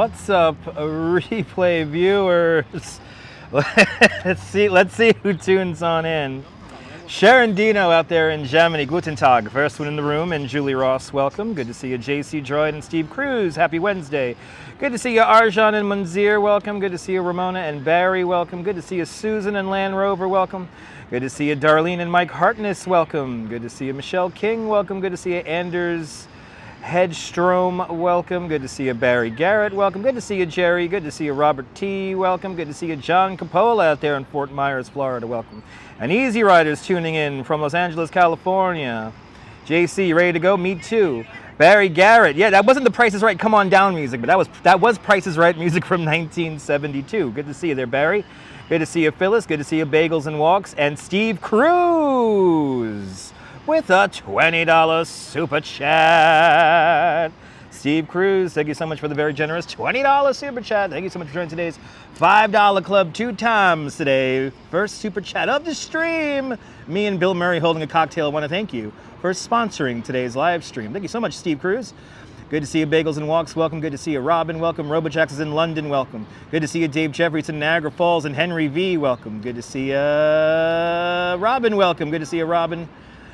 What's up, replay viewers? Let's see who tunes on in. Sharon Dino out there in Germany, Guten Tag. First one in the room, and Julie Ross, welcome. Good to see you, JC Droid and Steve Cruz. Happy Wednesday. Good to see you, Arjan and Munzir, welcome. Good to see you, Ramona and Barry, welcome. Good to see you, Susan and Land Rover, welcome. Good to see you, Darlene and Mike Hartness, welcome. Good to see you, Michelle King, welcome. Good to see you, Anders Hedstrom, welcome. Good to see you, Barry Garrett, welcome. Good to see you, Jerry. Good to see you, Robert T, welcome. Good to see you, John Capola out there in Fort Myers, Florida, welcome. And Easy Riders tuning in from Los Angeles, California. JC, ready to go? Me too. Barry Garrett, yeah, that wasn't the Price is Right, come on down music, but that was Price is Right music from 1972. Good to see you there, Barry. Good to see you, Phyllis. Good to see you, Bagels and Walks. And Steve Cruz with a $20 super chat. Steve Cruz, thank you so much for the very generous $20 super chat. Thank you so much for joining today's $5 club 2 times today. First super chat of the stream. Me and Bill Murray holding a cocktail want to thank you for sponsoring today's live stream. Thank you so much, Steve Cruz. Good to see you, Bagels and Walks, welcome. Good to see you, Robin, welcome. Robojax is in London, welcome. Good to see you, Dave Jeffries in Niagara Falls, and Henry V, welcome. Good to see you, Robin, welcome. Good to see you, Robin.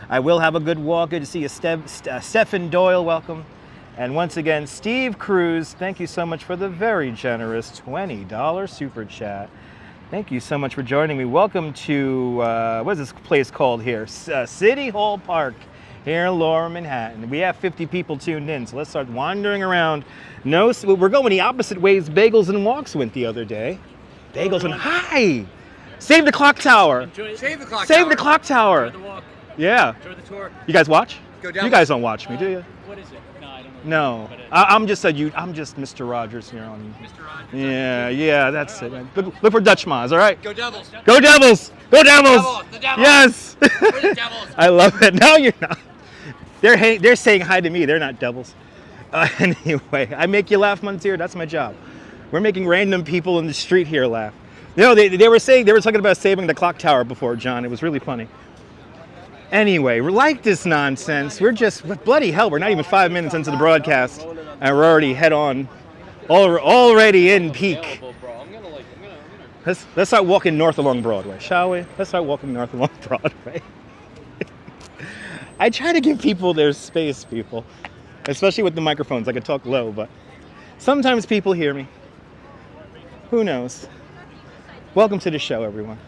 I will have a good walk. Good to see you, Stephen Doyle, welcome. And once again, Steve Cruz, thank you so much for the very generous $20 super chat. Thank you so much for joining me. Welcome to, what is this place called here? City Hall Park here in Lower Manhattan. We have 50 people tuned in, so let's start wandering around. No, we're going the opposite ways Bagels and Walks went the other day. Bagels and, hi! Save the clock tower. Save the clock tower. Save the clock tower. Enjoy the walk. Yeah. Enjoy the tour. You guys watch? Go down. You guys don't watch me, do you? What is it? No, I don't know. No, I'm just Mr. Rogers here on. Mr. Rogers. Yeah, that's it. Look for Dutch Maz, all right? Go Devils. Go Devils! Go Devils! The Devils. Yes! We're the Devils. I love it. No, you're not. They're saying hi to me. They're not devils. Anyway, I make you laugh, Munzir. That's my job. We're making random people in the street here laugh. No, they were talking about saving the clock tower before, John. It was really funny. Anyway, like this nonsense, bloody hell, we're not even 5 minutes into the broadcast, and we're already already in peak. Let's start walking north along Broadway, shall we? Let's start walking north along Broadway. I try to give people their space, people, especially with the microphones. I could talk low, but sometimes people hear me. Who knows? Welcome to the show, everyone.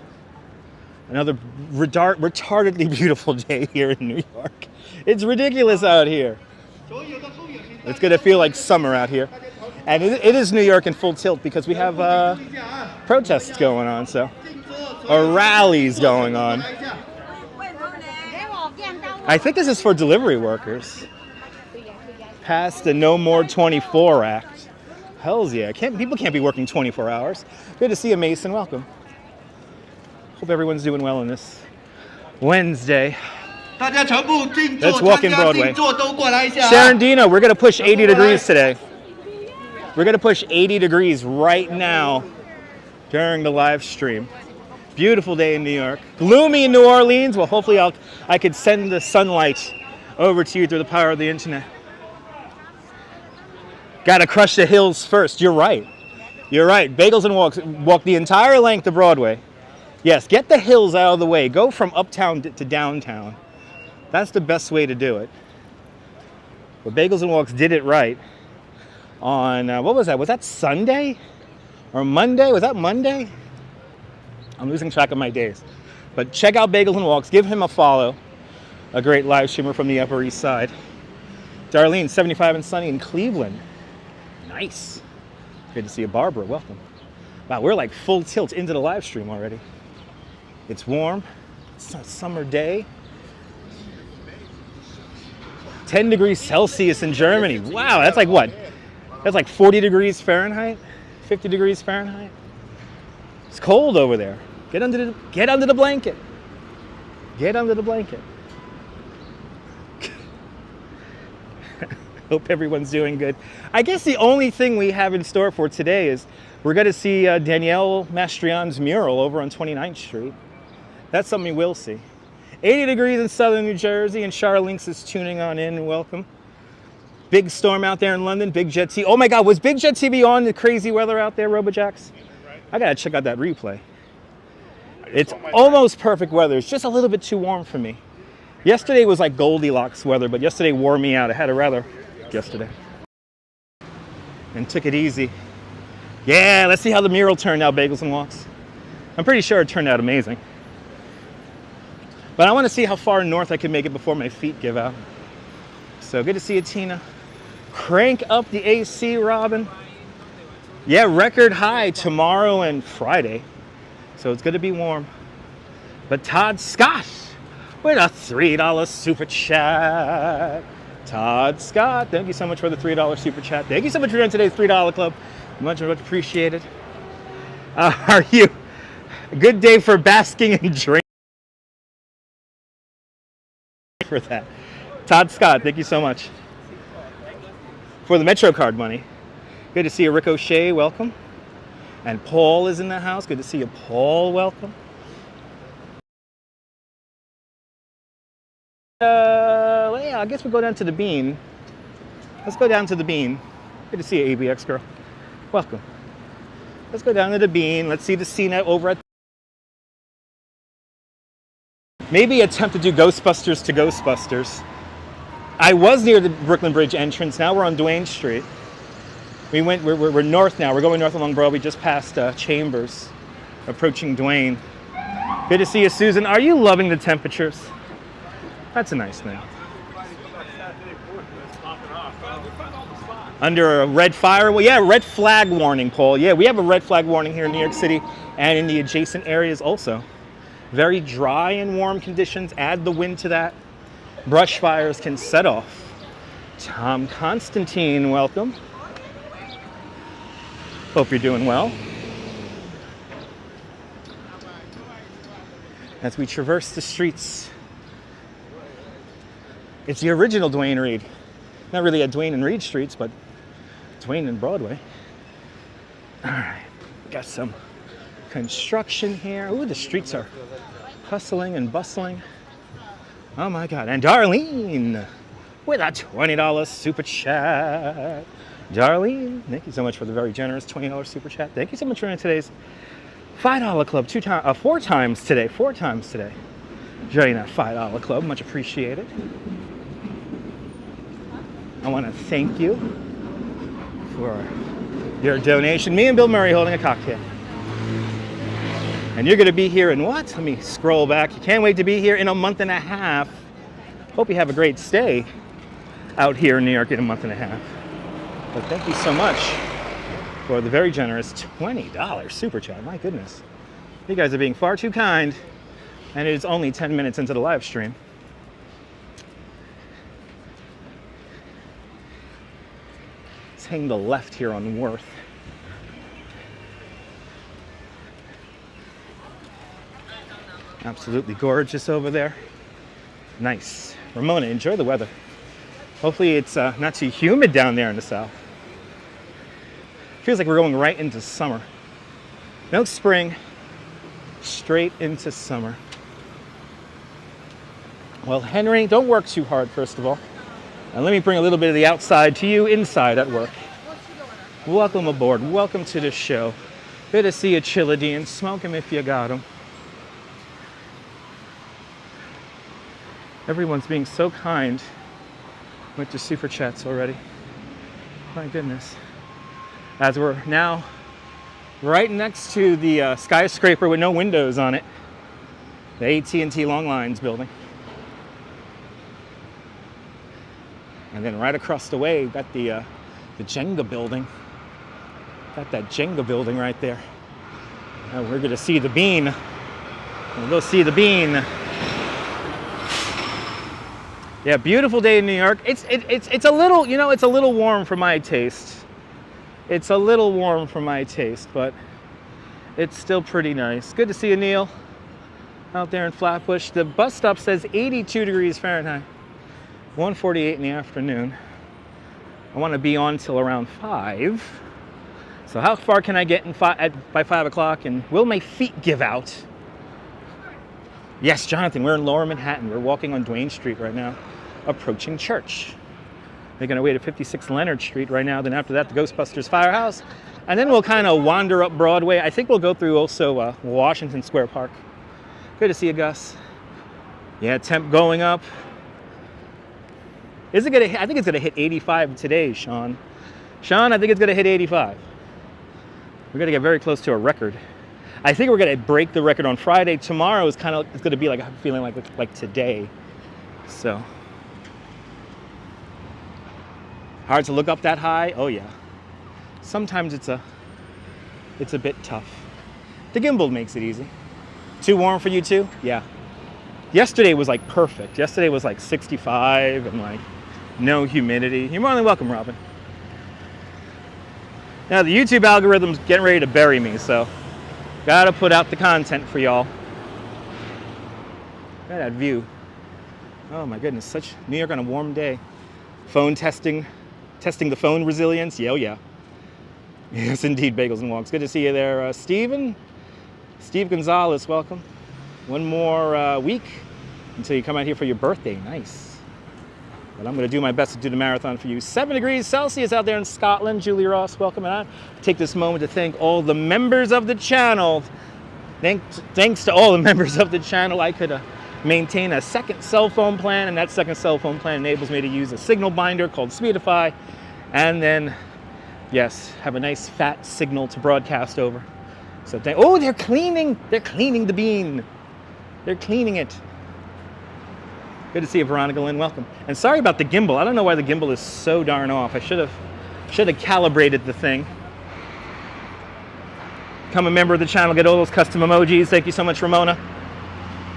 Another retardedly beautiful day here in New York. It's ridiculous out here. It's gonna feel like summer out here. And it is New York in full tilt because we have protests going on, or rallies going on. I think this is for delivery workers. Passed the No More 24 Act. Hells yeah, people can't be working 24 hours. Good to see you, Mason, welcome. Hope everyone's doing well on this Wednesday. Let's walk in Broadway. Sharon Dino, we're going to push 80 degrees today. We're going to push 80 degrees right now during the live stream. Beautiful day in New York. Gloomy in New Orleans. Well, hopefully I could send the sunlight over to you through the power of the internet. Got to crush the hills first. You're right. You're right. Bagels and Walks walk the entire length of Broadway. Yes, get the hills out of the way. Go from uptown to downtown. That's the best way to do it. But Bagels and Walks did it right on, what was that? Was that Sunday or Monday? Was that Monday? I'm losing track of my days. But check out Bagels and Walks. Give him a follow. A great live streamer from the Upper East Side. Darlene, 75 and sunny in Cleveland. Nice. Good to see you, Barbara. Welcome. Wow, we're like full tilt into the live stream already. It's warm. It's a summer day. 10 degrees Celsius in Germany. Wow, that's like what? That's like 40 degrees Fahrenheit? 50 degrees Fahrenheit? It's cold over there. Get under the blanket. Get under the blanket. Hope everyone's doing good. I guess the only thing we have in store for today is we're going to see Danielle Mastrian's mural over on 29th Street. That's something we'll see. 80 degrees in southern New Jersey, and Charlinks is tuning on in. Welcome. Big storm out there in London, big jet TV. Oh my God, was big jet TV on the crazy weather out there, Robojacks? I gotta check out that replay. It's almost perfect weather. It's just a little bit too warm for me. Yesterday was like Goldilocks weather, but yesterday wore me out. I had a rather yesterday. And took it easy. Yeah, let's see how the mural turned out, Bagels and Walks. I'm pretty sure it turned out amazing. But I want to see how far north I can make it before my feet give out. So good to see you, Tina. Crank up the AC, Robin. Yeah, record high tomorrow and Friday. So it's going to be warm. But Todd Scott with a $3 super chat. Todd Scott, thank you so much for the $3 super chat. Thank you so much for doing today's $3 club. Much appreciated. Are you? A good day for basking and drinking. For that. Todd Scott, thank you so much. For the Metro card money. Good to see you, Ricochet, welcome. And Paul is in the house. Good to see you, Paul, welcome. Yeah, I guess we'll go down to the Bean. Let's go down to the Bean. Good to see you, ABX girl. Welcome. Let's go down to the Bean. Let's see the scene over at... Maybe attempt to do Ghostbusters to Ghostbusters. I was near the Brooklyn Bridge entrance. Now we're on Duane Street. We're north now. We're going north along Broadway. We just passed Chambers, approaching Duane. Good to see you, Susan. Are you loving the temperatures? That's a nice thing. Under a red fire, well, yeah, red flag warning, Paul. Yeah, we have a red flag warning here in New York City and in the adjacent areas also. Very dry and warm conditions. Add the wind to that. Brush fires can set off. Tom Constantine, welcome. Hope you're doing well. As we traverse the streets. It's the original Duane Reade. Not really at Duane and Reade streets, but Duane and Broadway. All right, got some construction here. Ooh, the streets are hustling and bustling. Oh my God, and Darlene with a $20 super chat. Darlene, thank you so much for the very generous $20 super chat. Thank you so much for today's $5 club, 4 times today. Joining that $5 club, much appreciated. I want to thank you for your donation. Me and Bill Murray holding a cocktail. And you're going to be here in what? Let me scroll back. You can't wait to be here in a month and a half. Hope you have a great stay out here in New York in a month and a half. But thank you so much for the very generous $20 super chat. My goodness. You guys are being far too kind. And it is only 10 minutes into the live stream. Let's hang the left here on Worth. Absolutely gorgeous over there. Nice. Ramona, enjoy the weather. Hopefully it's not too humid down there in the south. Feels like we're going right into summer. No spring, straight into summer. Well, Henry, don't work too hard, first of all. And let me bring a little bit of the outside to you inside at work. Welcome aboard. Welcome to the show. Good to see you, Chilladine. Smoke him if you got him. Everyone's being so kind with the super chats already. My goodness. As we're now right next to the skyscraper with no windows on it. The AT&T Long Lines building. And then right across the way, we've got the Jenga building. Got that Jenga building right there. And we're gonna see the Bean. We'll go see the Bean. Yeah, beautiful day in New York. It's a little, you know, it's a little warm for my taste. It's a little warm for my taste, but it's still pretty nice. Good to see you, Neil, out there in Flatbush. The bus stop says 82 degrees Fahrenheit. 1:48 in the afternoon. I want to be on till around 5. So how far can I get in by 5 o'clock? And will my feet give out? Yes, Jonathan, we're in Lower Manhattan. We're walking on Duane Street right now, approaching church. Making our way to 56 Leonard Street right now. Then after that, the Ghostbusters Firehouse. And then we'll kind of wander up Broadway. I think we'll go through also Washington Square Park. Good to see you, Gus. Yeah, temp going up. Is it gonna hit? I think it's gonna hit 85 today, Sean. Sean, I think it's gonna hit 85. We're gonna get very close to a record. I think we're gonna break the record on Friday. Tomorrow is it's gonna be like I'm feeling like today. So hard to look up that high. Oh yeah. Sometimes it's a bit tough. The Gimble makes it easy. Too warm for you too? Yeah. Yesterday was like perfect. Yesterday was like 65 and like no humidity. You're more than welcome, Robin. Now the YouTube algorithm's getting ready to bury me, so gotta put out the content for y'all. Look at that view. Oh my goodness, such New York on a warm day. Phone testing the phone resilience. Yeah, oh yeah. Yes, indeed, Bagels and Walks. Good to see you there, Steve Gonzalez, welcome. One more week until you come out here for your birthday. Nice. But I'm going to do my best to do the marathon for you. 7 degrees Celsius out there in Scotland. Julie Ross, welcome. And I take this moment to thank all the members of the channel. Thanks to all the members of the channel, I could maintain a second cell phone plan, and that second cell phone plan enables me to use a signal binder called Speedify, and then, yes, have a nice fat signal to broadcast over. So oh, they're cleaning the bean. They're cleaning it. Good to see you, Veronica Lynn, welcome. And sorry about the gimbal. I don't know why the gimbal is so darn off. I should have calibrated the thing. Become a member of the channel, get all those custom emojis. Thank you so much, Ramona.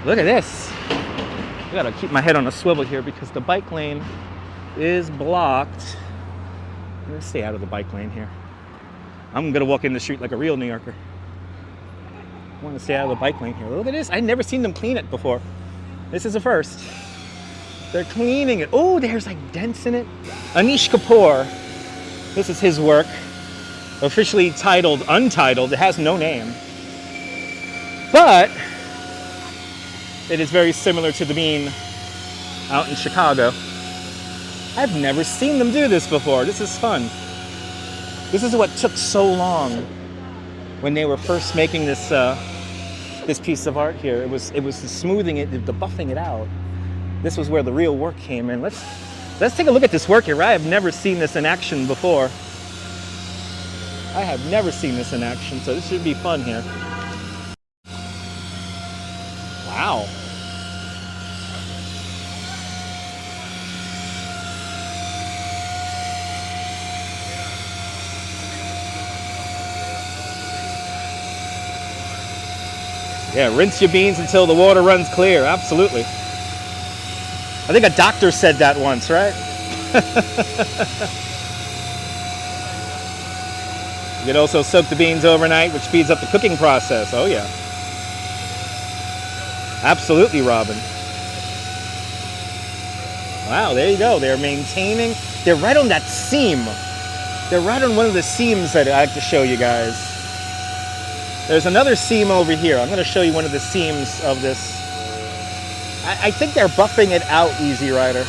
Look at this. I gotta keep my head on a swivel here because the bike lane is blocked. I'm gonna stay out of the bike lane here. I'm gonna walk in the street like a real New Yorker. I want to stay out of the bike lane here. Look at this. I've never seen them clean it before. This is a first. They're cleaning it. Oh, there's like dents in it. Anish Kapoor. This is his work. Officially titled Untitled. It has no name. But it is very similar to the bean out in Chicago. I've never seen them do this before. This is fun. This is what took so long when they were first making this this piece of art here. It was the smoothing it, the buffing it out. This was where the real work came in. Let's take a look at this work here. I have never seen this in action before. I have never seen this in action, so this should be fun here. Wow. Yeah, rinse your beans until the water runs clear. Absolutely. I think a doctor said that once, right? You could also soak the beans overnight, which speeds up the cooking process. Oh, yeah. Absolutely, Robin. Wow, there you go. They're maintaining. They're right on that seam. They're right on one of the seams that I like to show you guys. There's another seam over here. I'm going to show you one of the seams of this. I think they're buffing it out, Easy Rider.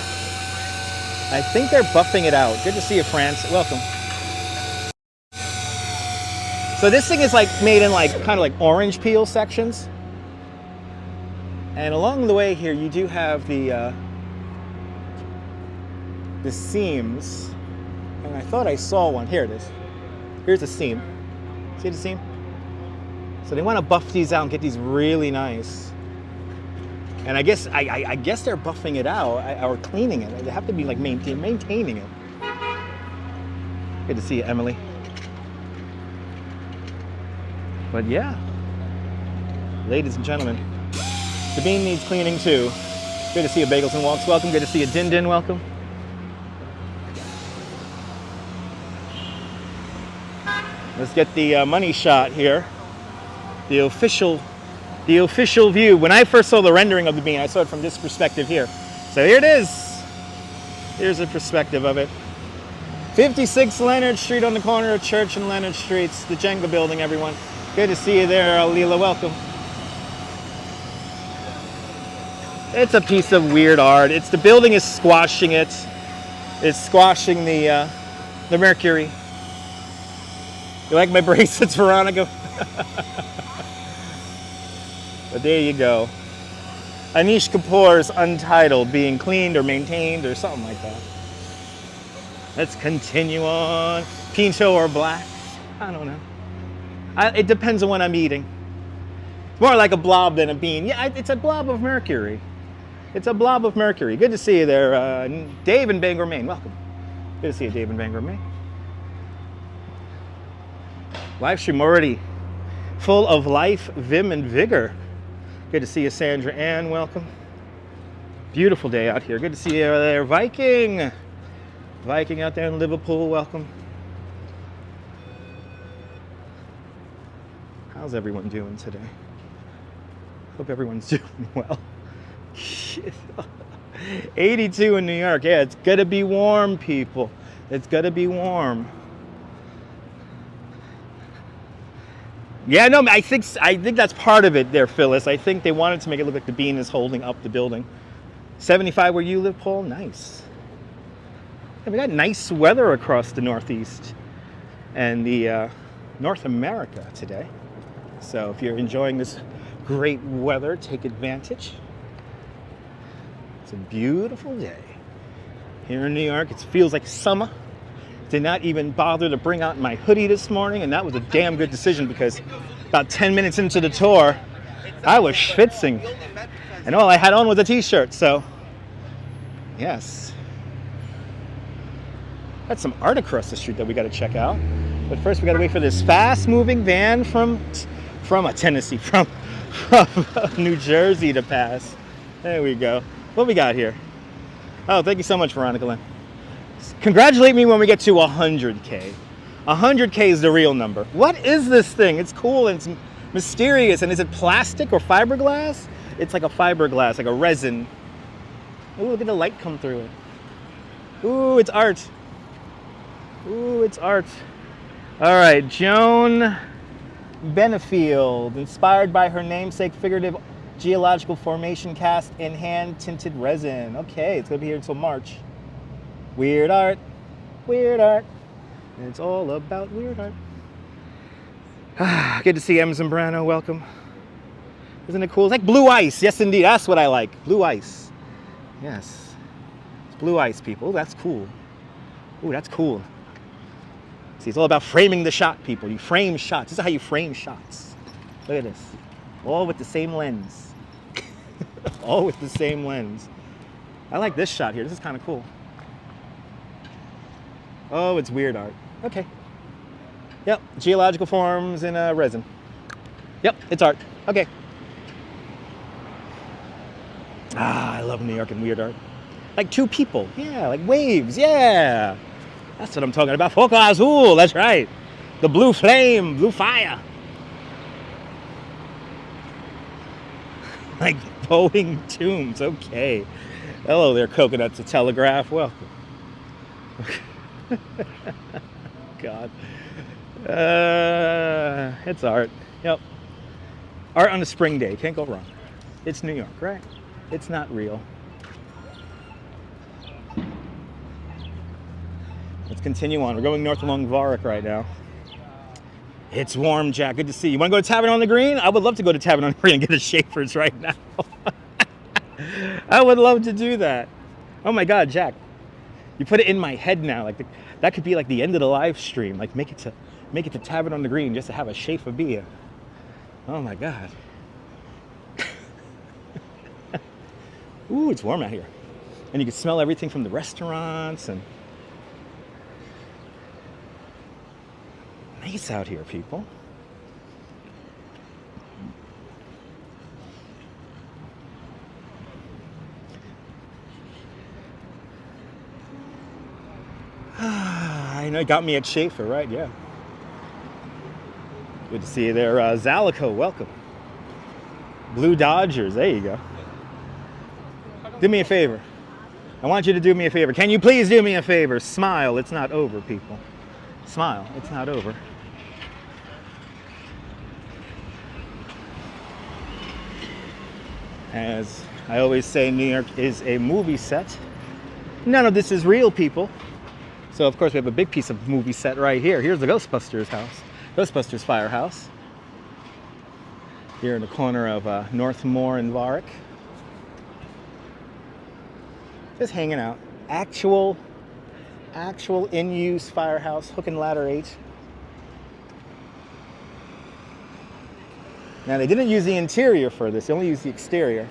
I think they're buffing it out. Good to see you, France. Welcome. So this thing is like made in like kind of like orange peel sections. And along the way here, you do have the seams. And I thought I saw one. Here it is. Here's the seam. See the seam? So they want to buff these out and get these really nice. And I guess they're buffing it out or cleaning it. They have to be like maintaining it. Good to see you, Emily. But yeah, ladies and gentlemen, the bean needs cleaning too. Good to see you, Bagels and Walks. Welcome. Good to see you, Din Din. Welcome. Let's get the money shot here. The official view. When I first saw the rendering of the bean, I saw it from this perspective here. So here it is. Here's a perspective of it. 56 Leonard Street on the corner of Church and Leonard Streets, the Jenga building, everyone. Good to see you there, Alila. Welcome. It's a piece of weird art. The building is squashing it. is squashing the mercury. You like my bracelets, Veronica? But there you go. Anish Kapoor's Untitled being cleaned or maintained or something like that. Let's continue on. Pinto or black? I don't know. It depends on what I'm eating. It's more like a blob than a bean. Yeah, it's a blob of mercury. It's a blob of mercury. Good to see you there, Dave in Bangor, Maine. Welcome. Good to see you, Dave in Bangor, Maine. Live stream already full of life, vim, and vigor. Good to see you, Sandra Ann. Welcome. Beautiful day out here. Good to see you there, Viking. Viking out there in Liverpool. Welcome. How's everyone doing today? Hope everyone's doing well. 82 in New York. Yeah, it's gonna be warm, people. It's gonna be warm. Yeah, no, I think that's part of it there, Phyllis. I think they wanted to make it look like the bean is holding up the building. 75 where you live, Paul? Nice. Yeah, we got nice weather across the Northeast and the North America today. So if you're enjoying this great weather, take advantage. It's a beautiful day here in New York. It feels like summer. Did not even bother to bring out my hoodie this morning, and that was a damn good decision because about 10 minutes into the tour, I was schwitzing. And all I had on was a t-shirt, so yes. That's some art across the street that we got to check out. But first we got to wait for this fast-moving van from Tennessee, from New Jersey to pass. There we go. What we got here? Oh, thank you so much, Veronica Lynn. Congratulate me when we get to 100K. 100K is the real number. What is this thing? It's cool and it's mysterious. And is it plastic or fiberglass? It's like a fiberglass, like a resin. Ooh, look at the light come through it. Ooh, it's art. Ooh, it's art. All right, Joan Benefield, inspired by her namesake figurative geological formation cast in hand-tinted resin. Okay, it's gonna be here until March. Weird art, weird art. It's all about weird art. Good to see Em Zambrano, welcome. Isn't it cool? It's like blue ice, yes indeed, that's what I like, blue ice. Yes, it's blue ice, people, that's cool. Ooh, that's cool. See, it's all about framing the shot, people. You frame shots, this is how you frame shots. Look at this, all with the same lens. All with the same lens. I like this shot here, this is kind of cool. Oh, it's weird art. Okay. Yep, geological forms in resin. Yep, it's art. Okay. Ah, I love New York and weird art. Like two people. Yeah, like waves. Yeah. That's what I'm talking about. Foco Azul, that's right. The blue flame, blue fire. Like Boeing tombs. Okay. Hello there, Coconuts, a telegraph. Welcome. God. It's art. Yep. Art on a spring day. Can't go wrong. It's New York, right? It's not real. Let's continue on. We're going north along Varick right now. It's warm, Jack. Good to see you. You want to go to Tavern on the Green? I would love to go to Tavern on the Green and get a Schaefer's right now. I would love to do that. Oh my God, Jack. You put it in my head now. Like that could be like the end of the live stream. Like make it to Tavern on the Green just to have a Schaefer beer. Oh my God. Ooh, it's warm out here. And you can smell everything from the restaurants and nice out here, people. I know, it got me at Schaefer, right? Yeah. Good to see you there, Zalico. Welcome. Blue Dodgers. There you go. Do me a favor. I want you to do me a favor. Can you please do me a favor? Smile. It's not over, people. Smile. It's not over. As I always say, New York is a movie set. None of this is real, people. So, of course, we have a big piece of movie set right here. Here's the Ghostbusters house. Ghostbusters Firehouse. Here in the corner of Northmore and Varick. Just hanging out. Actual in-use firehouse, hook and ladder 8. Now, they didn't use the interior for this. They only used the exterior.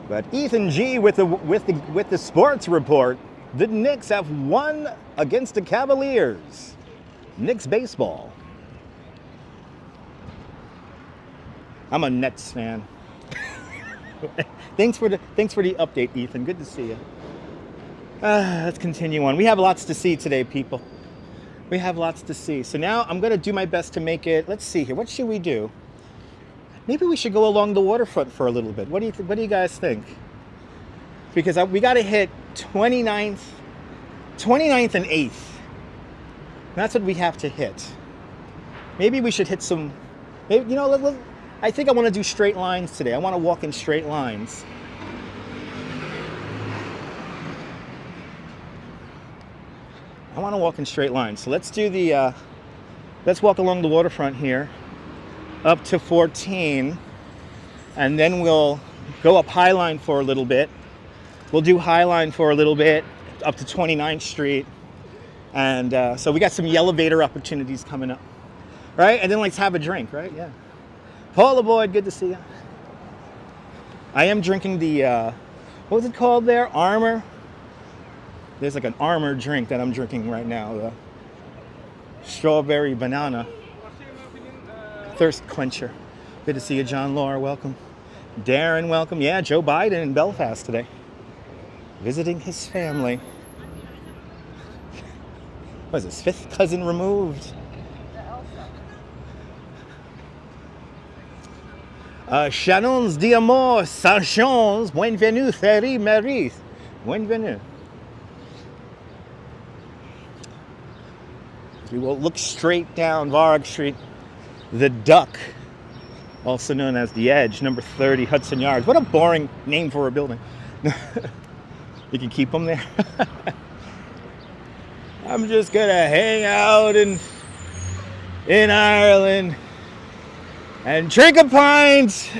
But Ethan G with the sports report. The Knicks have won against the Cavaliers. Knicks baseball. I'm a Nets fan. Thanks for the update, Ethan. Good to see you. Let's continue on. We have lots to see today, people. We have lots to see. So now I'm going to do my best to make it. Let's see here. What should we do? Maybe we should go along the waterfront for a little bit. What do you guys think? Because we got to hit 29th and 8th. That's what we have to hit. Maybe we should hit some. Maybe, I think I want to do straight lines today. I want to walk in straight lines. I want to walk in straight lines. So let's do the. Let's walk along the waterfront here, up to 14, and then we'll go up Highline for a little bit. We'll do Highline for a little bit, up to 29th Street. And so we got some elevator opportunities coming up, right? And then let's have a drink, right? Yeah. Paula Boyd, good to see you. I am drinking the, what was it called there? Armor. There's like an Armor drink that I'm drinking right now. The strawberry banana thirst quencher. Good to see you, John Laura. Welcome. Darren, welcome. Yeah, Joe Biden in Belfast today, visiting his family. What is his fifth cousin removed? Chanons d'amour, sans chance, bienvenue, Ferry Marie. Bienvenue. We will look straight down Varick Street. The Duck, also known as The Edge, number 30, Hudson Yards. What a boring name for a building. You can keep them there. I'm just gonna hang out in Ireland and drink a pint.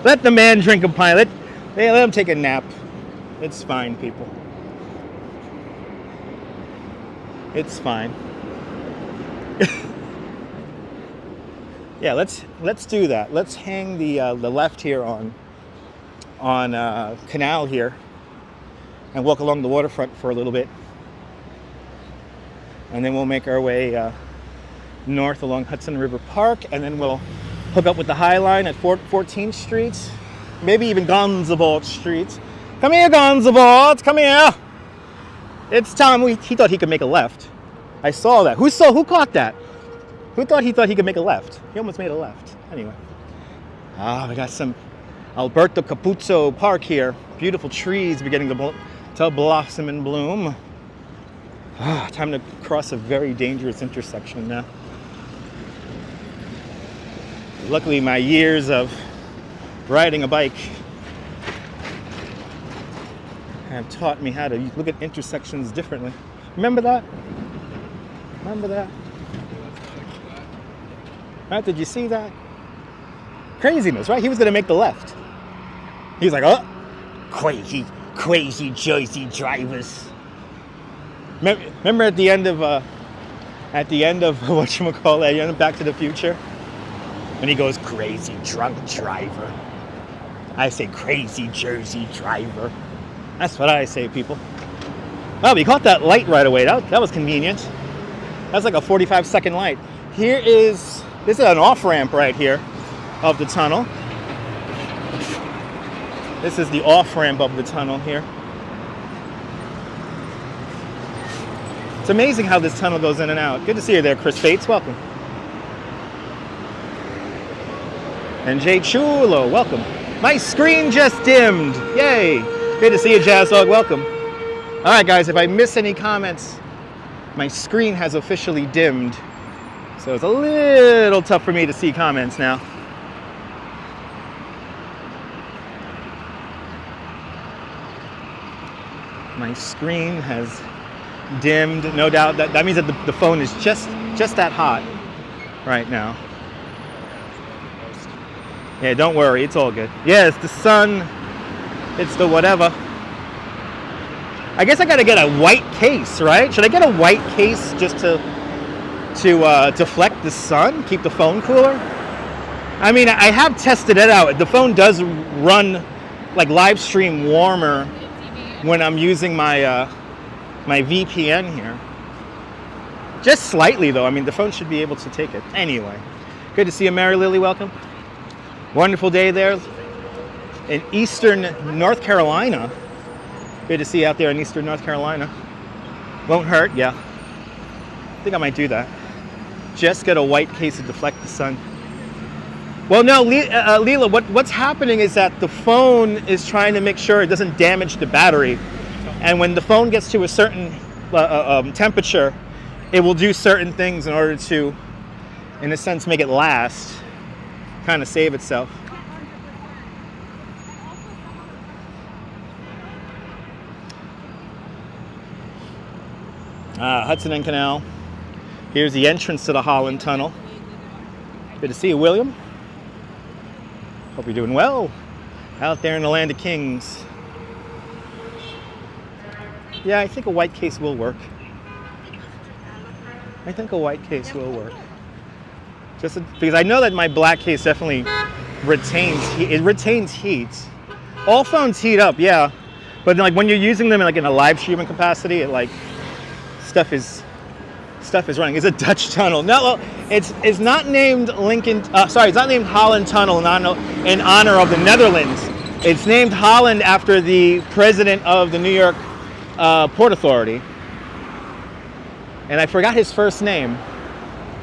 Let the man drink a pint. Let him take a nap. It's fine, people. It's fine. Yeah, let's do that. Let's hang the left here on Canal here and walk along the waterfront for a little bit, and then we'll make our way north along Hudson River Park, and then we'll hook up with the High Line at 14th Street, maybe even Gonzabalt Street. Come here, Gonzabalt, come here. It's time. He thought he could make a left. I saw that. Who caught that? Who thought he could make a left? He almost made a left. Anyway. We got some Alberto Capuzzo Park here. Beautiful trees beginning to blossom and bloom. Time to cross a very dangerous intersection now. Luckily, my years of riding a bike have taught me how to look at intersections differently. Remember that? Remember that? Right? Did you see that? Craziness, right? He was going to make the left. He was like, oh, crazy Jersey drivers. Remember at the end of whatchamacallit, Back to the Future? When he goes, crazy drunk driver. I say crazy Jersey driver. That's what I say, people. Oh, we caught that light right away. That was convenient. That's like a 45-second light. This is an off-ramp right here of the tunnel. This is the off-ramp of the tunnel here. It's amazing how this tunnel goes in and out. Good to see you there, Chris Bates. Welcome. And Jay Chulo, welcome. My screen just dimmed. Yay. Good to see you, Jazz Dog. Welcome. All right, guys, if I miss any comments, my screen has officially dimmed. So it's a little tough for me to see comments now. My screen has dimmed, no doubt. That means that the phone is just that hot right now. Yeah, don't worry, it's all good. Yeah, it's the sun, it's the whatever. I guess I gotta get a white case, right? Should I get a white case just to deflect the sun, keep the phone cooler? I mean, I have tested it out. The phone does run like live stream warmer when I'm using my my VPN here. Just slightly though. I mean, the phone should be able to take it. Anyway, good to see you, Mary Lily. Welcome. Wonderful day there in Eastern North Carolina. Good to see you out there in Eastern North Carolina. Won't hurt, yeah. I think I might do that. Just get a white case to deflect the sun. Well, no, Leela, what's happening is that the phone is trying to make sure it doesn't damage the battery. And when the phone gets to a certain temperature, it will do certain things in order to, in a sense, make it last, kind of save itself. Hudson and Canal. Here's the entrance to the Holland Tunnel. Good to see you, William. Hope you're doing well out there in the land of kings. Yeah, I think a white case will work. I think a white case will work. Just because I know that my black case definitely retains heat. It retains heat. All phones heat up, yeah. But like when you're using them in a live streaming capacity, it like stuff is running. It's a Dutch tunnel. No, it's not named it's not named Holland Tunnel in honor of the Netherlands. It's named Holland after the president of the New York Port Authority. And I forgot his first name,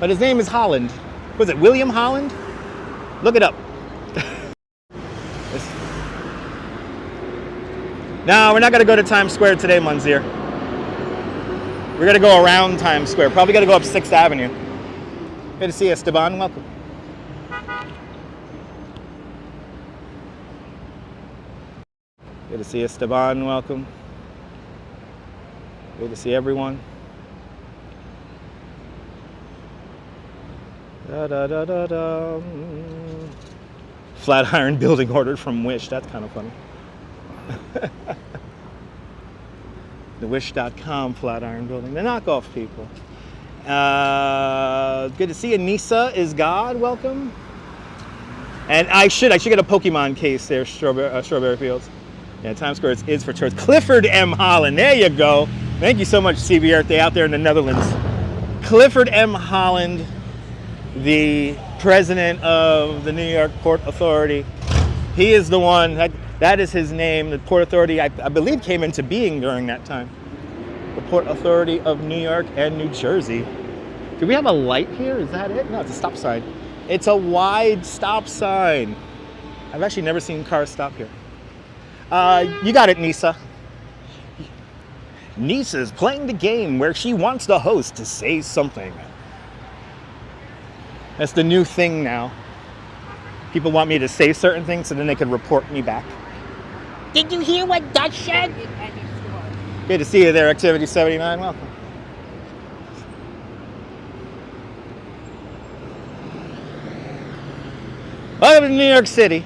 but his name is Holland. Was it William Holland? Look it up. No, we're not going to go to Times Square today, Munzir. We're going to go around Times Square. Probably going to go up 6th Avenue. Good to see you, Esteban. Welcome. Good to see you, Esteban. Welcome. Good to see everyone. Da, da, da, da, da. Flatiron building ordered from Wish. That's kind of funny. The Wish.com Flatiron building. The knockoff people. Good to see you. Nisa is God. Welcome. And I should get a Pokemon case there, Strawberry Fields. Yeah, Times Square is for tourists. Clifford M. Holland. There you go. Thank you so much, CB Earth Day out there in the Netherlands. Clifford M. Holland, the president of the New York Port Authority. He is the one, that is his name. The Port Authority, I believe, came into being during that time. The Port Authority of New York and New Jersey. Do we have a light here? Is that it? No, it's a stop sign. It's a wide stop sign. I've actually never seen cars stop here. You got it, Nisa. Nisa's playing the game where she wants the host to say something. That's the new thing now. People want me to say certain things so then they can report me back. Did you hear what Dutch said? Good to see you there, Activity 79. Welcome. Welcome to New York City.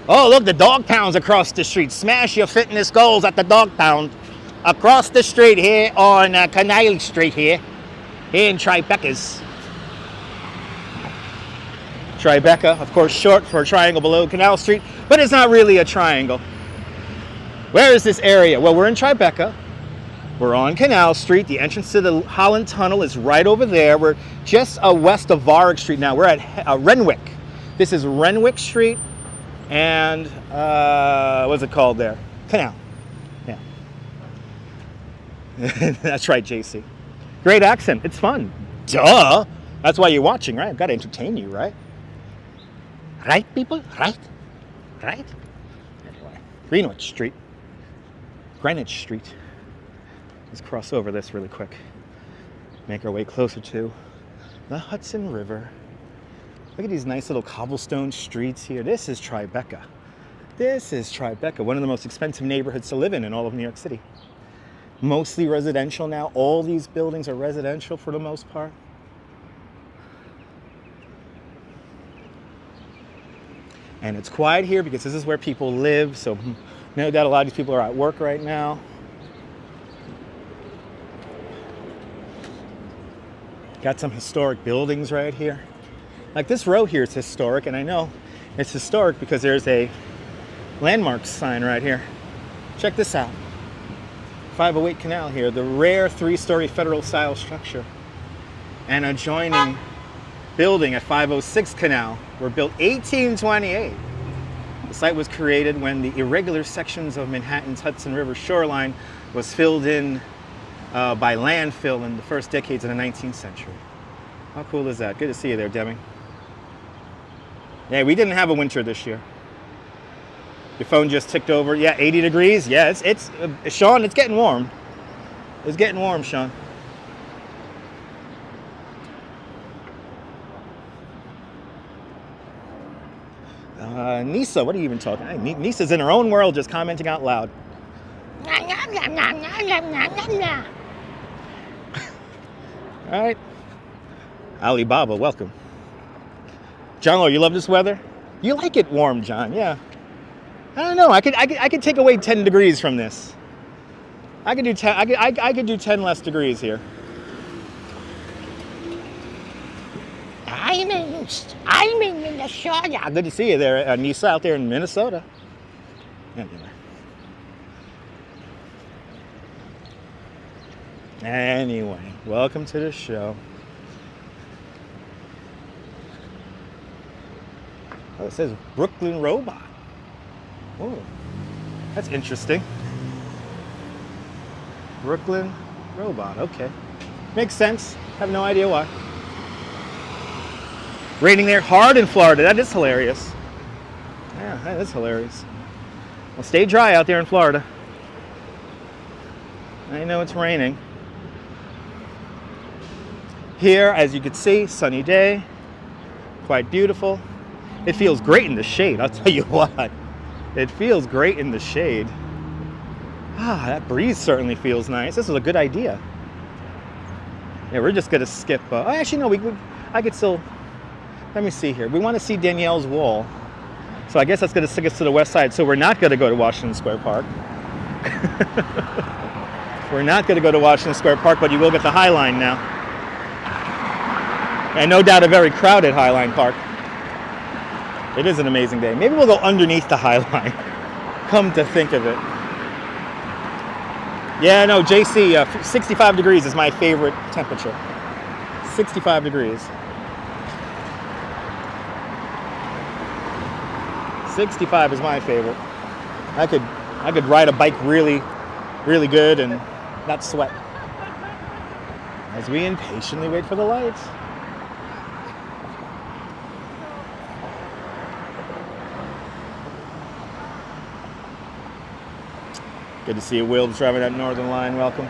Oh, look, the dog pound's across the street. Smash your fitness goals at the dog pound. Across the street here on Canal Street here in Tribeca's. Tribeca, of course, short for Triangle Below Canal Street, but it's not really a triangle. Where is this area? Well, we're in Tribeca. We're on Canal Street. The entrance to the Holland Tunnel is right over there. We're just west of Warwick Street now. We're at Renwick. This is Renwick Street and what's it called there? Canal. Yeah. That's right, JC. Great accent. It's fun. Duh. That's why you're watching, right? I've got to entertain you, right? Right, people? Right? Right? Anyway, Greenwich Street. Greenwich Street. Let's cross over this really quick. Make our way closer to The Hudson River. Look at these nice little cobblestone streets here. This is Tribeca. This is Tribeca, one of the most expensive neighborhoods to live in all of New York City. Mostly residential now. All these buildings are residential for the most part. And it's quiet here because this is where people live, so no doubt a lot of these people are at work right now. Got some historic buildings right here. Like this row here is historic, and I know it's historic because there's a landmark sign right here. Check this out. 508 Canal here, the rare 3-story federal style structure. And adjoining building at 506 Canal were built 1828. The site was created when the irregular sections of Manhattan's Hudson River shoreline was filled in by landfill in the first decades of the 19th century. How cool is that? Good to see you there, Deming. Yeah, we didn't have a winter this year. Your phone just ticked over. Yeah, 80 degrees. Yeah, it's Sean, it's getting warm. It's getting warm, Sean. Nisa, what are you even talking? Nisa's in her own world just commenting out loud. All right. Alibaba, welcome. John, you love this weather? You like it warm, John, yeah. I don't know, I could take away 10 degrees from this. I could do 10, I could do 10 less degrees here. I'm in Minnesota. Good to see you there, Nisa, out there in Minnesota. Anyway, welcome to the show. Oh, it says Brooklyn Robot. Oh, that's interesting. Brooklyn Robot, okay. Makes sense. Have no idea why. Raining there hard in Florida. That is hilarious. Yeah, that is hilarious. Well, stay dry out there in Florida. I know it's raining. Here, as you can see, sunny day. Quite beautiful. It feels great in the shade, I'll tell you what. It feels great in the shade. Ah, that breeze certainly feels nice. This is a good idea. Yeah, we're just gonna skip. Actually, no, I could still. Let me see here. We want to see Danielle's wall. So I guess that's gonna take us to the west side. So we're not gonna go to Washington Square Park. We're not gonna go to Washington Square Park, but you will get the High Line now. And no doubt a very crowded High Line Park. It is an amazing day. Maybe we'll go underneath the High Line. Come to think of it. Yeah, no, JC, 65 degrees is my favorite temperature. 65 degrees. 65 is my favorite. I could ride a bike really, really good and not sweat. As we impatiently wait for the lights. Good to see you, Wilbs, driving that Northern Line. Welcome.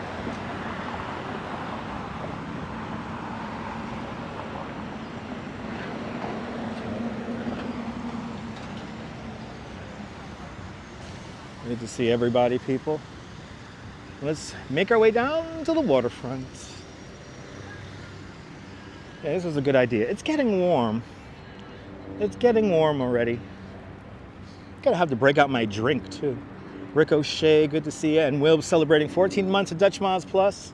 Good to see everybody, people. Let's make our way down to the waterfront. Yeah, this was a good idea. It's getting warm. It's getting warm already. Gotta have to break out my drink, too. Ricochet, good to see you. And Wilbs celebrating 14 months of Dutch Miles Plus.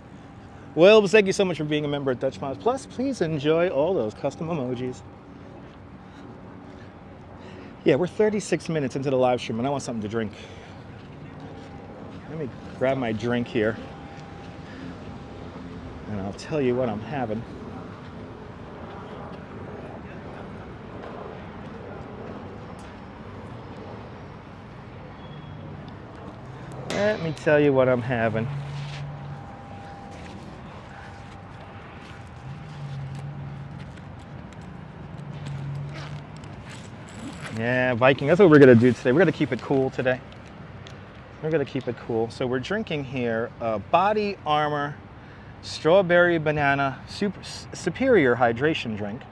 Wilbs, thank you so much for being a member of Dutch Miles Plus. Please enjoy all those custom emojis. Yeah, we're 36 minutes into the live stream and I want something to drink. Let me grab my drink here and I'll tell you what I'm having. Let me tell you what I'm having. Yeah, Viking, that's what we're gonna do today. We're gonna keep it cool today. We're gonna keep it cool. So we're drinking here Body Armor Strawberry banana superior hydration drink.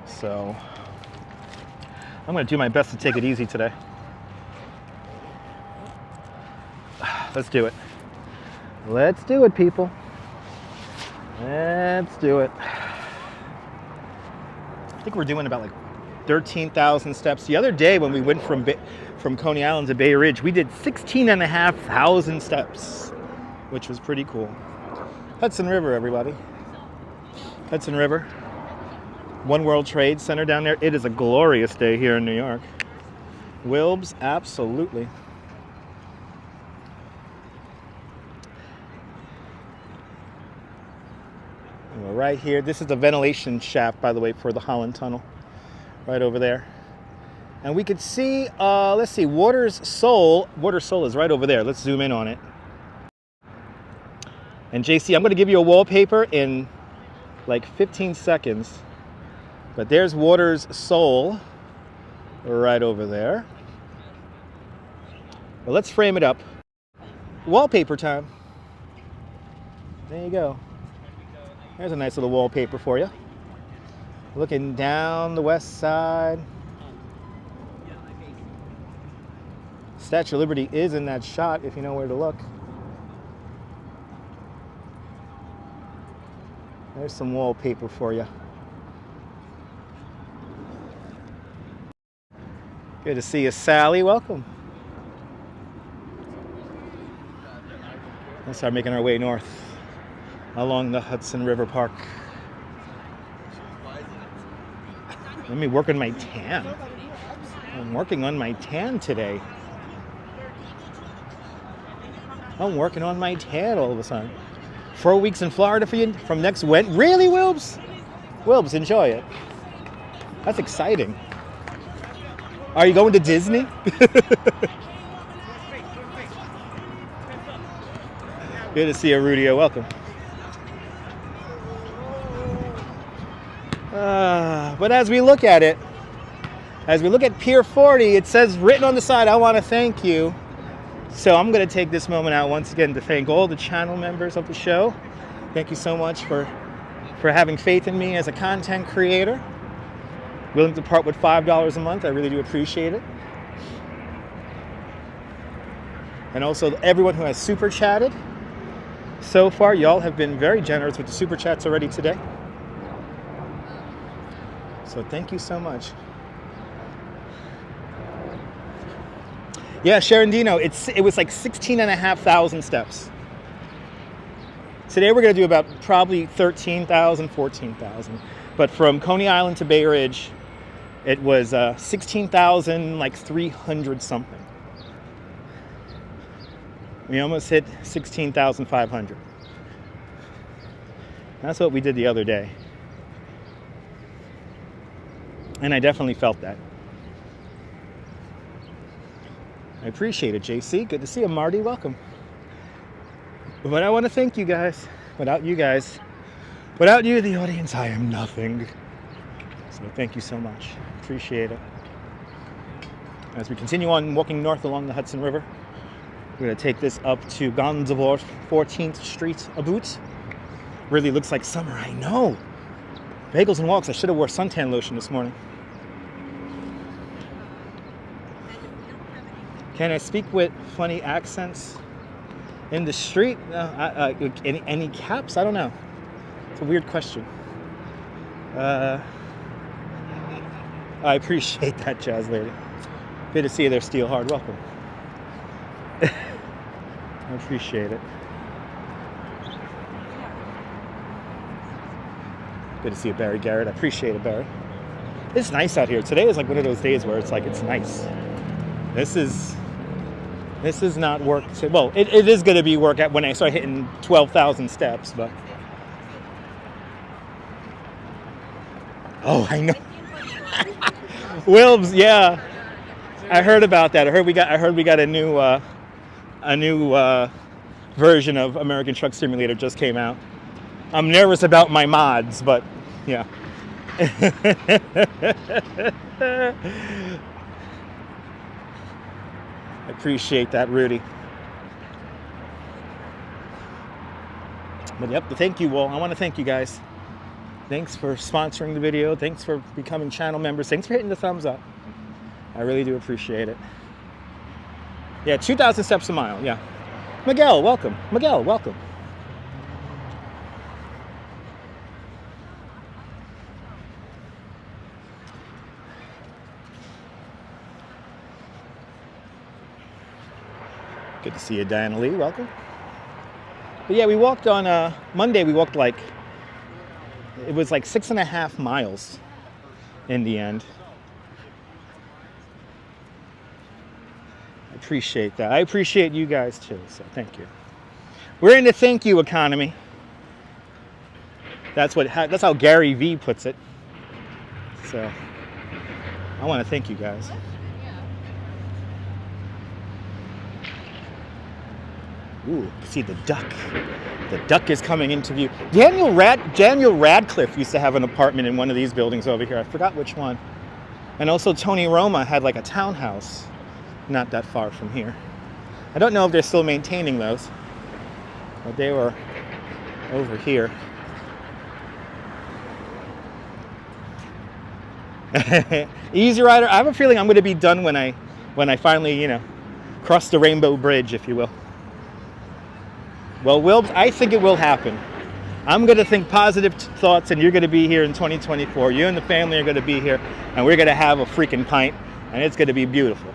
So I'm going to do my best to take it easy today. Let's do it. Let's do it, people. Let's do it. I think we're doing about like 13,000 steps. The other day when we went from Coney Island to Bay Ridge, we did 16,500 steps, which was pretty cool. Hudson River, everybody. Hudson River. One World Trade Center down there. It is a glorious day here in New York. Wilbs, absolutely. And we're right here. This is the ventilation shaft, by the way, for the Holland Tunnel. Right over there. And we could see, let's see, Water Soul is right over there. Let's zoom in on it. And JC, I'm going to give you a wallpaper in like 15 seconds. But there's Water's Soul right over there. Well, let's frame it up. Wallpaper time. There you go. There's a nice little wallpaper for you. Looking down the west side. Statue of Liberty is in that shot if you know where to look. There's some wallpaper for you. Good to see you, Sally. Welcome. Let's start making our way north along the Hudson River Park. Let me work on my tan. I'm working on my tan today. I'm working on my tan all of a sudden. 4 weeks in Florida for you from next Wednesday. Really, Wilbs? Wilbs, enjoy it. That's exciting. Are you going to Disney? Good to see you, Rudio. Welcome. But as we look at it, as we look at Pier 40, it says written on the side, I want to thank you. So I'm going to take this moment out once again to thank all the channel members of the show. Thank you so much for having faith in me as a content creator. Willing to part with $5 a month. I really do appreciate it. And also everyone who has super chatted. So far, y'all have been very generous with the super chats already today. So thank you so much. Yeah, Sharon Dino, it was like 16,500 steps. Today we're going to do about probably 13,000, 14,000. But from Coney Island to Bay Ridge, it was 16,300 something. We almost hit 16,500. That's what we did the other day. And I definitely felt that. I appreciate it, JC. Good to see you, Marty. Welcome. But I want to thank you guys. Without you guys, without you, the audience, I am nothing. So thank you so much. Appreciate it. As we continue on walking north along the Hudson River, we're going to take this up to Gansevoort 14th Street a boot. Really looks like summer, I know. Bagels and walks. I should have wore suntan lotion this morning. Can I speak with funny accents in the street? Any caps? I don't know. It's a weird question. I appreciate that, Jazz Lady. Good to see you there, Steelhard. Welcome. I appreciate it. Good to see you, Barry Garrett. I appreciate it, Barry. It's nice out here. Today is like one of those days where it's like, it's nice. This is not work. Well, it is going to be work when I start hitting 12,000 steps, but. Oh, I know. Wilbs, yeah. I heard about that. I heard we got a new version of American Truck Simulator just came out. I'm nervous about my mods, but yeah. I appreciate that, Rudy. But yep, thank you all. I want to thank you guys. Thanks for sponsoring the video. Thanks for becoming channel members. Thanks for hitting the thumbs up. I really do appreciate it. Yeah, 2,000 steps a mile. Yeah. Miguel, welcome. Miguel, welcome. Good to see you, Diana Lee. Welcome. But yeah, we walked on Monday. We walked like, it was like 6.5 miles in the end. I appreciate that. I appreciate you guys too, so thank you. We're in the thank you economy. That's how Gary Vee puts it. So I want to thank you guys. Ooh, see the duck. The duck is coming into view. Daniel Radcliffe used to have an apartment in one of these buildings over here. I forgot which one. And also Tony Roma had like a townhouse not that far from here. I don't know if they're still maintaining those, but they were over here. Easy Rider. I have a feeling I'm going to be done when I finally, you know, cross the Rainbow Bridge, if you will. Well, Wilbs, I think it will happen. I'm going to think positive thoughts, and you're going to be here in 2024. You and the family are going to be here, and we're going to have a freaking pint, and it's going to be beautiful.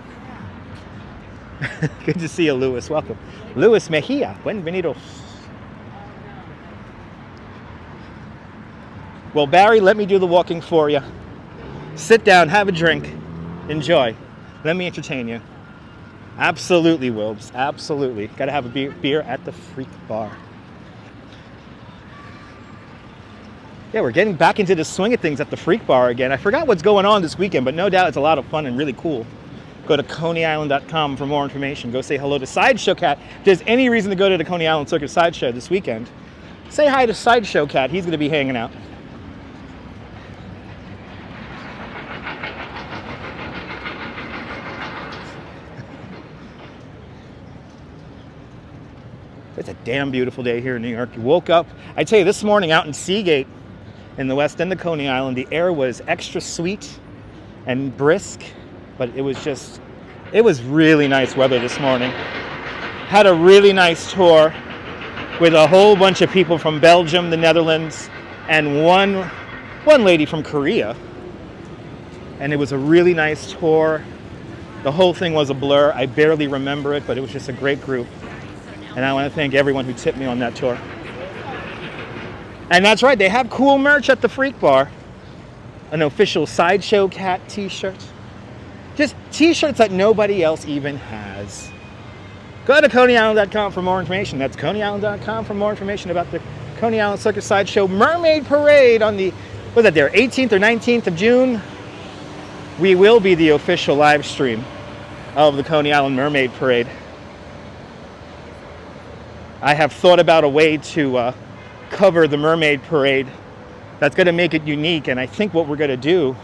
Good to see you, Luis. Welcome. Luis Mejia. Bienvenidos. Well, Barry, let me do the walking for you. Sit down, have a drink, enjoy. Let me entertain you. Absolutely, Wilbs. Absolutely. Got to have a beer at the Freak Bar. Yeah, we're getting back into the swing of things at the Freak Bar again. I forgot what's going on this weekend, but no doubt it's a lot of fun and really cool. Go to ConeyIsland.com for more information. Go say hello to Sideshow Cat. If there's any reason to go to the Coney Island Circus Sideshow this weekend, say hi to Sideshow Cat. He's going to be hanging out. It's a damn beautiful day here in New York. You woke up, I tell you, this morning out in Seagate in the west end of Coney Island, the air was extra sweet and brisk, but it was really nice weather this morning. Had a really nice tour with a whole bunch of people from Belgium, the Netherlands, and one lady from Korea. And it was a really nice tour. The whole thing was a blur. I barely remember it, but it was just a great group. And I want to thank everyone who tipped me on that tour. And that's right, they have cool merch at the Freak Bar. An official Sideshow Cat t-shirt. Just t-shirts that nobody else even has. Go to ConeyIsland.com for more information. That's ConeyIsland.com for more information about the Coney Island Circus Sideshow Mermaid Parade on the, was that there, 18th or 19th of June? We will be the official live stream of the Coney Island Mermaid Parade. I have thought about a way to cover the Mermaid Parade that's going to make it unique, and I think what we're going to do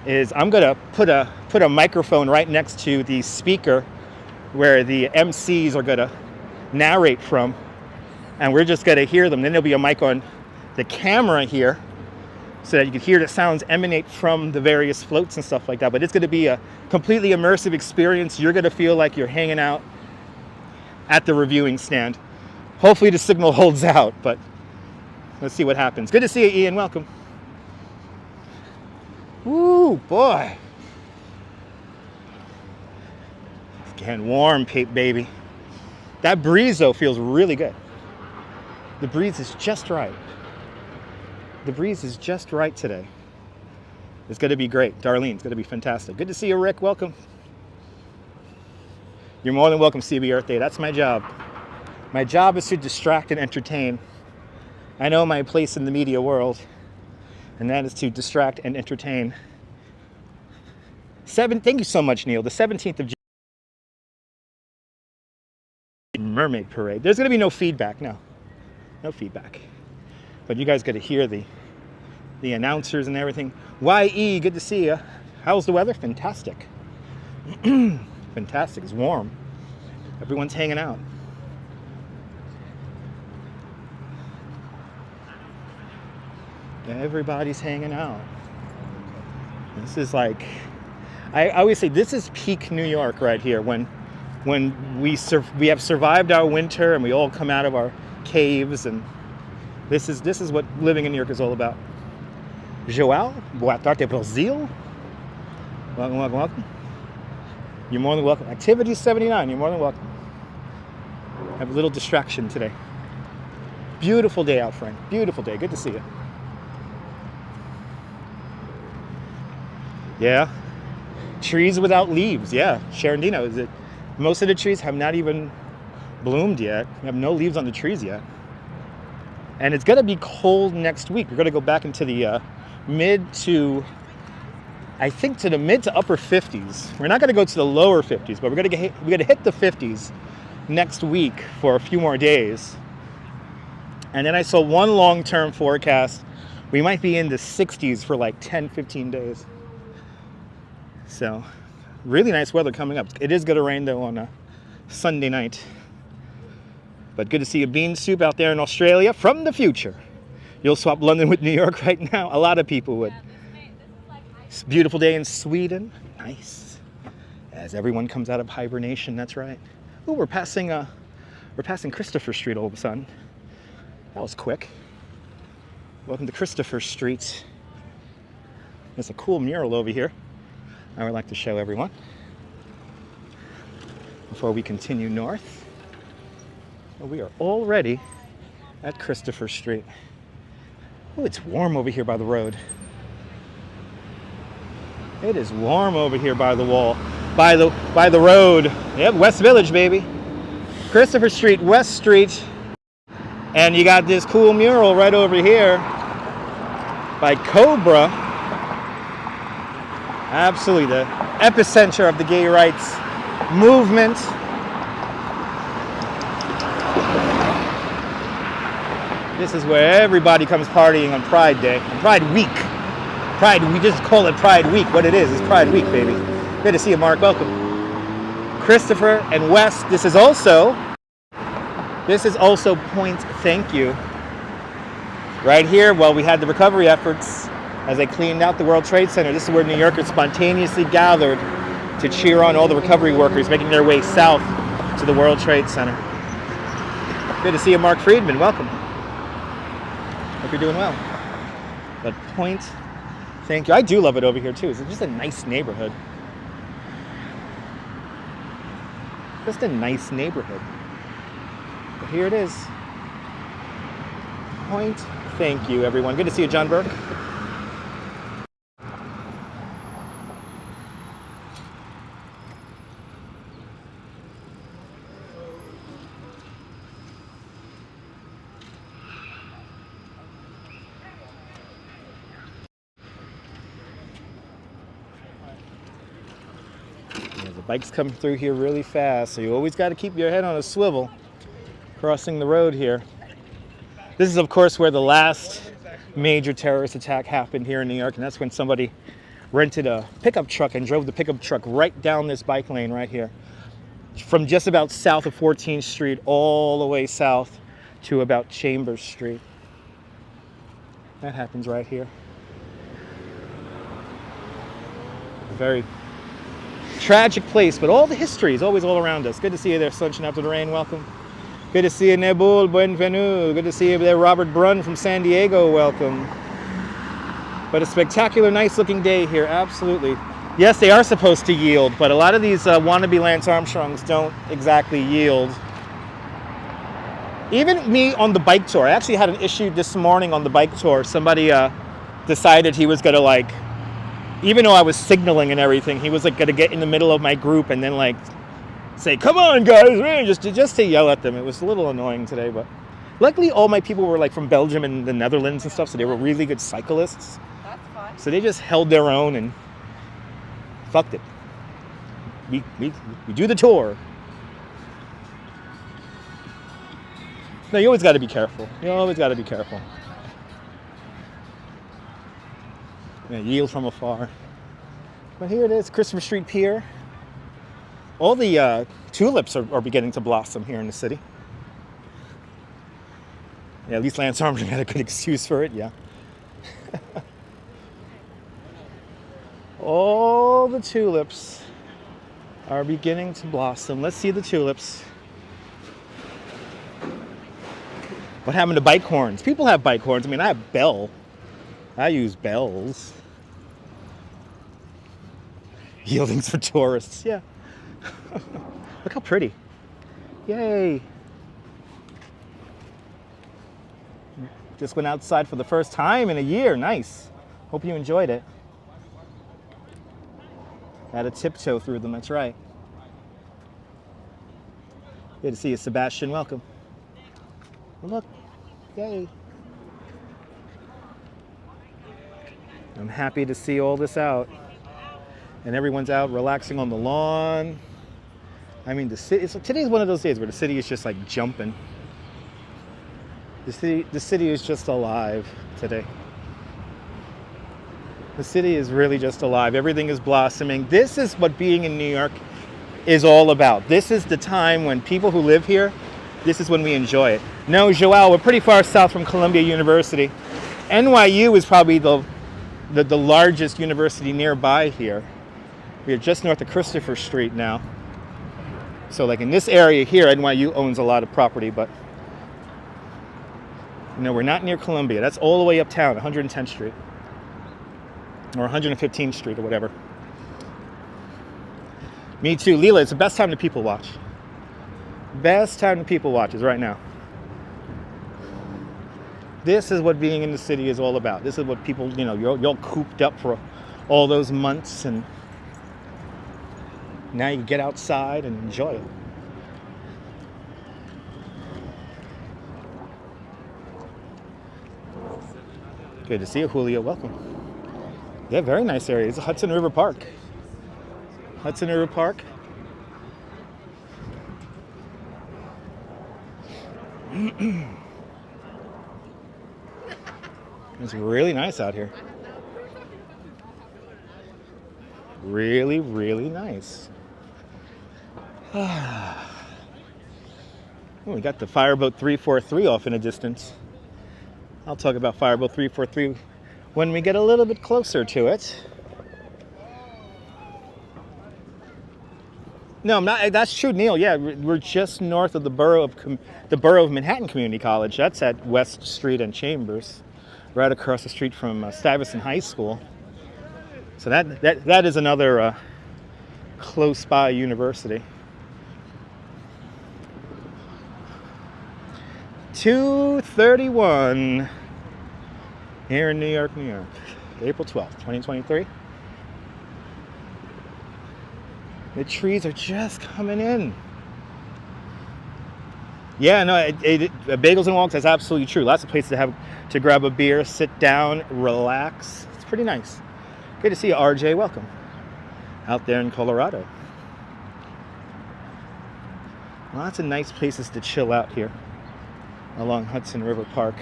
is I'm going to put a microphone right next to the speaker where the MCs are going to narrate from, and we're just going to hear them. Then there'll be a mic on the camera here so that you can hear the sounds emanate from the various floats and stuff like that. But it's going to be a completely immersive experience. You're going to feel like you're hanging out at the reviewing stand. Hopefully the signal holds out, but let's see what happens. Good to see you, Ian. Welcome. Woo, boy. It's getting warm, baby. That breeze, though, feels really good. The breeze is just right. The breeze is just right today. It's going to be great. Darlene's going to be fantastic. Good to see you, Rick. Welcome. You're more than welcome, CB Earth Day. That's my job. My job is to distract and entertain. I know my place in the media world, and that is to distract and entertain. Thank you so much, Neil. The 17th of June, Mermaid Parade. There's going to be no feedback, no feedback. But you guys got to hear the the announcers and everything. YE, good to see you. How's the weather? Fantastic. Fantastic. It's warm. Everyone's hanging out. Everybody's hanging out. This is like, I always say this is peak New York right here, when we have survived our winter and we all come out of our caves, and this is what living in New York is all about. João, boa tarde, Brasil. Welcome, welcome, welcome. You're more than welcome. Activity 79, you're more than welcome. Have a little distraction today. Beautiful day out, Frank. Beautiful day. Good to see you. Yeah. Trees without leaves. Yeah. Sharandino, is it? Most of the trees have not even bloomed yet. We have no leaves on the trees yet. And it's going to be cold next week. We're going to go back into the mid to upper 50s. We're not going to go to the lower 50s, but we're going to hit the 50s next week for a few more days. And then I saw one long-term forecast. We might be in the 60s for like 10, 15 days. So, really nice weather coming up. It is going to rain, though, on a Sunday night. But good to see you, Bean Soup, out there in Australia from the future. You'll swap London with New York right now? A lot of people would. It's a beautiful day in Sweden. Nice. As everyone comes out of hibernation, that's right. Oh, we're passing Christopher Street all of a sudden. That was quick. Welcome to Christopher Street. There's a cool mural over here I would like to show everyone before we continue north. Well, we are already at Christopher Street. Oh, it's warm over here by the road. It is warm over here by the wall, by the road. Yep, West Village, baby. Christopher Street, West Street. And you got this cool mural right over here by Cobra. Absolutely the epicenter of the gay rights movement. This is where everybody comes partying on Pride Day, on Pride Week. Pride, we just call it Pride Week. What it is Pride Week, baby. Good to see you, Mark. Welcome. Christopher and West, this is also Point Thank You. Right here, while we had the recovery efforts, as they cleaned out the World Trade Center, this is where New Yorkers spontaneously gathered to cheer on all the recovery workers making their way south to the World Trade Center. Good to see you, Mark Friedman. Welcome. Hope you're doing well. But Point Thank You. I do love it over here, too. It's just a nice neighborhood. Just a nice neighborhood. But here it is. Point Thank You, everyone. Good to see you, John Burke. Bikes come through here really fast, so you always got to keep your head on a swivel crossing the road here. This is, of course, where the last major terrorist attack happened here in New York, and that's when somebody rented a pickup truck and drove the pickup truck right down this bike lane right here, from just about south of 14th Street all the way south to about Chambers Street. That happens right here. Very tragic place, but all the history is always all around us. Good to see you there, Sunshine After the Rain. Welcome. Good to see you, Nebul. Bienvenue. Good to see you there, Robert Brunn from San Diego. Welcome. But a spectacular, nice-looking day here. Absolutely. Yes, they are supposed to yield, but a lot of these wannabe Lance Armstrongs don't exactly yield. Even me on the bike tour, I actually had an issue this morning on the bike tour. Somebody decided he was gonna, like, even though I was signaling and everything, he was like gonna get in the middle of my group and then like say, "Come on, guys," just to yell at them. It was a little annoying today, but luckily all my people were like from Belgium and the Netherlands and stuff, so they were really good cyclists. That's fun. So they just held their own and fucked it. We do the tour. No, you always got to be careful. You always got to be careful. Yeah, yield from afar. But here it is, Christopher Street Pier. All the tulips are beginning to blossom here in the city. Yeah, at least Lance Armstrong had a good excuse for it, yeah. All the tulips are beginning to blossom. Let's see the tulips. What happened to bike horns? People have bike horns. I mean, I have bell. I use bells. Yieldings for tourists, yeah. Look how pretty. Yay. Just went outside for the first time in a year. Nice. Hope you enjoyed it. Had a tiptoe through them, that's right. Good to see you, Sebastian. Welcome. Look. Yay. I'm happy to see all this out. And everyone's out relaxing on the lawn. I mean, today's one of those days where the city is just like jumping. The city is just alive today. The city is really just alive. Everything is blossoming. This is what being in New York is all about. This is the time when people who live here, this is when we enjoy it. No, Joel, we're pretty far south from Columbia University. NYU is probably the largest university nearby here. We're just north of Christopher Street now. So like in this area here, NYU owns a lot of property, but you know, we're not near Columbia. That's all the way uptown, 110th Street. Or 115th Street or whatever. Me too. Leela, it's the best time to people watch. Best time to people watch is right now. This is what being in the city is all about. This is what people, you know, you're cooped up for all those months, and now you can get outside and enjoy it. Good to see you, Julio. Welcome. Yeah, very nice area. It's a Hudson River Park. Hudson River Park. It's really nice out here. Really, really nice. Oh, we got the Fireboat 343 off in a distance. I'll talk about Fireboat 343 when we get a little bit closer to it. No, I'm not. That's true, Neil. Yeah, we're just north of the borough of Manhattan Community College. That's at West Street and Chambers, right across the street from Stuyvesant High School. So that is another close by university. 2:31 here in New York, New York. April 12th, 2023. The trees are just coming in. Yeah, no, bagels and walks, that's absolutely true. Lots of places to grab a beer, sit down, relax. It's pretty nice. Good to see you, RJ. Welcome. Out there in Colorado. Lots of nice places to chill out here along Hudson River Park.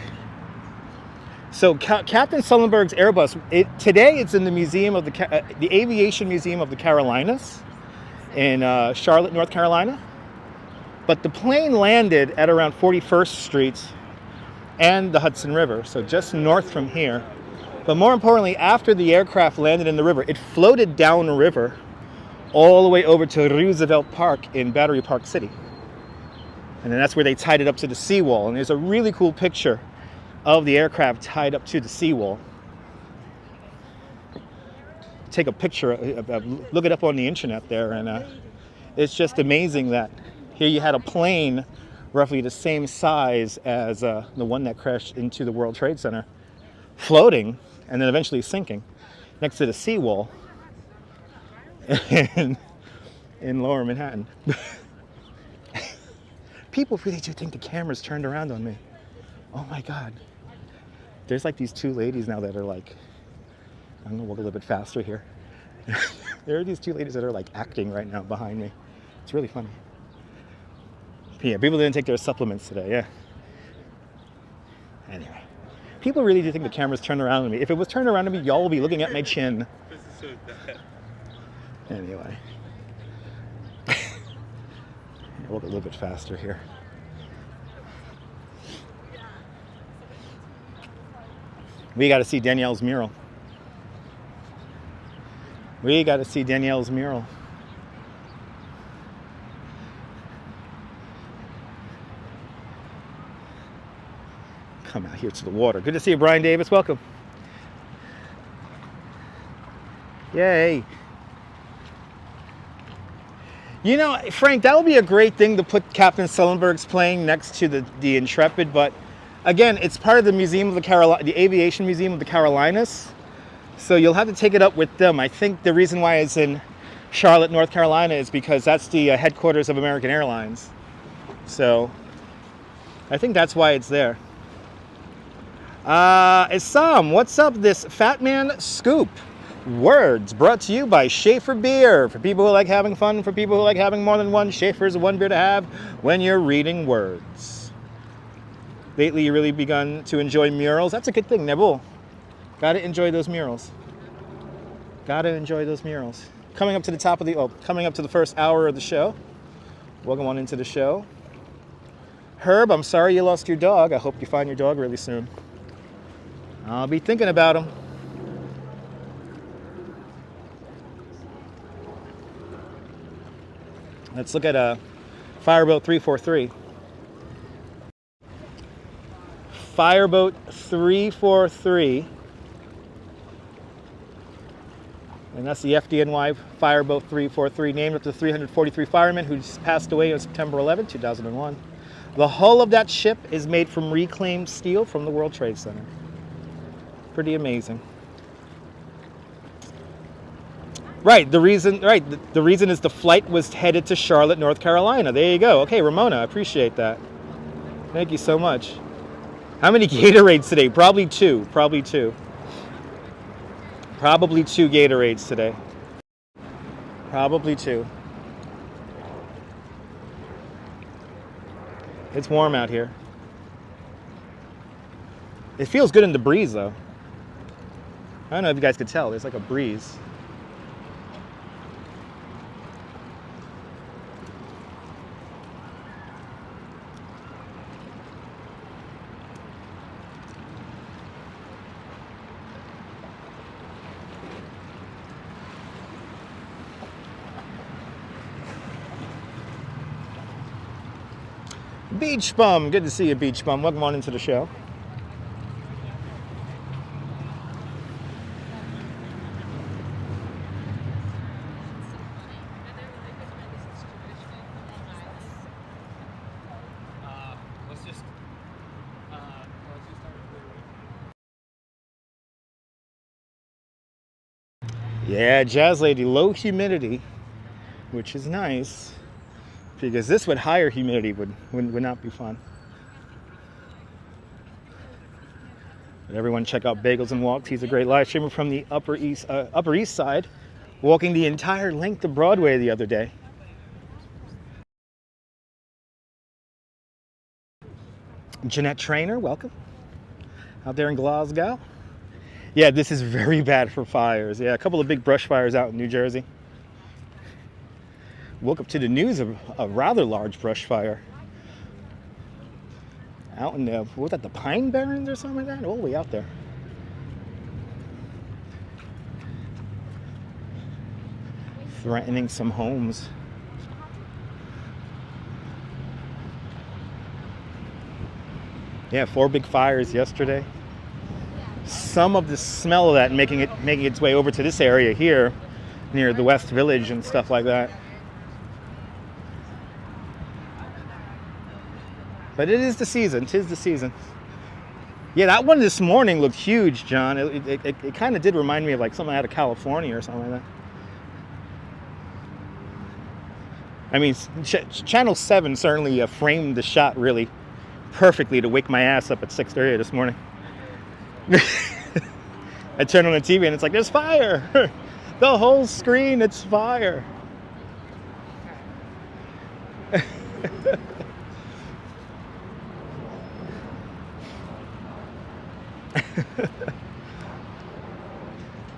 So Captain Sullenberg's Airbus, today it's in the museum of the Aviation Museum of the Carolinas in Charlotte, North Carolina. But the plane landed at around 41st Street and the Hudson River, so just north from here. But more importantly, after the aircraft landed in the river, it floated down the river all the way over to Roosevelt Park in Battery Park City. And then that's where they tied it up to the seawall. And there's a really cool picture of the aircraft tied up to the seawall. Take a picture, look it up on the internet there, and it's just amazing that here you had a plane roughly the same size as the one that crashed into the World Trade Center, floating and then eventually sinking next to the seawall in lower Manhattan. People really do think the camera's turned around on me. Oh my God. There's like these two ladies now that are like, I'm gonna walk a little bit faster here. There are these two ladies that are like acting right now behind me. It's really funny. Yeah, people didn't take their supplements today, yeah. Anyway, people really do think the camera's turned around on me. If it was turned around on me, y'all will be looking at my chin. This is so bad. Anyway. Walk a little bit faster here. We got to see Danielle's mural. We got to see Danielle's mural. Come out here to the water. Good to see you, Brian Davis. Welcome. Yay. You know, Frank, that would be a great thing to put Captain Sullenberg's plane next to the Intrepid, but again, it's part of the Museum of the Aviation Museum of the Carolinas, so you'll have to take it up with them. I think the reason why it's in Charlotte, North Carolina is because that's the headquarters of American Airlines. So I think that's why it's there. Isam, what's up? This Fat Man Scoop. Words brought to you by Schaefer Beer. For people who like having fun, for people who like having more than one, Schaefer's the one beer to have when you're reading words. Lately, you really begun to enjoy murals. That's a good thing, Nebul. Gotta enjoy those murals. Gotta enjoy those murals. Coming up to the top of the, coming up to the first hour of the show. Welcome on into the show. Herb, I'm sorry you lost your dog. I hope you find your dog really soon. I'll be thinking about him. Let's look at Fireboat 343. Fireboat 343. And that's the FDNY Fireboat 343, named after the 343 firemen who passed away on September 11, 2001. The hull of that ship is made from reclaimed steel from the World Trade Center. Pretty amazing. Right, the reason is the flight was headed to Charlotte, North Carolina. There you go. Okay, Ramona, I appreciate that. Thank you so much. How many Gatorades today? Probably two. Probably two. Probably two Gatorades today. Probably two. It's warm out here. It feels good in the breeze, though. I don't know if you guys could tell. There's like a breeze. Beach Bum, good to see you, Beach Bum. Welcome on into the show. Yeah, Jazz Lady, low humidity, which is nice. Because this with higher humidity would not be fun. But everyone check out Bagels and Walks. He's a great live streamer from the Upper East Side, walking the entire length of Broadway the other day. Jeanette Trainer, welcome. Out there in Glasgow. Yeah, this is very bad for fires. Yeah, a couple of big brush fires out in New Jersey. Woke up to the news of a rather large brush fire out in the, what was that, the Pine Barrens or something like that? All the way out there. Threatening some homes. Yeah, 4 big fires yesterday. Some of the smell of that making its way over to this area here near the West Village and stuff like that. But it is the season. 'Tis the season. Yeah, that one this morning looked huge, John. It kind of did remind me of like something out of California or something like that. I mean, Channel 7 certainly framed the shot really perfectly to wake my ass up at 6:30 this morning. I turned on the TV and it's like, there's fire! The whole screen, it's fire!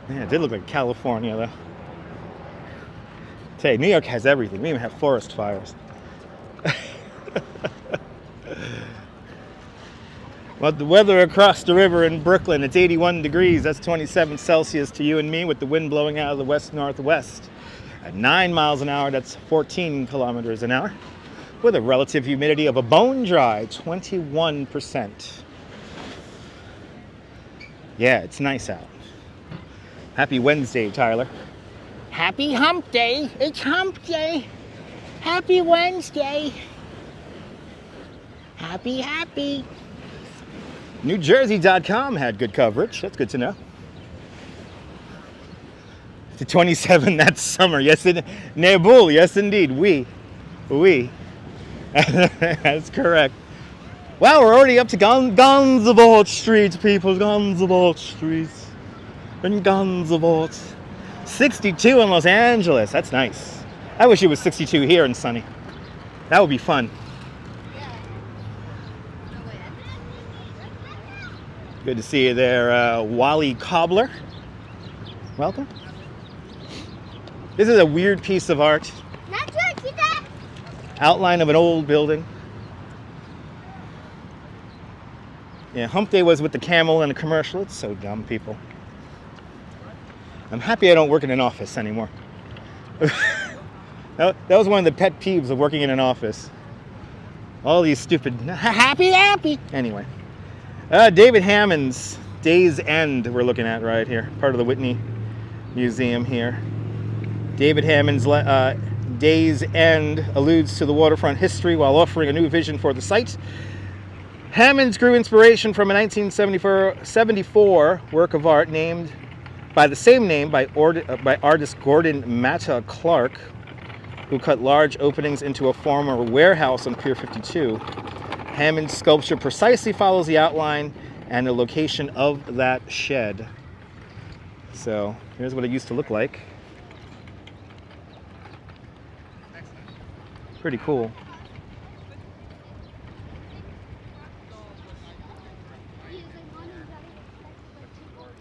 Yeah, it did look like California, though. Tell you, New York has everything. We even have forest fires. Well, the weather across the river in Brooklyn, it's 81 degrees. That's 27 Celsius to you and me, with the wind blowing out of the west-northwest. At 9 miles an hour, that's 14 kilometers an hour. With a relative humidity of a bone dry 21%. Yeah, it's nice out. Happy Wednesday, Tyler. Happy hump day. It's hump day. Happy Wednesday. Happy. NewJersey.com had good coverage. That's good to know. To 27, that's summer. Yes, Nebul. Yes, indeed. We. That's correct. Well, we're already up to Gansevoort Street, people. Gansevoort Street. And Gansevoort. 62 in Los Angeles. That's nice. I wish it was 62 here and sunny. That would be fun. Good to see you there, Wally Cobbler. Welcome. This is a weird piece of art. Outline of an old building. Yeah, Hump Day was with the camel and the commercial. It's so dumb, people. I'm happy I don't work in an office anymore. That was one of the pet peeves of working in an office. All these stupid happy. Anyway, David Hammond's Day's End we're looking at right here, part of the Whitney Museum here. David Hammond's Day's End alludes to the waterfront history while offering a new vision for the site. Hammond drew inspiration from a 1974 work of art named by the same name by artist Gordon Matta Clark, who cut large openings into a former warehouse on Pier 52. Hammond's sculpture precisely follows the outline and the location of that shed. So here's what it used to look like. Pretty cool.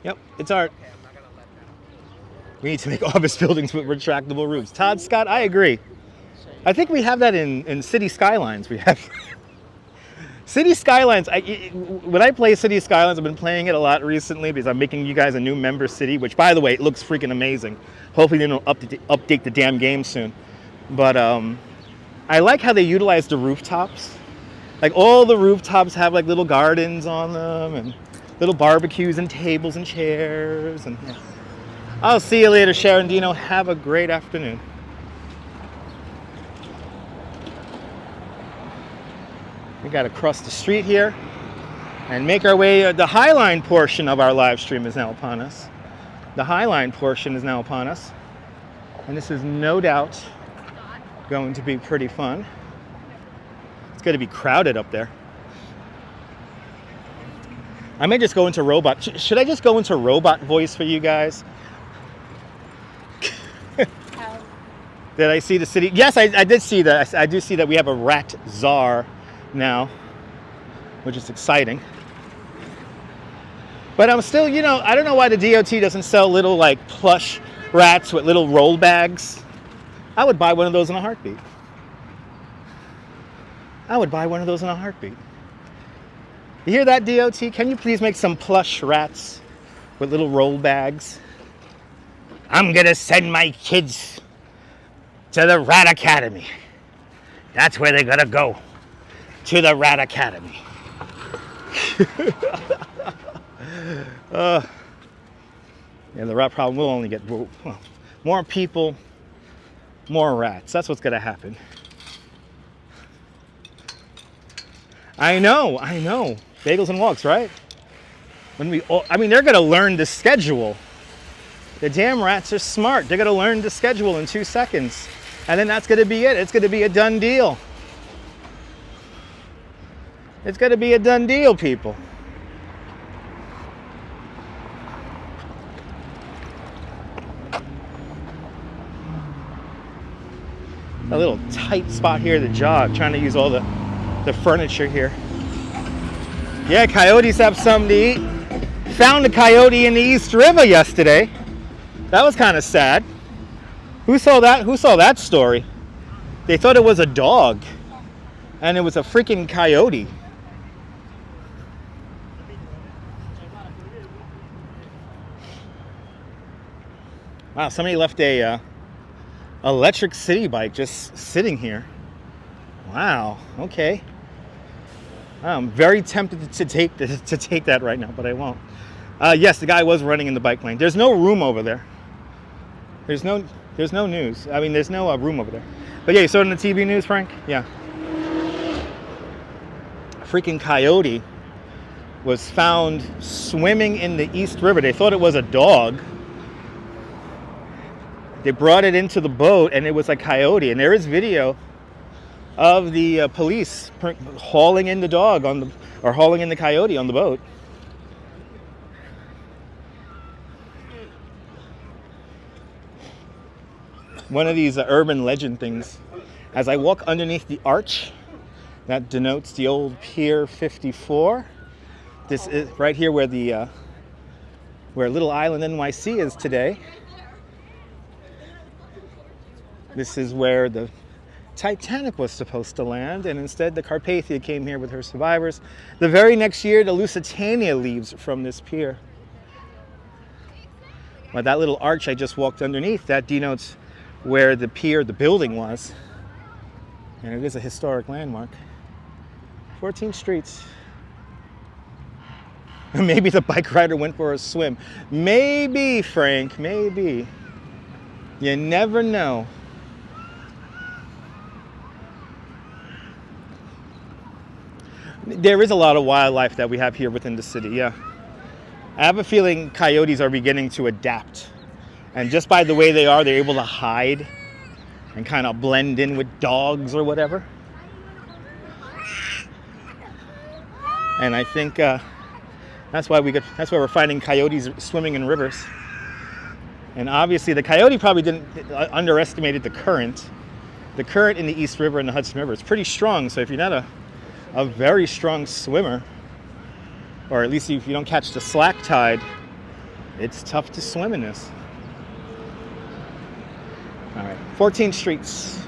Yep, it's art. We need to make office buildings with retractable roofs. Todd Scott, I agree. I think we have that in City Skylines. We have City Skylines. When I play City Skylines, I've been playing it a lot recently because I'm making you guys a new member city, which, by the way, it looks freaking amazing. Hopefully they don't update the damn game soon. But I like how they utilize the rooftops. Like, all the rooftops have like little gardens on them and little barbecues and tables and chairs. And yeah. I'll see you later, Sharon Dino. Have a great afternoon. We got to cross the street here and make our way. The Highline portion of our live stream is now upon us. The Highline portion is now upon us. And this is no doubt going to be pretty fun. It's going to be crowded up there. I may just go into robot. Should I just go into robot voice for you guys? Did I see the city? Yes, I did see that. I do see that we have a rat czar now, which is exciting. But I'm still, I don't know why the DOT doesn't sell little like plush rats with little roll bags. I would buy one of those in a heartbeat. You hear that, DOT? Can you please make some plush rats with little roll bags? I'm gonna send my kids to the Rat Academy. That's where they're gonna go. To the Rat Academy. Yeah, the rat problem will only get more people, more rats. That's what's gonna happen. I know. Bagels and walks, right? They're gonna learn the schedule. The damn rats are smart. They're gonna learn the schedule in 2 seconds. And then that's gonna be it. It's gonna be a done deal. It's gonna be a done deal, people. A little tight spot here to jog, trying to use all the furniture here. Yeah, coyotes have something to eat. found a coyote in the East River yesterday. That was kind of sad. Who saw that? Who saw that story? They thought it was a dog, and it was a freaking coyote. Wow, somebody left a electric city bike just sitting here. Wow. Okay. I'm very tempted to take that right now, but I won't. Yes, the guy was running in the bike lane. There's no room over there. There's no news. I mean, there's no room over there. But yeah, you saw it on the TV news, Frank? Yeah. A freaking coyote was found swimming in the East River. They thought it was a dog. They brought it into the boat, and it was a coyote. And there is video of the police hauling in the dog hauling in the coyote on the boat. One of these urban legend things. As I walk underneath the arch that denotes the old Pier 54. This is right here where the where Little Island NYC is today. This is where the Titanic was supposed to land, and instead the Carpathia came here with her survivors. The very next year, the Lusitania leaves from this pier. Well, that little arch I just walked underneath, that denotes where the pier, the building was. And it is a historic landmark. 14 streets. Maybe the bike rider went for a swim. Maybe, Frank, maybe. You never know. There is a lot of wildlife that we have here within the city, yeah. I have a feeling coyotes are beginning to adapt. And just by the way they are, they're able to hide and kind of blend in with dogs or whatever. And I think that's why we're finding coyotes swimming in rivers. And obviously the coyote probably underestimated the current. The current in the East River and the Hudson River is pretty strong, so if you're not a very strong swimmer, or at least if you don't catch the slack tide, it's tough to swim in this. All right, 14th Streets.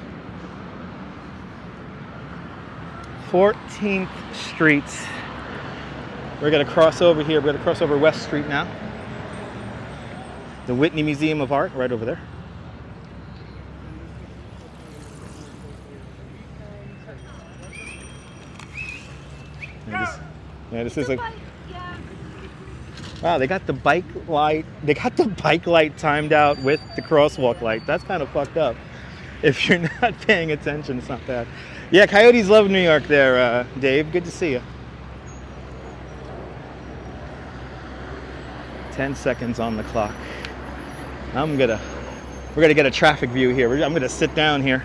14th Street. We're gonna cross over here. We're gonna cross over West Street now. The Whitney Museum of Art, right over there. This is like, wow, they got the bike light. They got the bike light timed out with the crosswalk light. That's kind of fucked up. If you're not paying attention, it's not bad. Yeah, coyotes love New York there, Dave. Good to see you. 10 seconds on the clock. We're gonna get a traffic view here. I'm gonna sit down here.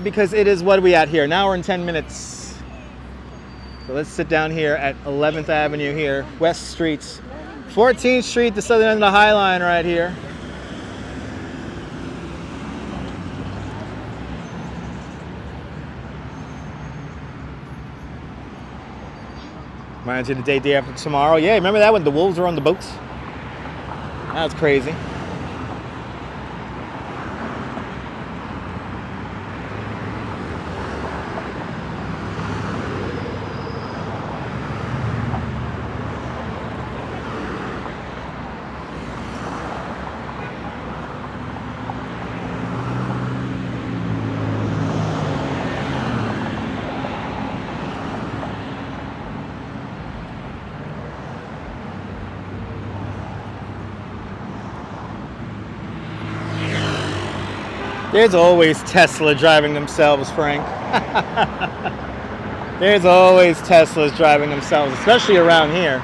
Because it is, what are we at here? An hour and 10 minutes. So let's sit down here at 11th Avenue here, West Streets. 14th Street, the southern end of the High Line right here. Reminds you of the day after tomorrow. Yeah, remember that when the wolves were on the boats? That was crazy. There's always Tesla driving themselves, Frank. There's always Teslas driving themselves, especially around here.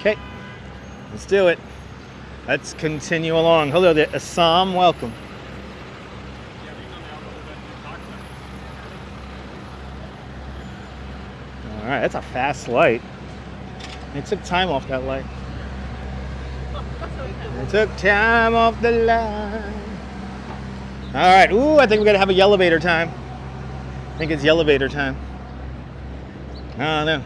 Okay. Let's do it. Let's continue along. Hello there, Assam. Welcome. right, that's a fast light. They took time off that light. They took time off the line. All right, ooh, I think we're gonna have a elevator time. I think it's elevator time. I don't know.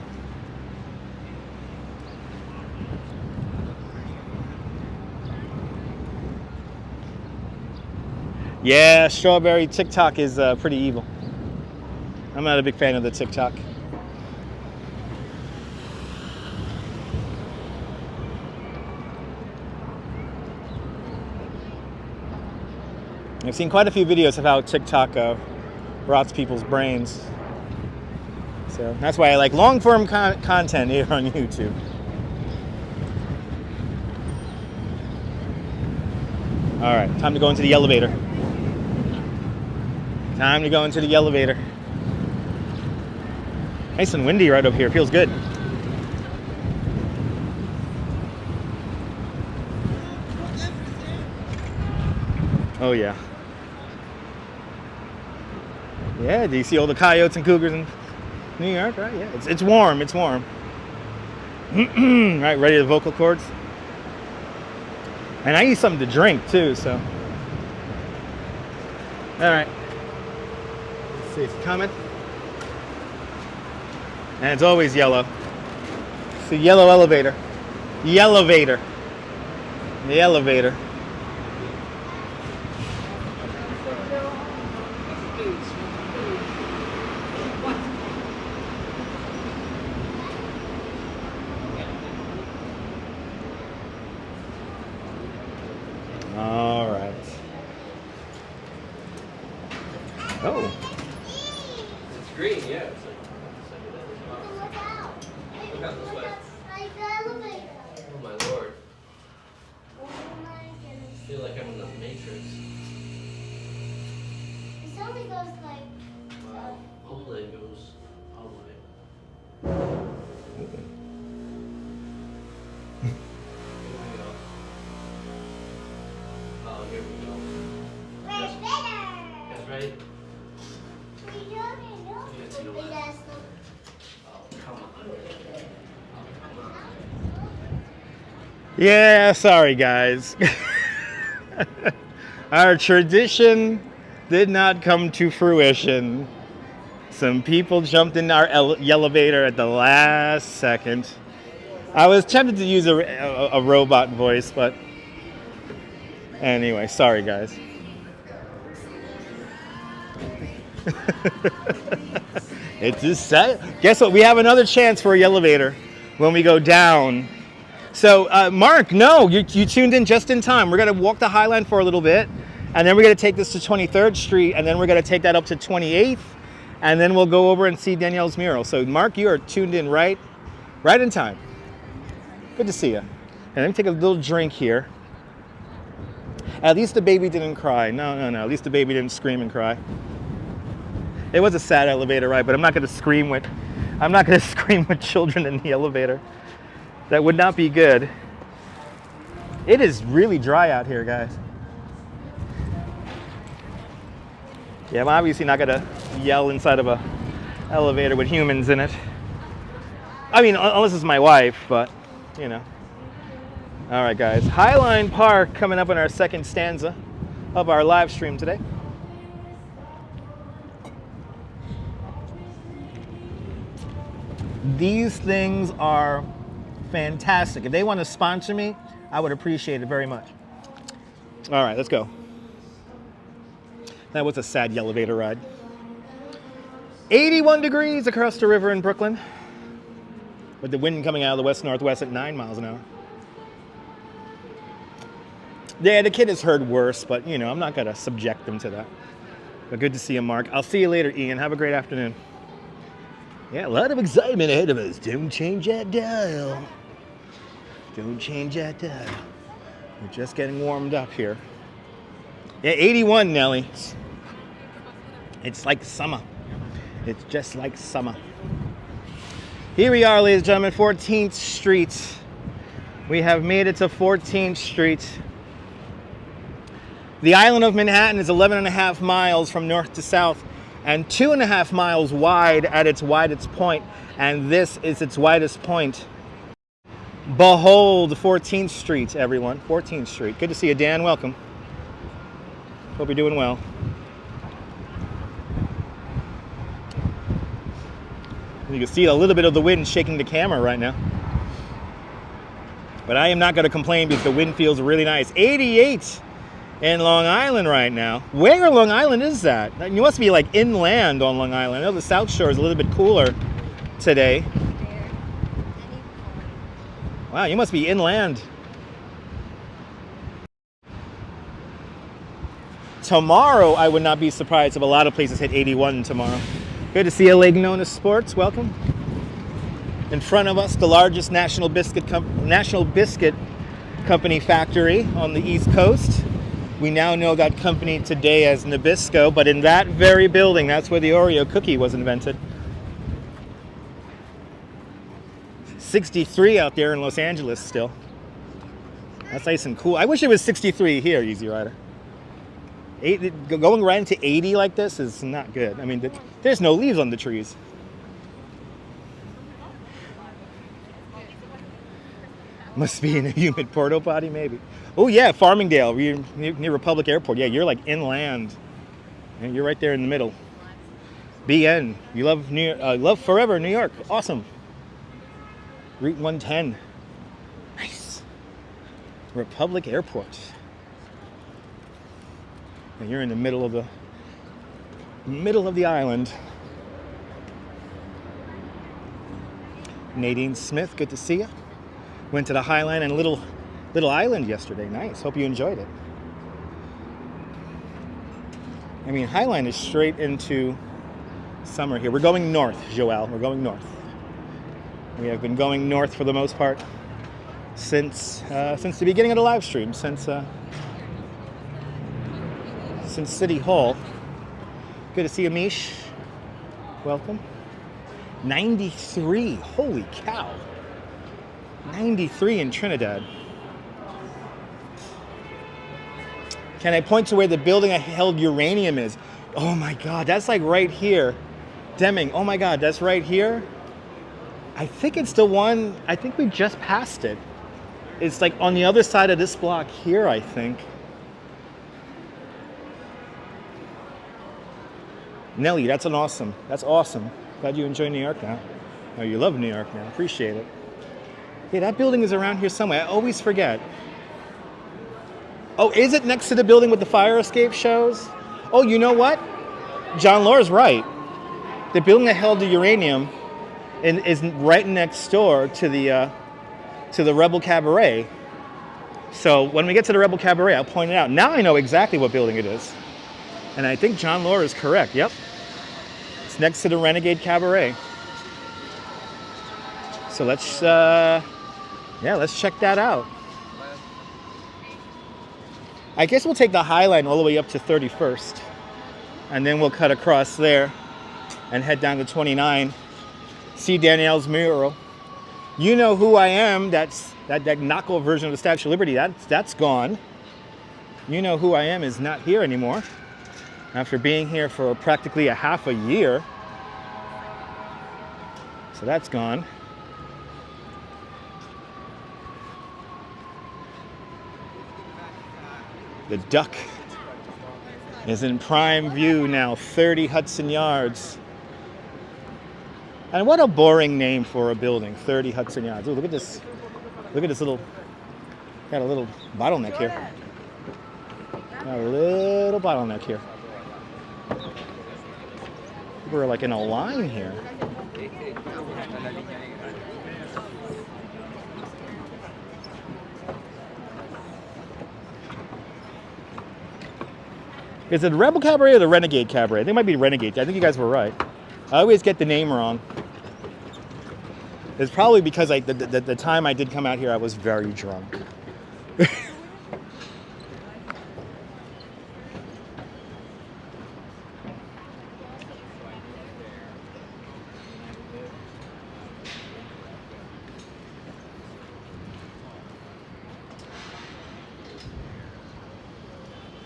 Yeah, strawberry TikTok is pretty evil. I'm not a big fan of the TikTok. I've seen quite a few videos of how TikTok rots people's brains. So that's why I like long-form content here on YouTube. All right, time to go into the elevator. Time to go into the elevator. Nice and windy right up here, feels good. Oh yeah. Yeah, do you see all the coyotes and cougars in New York, right? Yeah, it's warm, it's warm. Right, ready to vocal cords? And I need something to drink too, so. All right. Let's see, it's coming. And it's always yellow. It's the yellow elevator. The elevator. The elevator. All right. Oh. It's green, yeah. It's look out this way. Oh my lord. I feel like I'm in the Matrix. It only goes like. Wow. Hopefully it goes all the way. Here we go. Oh, here we go. Where's better? Guys ready? We don't know. You can see the one. Yes. Oh, come on. Yeah, sorry guys. Our tradition did not come to fruition. Some people jumped in our elevator at the last second. I was tempted to use a robot voice, but anyway, sorry guys. It's just sad. Guess what? We have another chance for a elevator when we go down. So, Mark, no, you tuned in just in time. We're going to walk the High Line for a little bit, and then we're going to take this to 23rd Street, and then we're going to take that up to 28th, and then we'll go over and see Danielle's mural. So, Mark, you are tuned in right in time. Good to see you. And let me take a little drink here. At least the baby didn't cry. No. At least the baby didn't scream and cry. It was a sad elevator ride, but I'm not going to scream with children in the elevator. That would not be good. It is really dry out here, guys. Yeah, I'm obviously not gonna yell inside of a elevator with humans in it. I mean, unless it's my wife, but you know. All right, guys. Highline Park coming up in our second stanza of our live stream today. These things are fantastic. If they want to sponsor me, I would appreciate it very much. All right, let's go. That was a sad elevator ride. 81 degrees across the river in Brooklyn, with the wind coming out of the west-northwest at 9 miles an hour. Yeah, the kid has heard worse, but you know, I'm not gonna subject them to that. But good to see you, Mark. I'll see you later, Ian. Have a great afternoon. Yeah, a lot of excitement ahead of us. Don't change that dial. Don't change that dial. We're just getting warmed up here. Yeah, 81, Nelly. It's like summer. It's just like summer. Here we are, ladies and gentlemen, 14th Street. We have made it to 14th Street. The island of Manhattan is 11.5 miles from north to south. and 2.5 miles wide at its widest point, and this is its widest point. Behold 14th Street, everyone. 14th Street. Good to see you, Dan. Welcome. Hope you're doing well. You can see a little bit of the wind shaking the camera right now. But I am not going to complain because the wind feels really nice. 88 in Long Island right now. Where in Long Island is that? You must be like inland on Long Island. I know the South Shore is a little bit cooler today. Wow, you must be inland. Tomorrow, I would not be surprised if a lot of places hit 81 tomorrow. Good to see you, Lake Nona Sports. Welcome. In front of us, the largest national biscuit company factory on the East Coast. We now know that company today as Nabisco, but in that very building, that's where the Oreo cookie was invented. 63 out there in Los Angeles still. That's nice and cool. I wish it was 63 here, Easy Rider. Going right into 80 like this is not good. I mean, there's no leaves on the trees. Must be in a humid porta potty, maybe. Oh yeah, Farmingdale, near Republic Airport. Yeah, you're like inland. And you're right there in the middle. BN, you love love forever New York. Awesome. Route 110. Nice. Republic Airport. And you're in the middle of the island. Nadine Smith, good to see you. Went to the Highland and Little Island yesterday. Nice. Hope you enjoyed it. I mean, Highland is straight into summer here. We're going north, Joelle. We're going north. We have been going north for the most part since the beginning of the live stream, since City Hall. Good to see you, Mish. Welcome. 93. Holy cow. 93 in Trinidad. Can I point to where the building I held Uranium is? Oh my God, that's like right here. Deming, oh my God, that's right here. I think it's the one, I think we just passed it. It's like on the other side of this block here, I think. Nelly, that's awesome. Glad you enjoy New York now. Oh, you love New York now, appreciate it. Yeah, that building is around here somewhere. I always forget. Oh, is it next to the building with the fire escape shows? Oh, you know what? John Laura's right. The building that held the Uranium is right next door to the Rebel Cabaret. So when we get to the Rebel Cabaret, I'll point it out. Now I know exactly what building it is. And I think John Laura is correct. Yep. It's next to the Renegade Cabaret. So let's check that out. I guess we'll take the High Line all the way up to 31st. And then we'll cut across there and head down to 29. See Danielle's mural. You know who I am. That's that knockoff version of the Statue of Liberty. That's gone. You know who I am is not here anymore. After being here for practically a half a year. So that's gone. The Duck is in prime view now, 30 Hudson Yards. And what a boring name for a building, 30 Hudson Yards. Ooh, look at this little, got a little bottleneck here. Got a little bottleneck here. We're like in a line here. Is it Rebel Cabaret or the Renegade Cabaret? I think it might be Renegade. I think you guys were right. I always get the name wrong. It's probably because the time I did come out here, I was very drunk.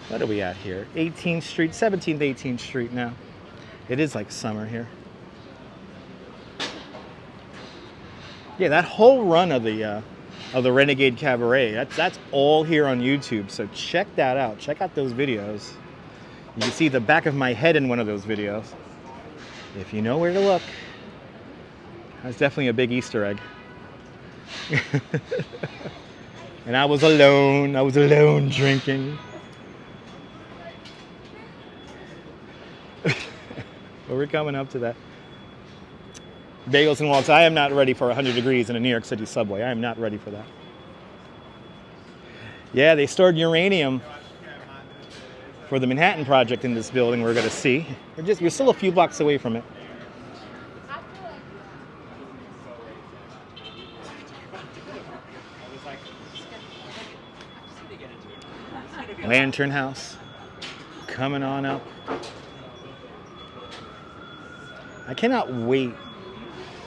What are we at here? 18th Street, 17th, 18th Street now. It is like summer here. Yeah, that whole run of the Renegade Cabaret, that's all here on YouTube. So check that out. Check out those videos. You can see the back of my head in one of those videos. If you know where to look. That's definitely a big Easter egg. And I was alone. I was alone drinking. But we're coming up to that. Bagels and walks. I am not ready for 100 degrees in a New York City subway. I am not ready for that. Yeah, they stored uranium for the Manhattan Project in this building we're going to see. We're still a few blocks away from it. Lantern House coming on up. I cannot wait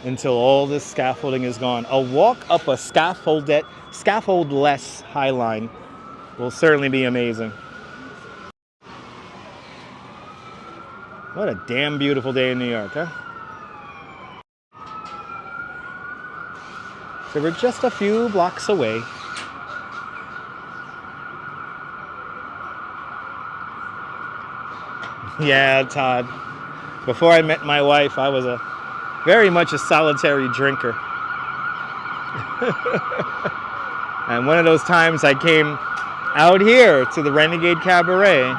until all this scaffolding is gone. A walk up a scaffold-less High Line will certainly be amazing. What a damn beautiful day in New York, huh? So we're just a few blocks away. Yeah, Todd. Before I met my wife, I was very much a solitary drinker. And one of those times I came out here to the Renegade Cabaret.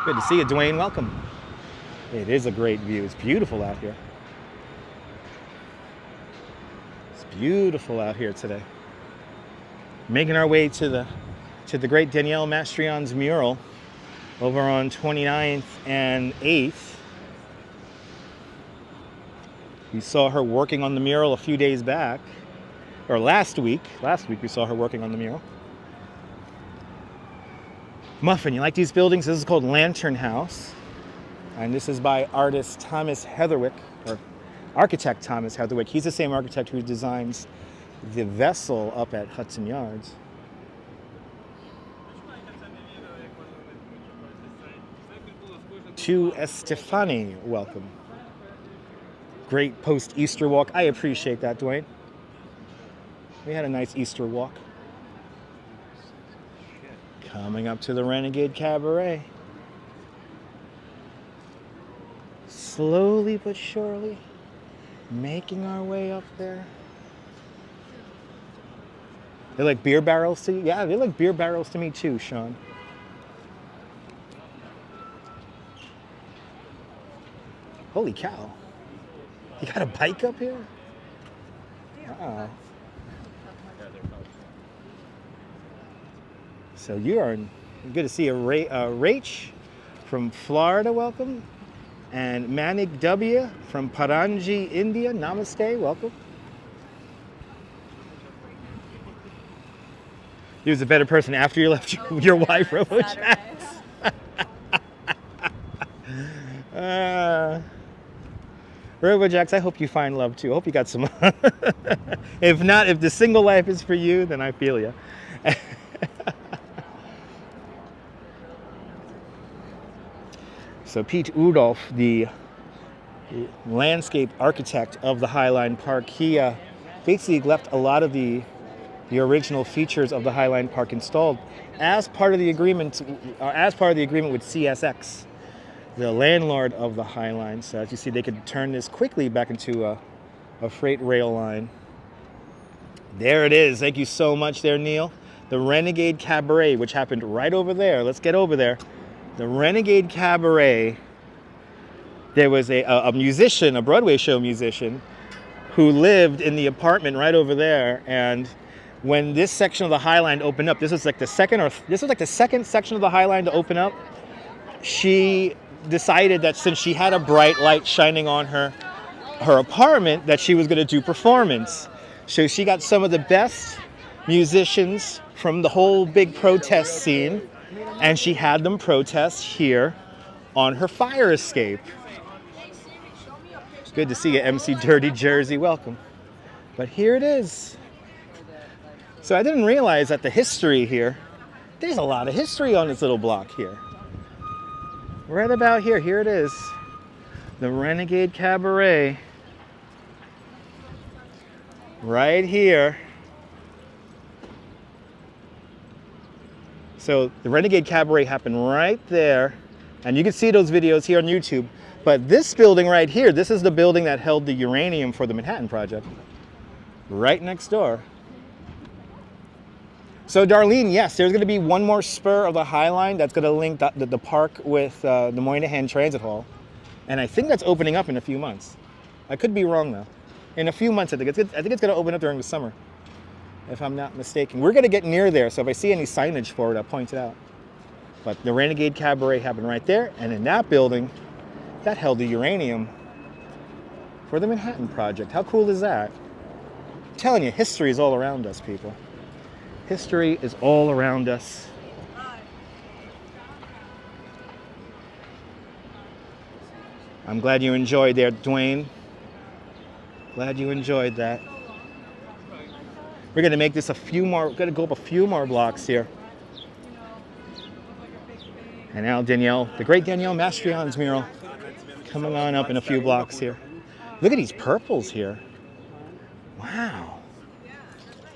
Good to see you, Dwayne. Welcome. It is a great view. It's beautiful out here. It's beautiful out here today. Making our way to the great Danielle Mastrion's mural over on 29th and 8th. We saw her working on the mural a few days back, or last week. Last week we saw her working on the mural. Muffin, you like these buildings? This is called Lantern House. And this is by artist Thomas Heatherwick, or architect Thomas Heatherwick. He's the same architect who designs the vessel up at Hudson Yards. To Estefani, welcome. Great post-Easter walk. I appreciate that, Dwayne. We had a nice Easter walk. Coming up to the Renegade Cabaret. Slowly but surely, making our way up there. They like beer barrels to you? Yeah, they like beer barrels to me too, Sean. Holy cow. You got a bike up here? Wow. So you are good to see a Rach from Florida, welcome. And Manik W from Paranji, India, namaste, welcome. He was a better person after you left your wife, RoboJax. RoboJax, I hope you find love too. I hope you got some. If not, if the single life is for you, then I feel you. So Pete Udolf, the landscape architect of the Highline Park, he basically left a lot of the original features of the Highline Park installed as part of the agreement, with CSX, the landlord of the Highline. So as you see, they could turn this quickly back into a freight rail line. There it is. Thank you so much there, Neil. The Renegade Cabaret, which happened right over there. Let's get over there. The Renegade Cabaret, there was a musician, a Broadway show musician, who lived in the apartment right over there. And when this section of the Highline opened up, this was like the second section of the Highline to open up. She decided that since she had a bright light shining on her apartment, that she was going to do performance. So she got some of the best musicians from the whole big protest scene, and she had them protest here on her fire escape. Good to see you, MC Dirty Jersey. Welcome. But here it is. So I didn't realize that the history here, there's a lot of history on this little block here. Right about here, here it is. The Renegade Cabaret. Right here. So the Renegade Cabaret happened right there. And you can see those videos here on YouTube. But this building right here, this is the building that held the uranium for the Manhattan Project. Right next door. So Darlene, yes, there's going to be one more spur of the High Line that's going to link the park with the Moynihan Transit Hall. And I think that's opening up in a few months. I could be wrong though. In a few months, I think it's going to open up during the summer, if I'm not mistaken. We're going to get near there, so if I see any signage for it, I'll point it out. But the Renegade Cabaret happened right there, and in that building, that held the uranium for the Manhattan Project. How cool is that? I'm telling you, history is all around us, people. History is all around us. I'm glad you enjoyed there, Dwayne. Glad you enjoyed that. We're gonna make this a few more, we're gonna go up a few more blocks here. And now Danielle, the great Danielle Mastrian's mural, coming on up in a few blocks here. Look at these purples here. Wow.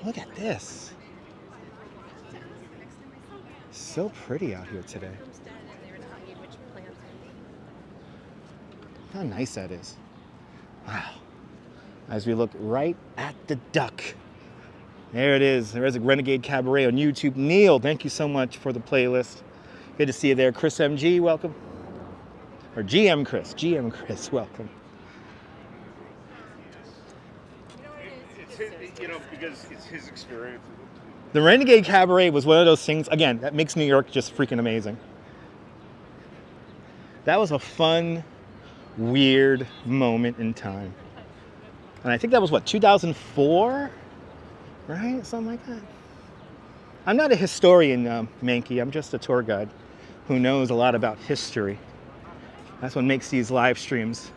Look at this. So pretty out here today. How nice that is. Wow. As we look right at the duck. There it is. There's a Renegade Cabaret on YouTube. Neil, thank you so much for the playlist. Good to see you there. Chris MG, welcome. Or GM Chris, welcome. It's his, because it's his experience. The Renegade Cabaret was one of those things, again, that makes New York just freaking amazing. That was a fun, weird moment in time. And I think that was, what, 2004? Right? Something like that. I'm not a historian, Mankey. I'm just a tour guide who knows a lot about history. That's what makes these live streams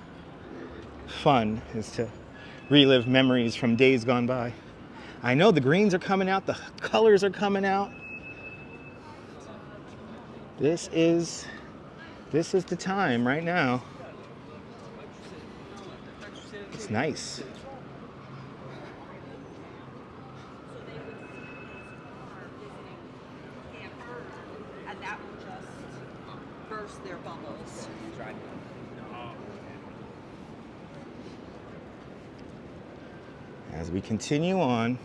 fun, is to relive memories from days gone by. I know the greens are coming out, the colors are coming out. This is the time right now. It's nice. And that will just burst their bubbles. As we continue on,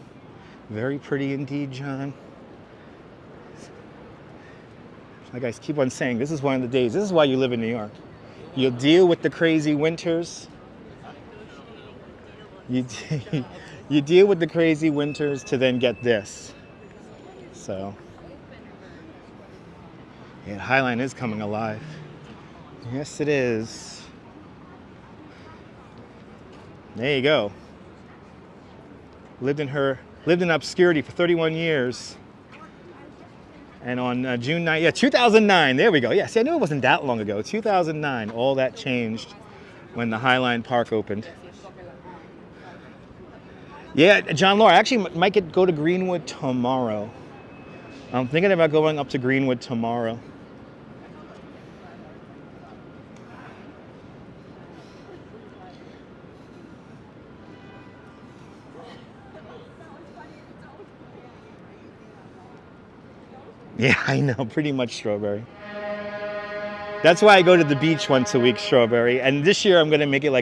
very pretty indeed, John. Like I keep on saying, this is one of the days, this is why you live in New York. You'll deal with the crazy winters. You deal with the crazy winters to then get this. So, yeah, Highline is coming alive. Yes, it is. There you go. Lived in obscurity for 31 years. And on June 9th, yeah, 2009, there we go. Yeah, see, I knew it wasn't that long ago. 2009, all that changed when the Highline Park opened. Yeah, John Law, I actually might go to Greenwood tomorrow. I'm thinking about going up to Greenwood tomorrow. Yeah, I know, pretty much Strawberry. That's why I go to the beach once a week, Strawberry. And this year I'm gonna make it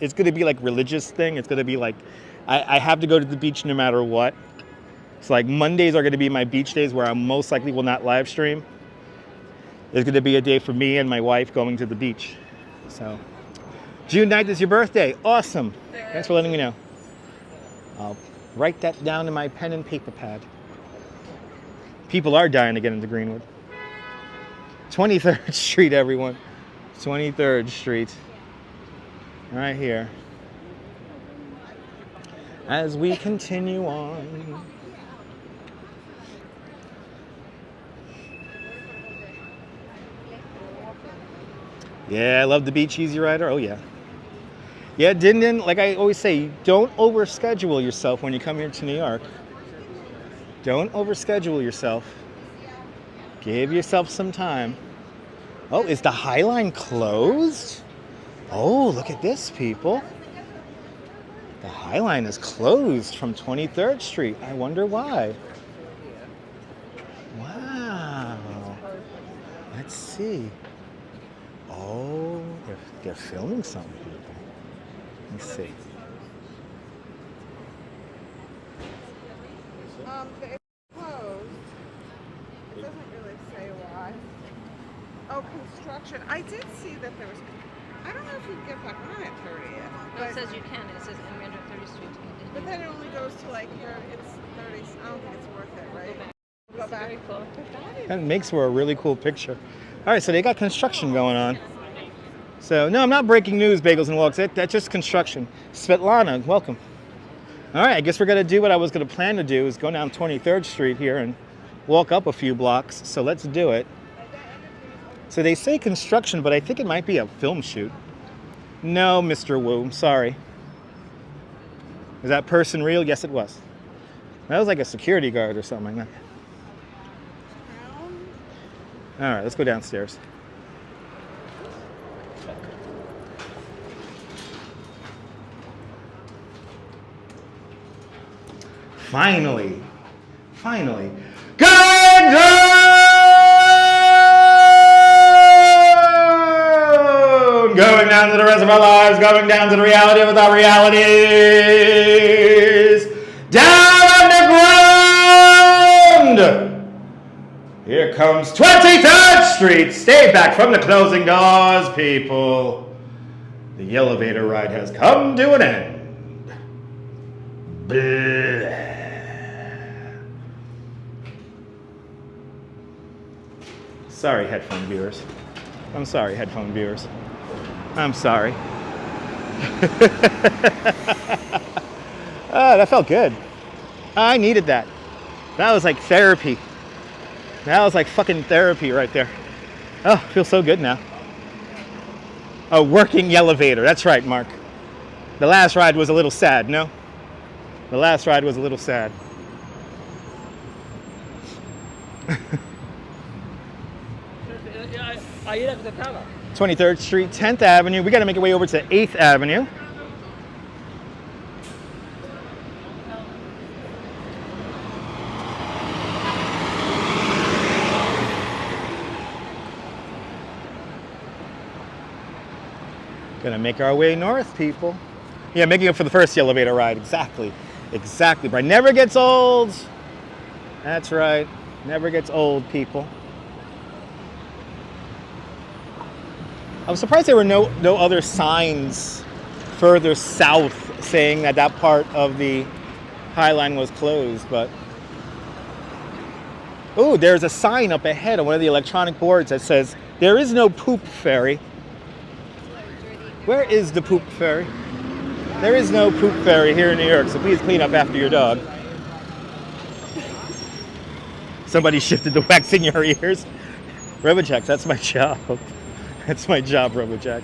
it's gonna be like religious thing. It's gonna be like, I have to go to the beach no matter what. So like Mondays are gonna be my beach days where I most likely will not live stream. There's gonna be a day for me and my wife going to the beach. So, June 9th is your birthday. Awesome. Thanks for letting me know. I'll write that down in my pen and paper pad. People are dying to get into Greenwood. 23rd Street, everyone. 23rd Street. Right here. As we continue on. Yeah, I love the beach Easy Rider. Oh, yeah. Yeah, like I always say, don't overschedule yourself when you come here to New York. Don't overschedule yourself. Give yourself some time. Oh, is the High Line closed? Oh, look at this, people. The High Line is closed from 23rd Street. I wonder why. Wow. Let's see. Oh, they're filming something, people. Let me see. It's closed. It doesn't really say why. Oh, construction. I did see that there was. I don't know if you can get back on at 30th. No, it says you can. It says in 30th Street. But then it only goes to like here. It's 30. I don't think it's worth it, right? Go back. Very cool. That makes for a really cool picture. All right, so they got construction going on. So, no, I'm not breaking news, Bagels and Walks. That's just construction. Svetlana, welcome. All right, I guess we're going to do what I was going to plan to do, is go down 23rd Street here and walk up a few blocks. So let's do it. So they say construction, but I think it might be a film shoot. No, Mr. Wu, sorry. Is that person real? Yes, it was. That was like a security guard or something like that. All right, let's go downstairs. Finally. Going down to the rest of our lives, going down to the reality of our realities. Down underground! Here comes 23rd Street. Stay back from the closing doors, people. The elevator ride has come to an end. Blah. Sorry, headphone viewers. I'm sorry, headphone viewers. I'm sorry. Oh, that felt good. I needed that. That was like therapy. That was like fucking therapy right there. Oh, feels so good now. A working elevator. That's right, Mark. The last ride was a little sad, no? The last ride was a little sad. 23rd Street, 10th Avenue. We got to make our way over to 8th Avenue. Gonna make our way north, people. Yeah, making up for the first elevator ride. Exactly. But it never gets old. That's right. Never gets old, people. I was surprised there were no other signs further south saying that that part of the High Line was closed, but... Oh, there's a sign up ahead on one of the electronic boards that says, "There is no poop ferry." Where is the poop ferry? There is no poop ferry here in New York, so please clean up after your dog. Somebody shifted the wax in your ears. RoboJax, that's my job. That's my job, RoboJax.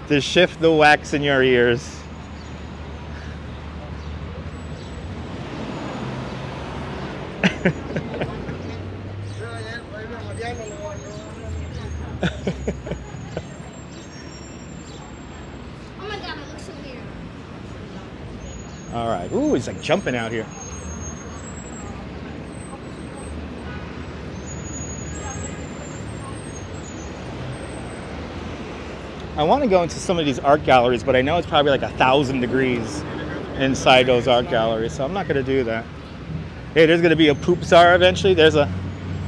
To shift the wax in your ears. Oh my god, it looks so weird. All right. Ooh, he's like jumping out here. I want to go into some of these art galleries, but I know it's probably like 1,000 degrees inside those art galleries, so I'm not going to do that. Hey, there's going to be a poop czar eventually. There's a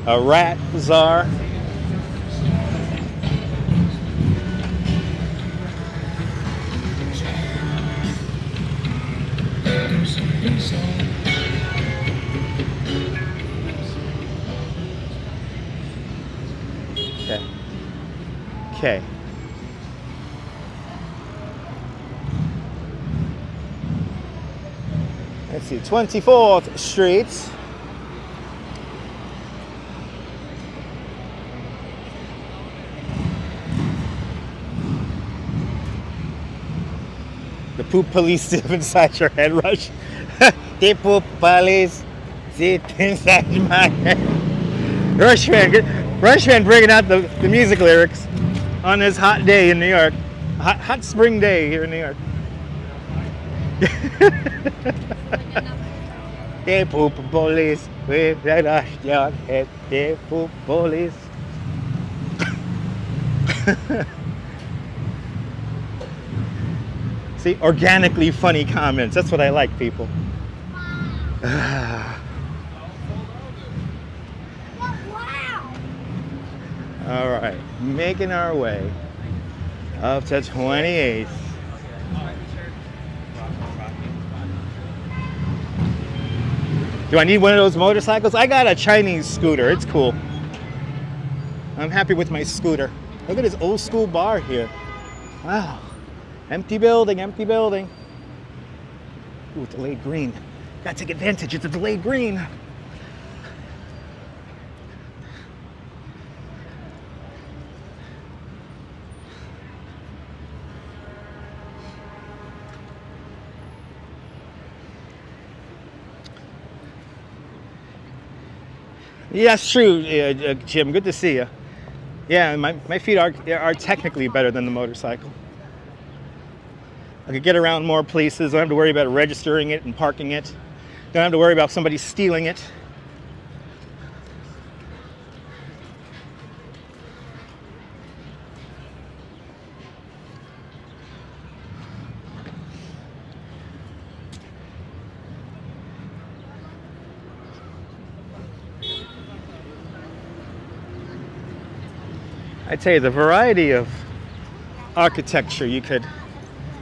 rat czar. Okay. Let's see, 24th Street. The poop police live inside your head, Rush. The poop police deep inside my head. Rushman bringing out the music lyrics on this hot day in New York. Hot spring day here in New York. They poop police. We rush your head. They poop police. See, organically funny comments. That's what I like, people. Wow. All right, making our way up to 28th. Do I need one of those motorcycles? I got a Chinese scooter. It's cool. I'm happy with my scooter. Look at this old school bar here. Wow. Empty building, empty building. Ooh, delayed green. Gotta take advantage. It's a delayed green. Yeah, it's true, Jim. Good to see you. Yeah, my feet are technically better than the motorcycle. I could get around more places. Don't have to worry about registering it and parking it. Don't have to worry about somebody stealing it. I tell you, the variety of architecture you could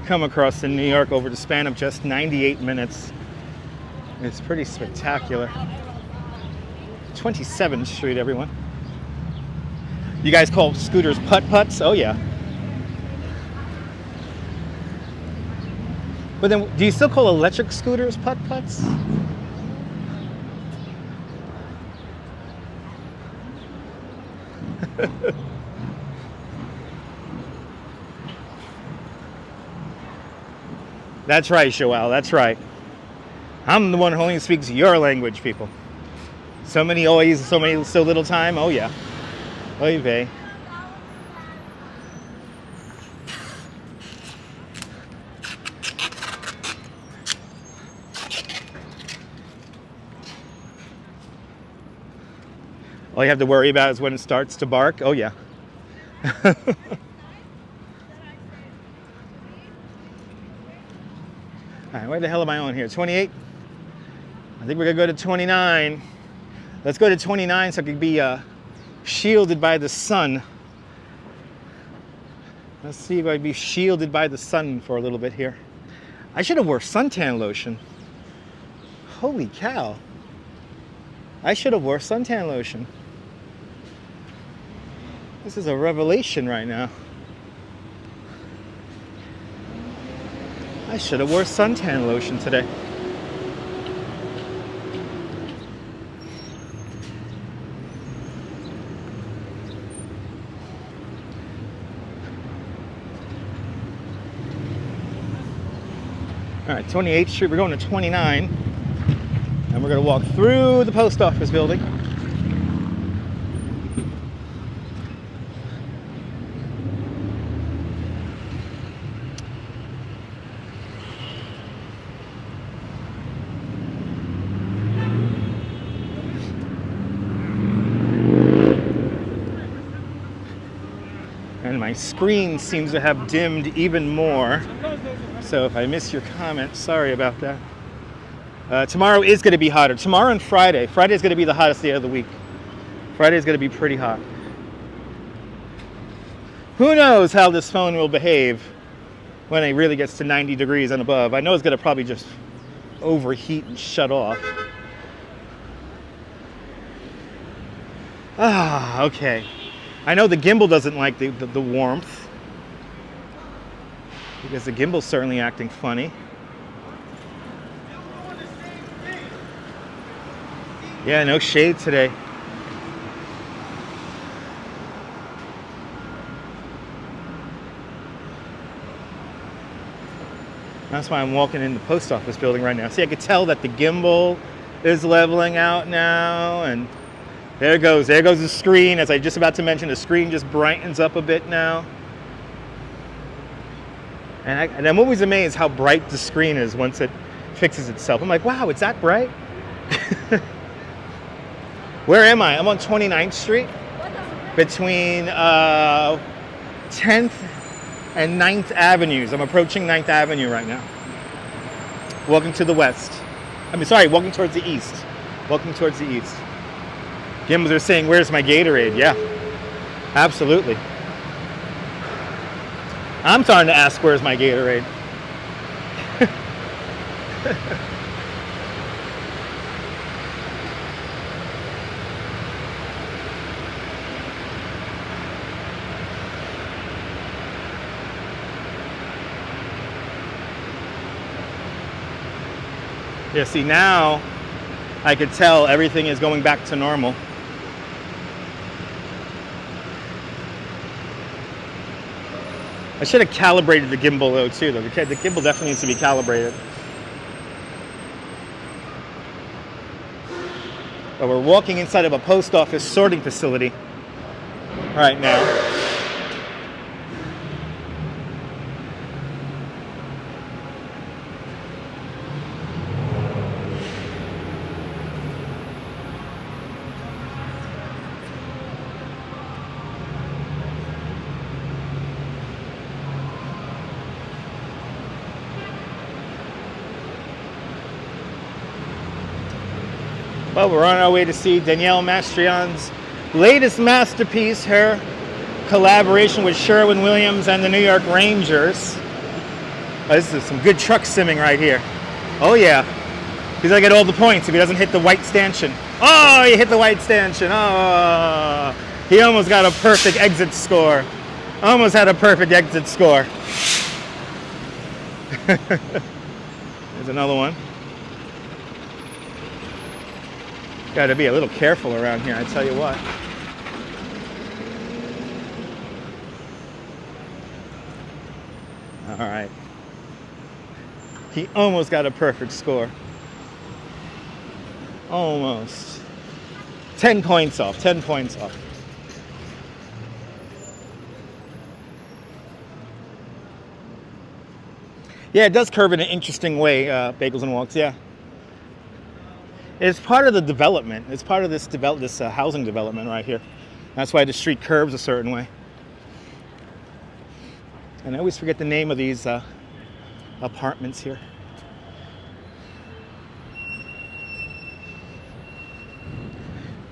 come across in New York over the span of just 98 minutes. It's pretty spectacular. 27th Street, everyone. You guys call scooters putt-putts? Oh yeah. But then, do you still call electric scooters putt-putts? That's right, Joelle, that's right. I'm the one who only speaks your language, people. So many oys, so little time, oh yeah. Oy vey. All you have to worry about is when it starts to bark, oh yeah. All right, where the hell am I on here? 28? I think we're gonna go to 29. Let's go to 29 so I can be shielded by the sun. Let's see if I can be shielded by the sun for a little bit here. I should have wore suntan lotion. Holy cow. I should have wore suntan lotion. This is a revelation right now. I should have wore suntan lotion today. All right, 28th Street, we're going to 29. And we're gonna walk through the post office building. And my screen seems to have dimmed even more. So if I miss your comment, sorry about that. Tomorrow is going to be hotter. Tomorrow and Friday. Friday is going to be the hottest day of the week. Friday is going to be pretty hot. Who knows how this phone will behave when it really gets to 90 degrees and above. I know it's going to probably just overheat and shut off. Ah, okay. I know the Gimble doesn't like the warmth, because the Gimble's certainly acting funny. Yeah, no shade today. That's why I'm walking in the post office building right now. See, I could tell that the Gimble is leveling out now, and there goes the screen. As I just about to mention, the screen just brightens up a bit now. And I'm always amazed how bright the screen is once it fixes itself. I'm like, wow, it's that bright? Where am I? I'm on 29th Street between 10th and 9th Avenues. I'm approaching 9th Avenue right now. Walking to the west. Walking towards the east. Walking towards the east. Gimbles are saying, where's my Gatorade? Yeah, absolutely. I'm starting to ask, where's my Gatorade? Yeah, see, now I could tell everything is going back to normal. I should have calibrated the gimbal though too. The gimbal definitely needs to be calibrated. But we're walking inside of a post office sorting facility right now. Well, we're on our way to see Danielle Mastrian's latest masterpiece, her collaboration with Sherwin-Williams and the New York Rangers. Oh, this is some good truck simming right here. Oh yeah, he's gonna get all the points if he doesn't hit the white stanchion. Oh, he hit the white stanchion. Oh, he almost got a perfect exit score. Almost had a perfect exit score. There's another one. Got to be a little careful around here, I tell you what. All right. He almost got a perfect score. Almost. 10 points off, 10 points off. Yeah, it does curve in an interesting way, Bagels and Walks, yeah. It's part of the development. It's part of this housing development right here. That's why the street curves a certain way. And I always forget the name of these apartments here.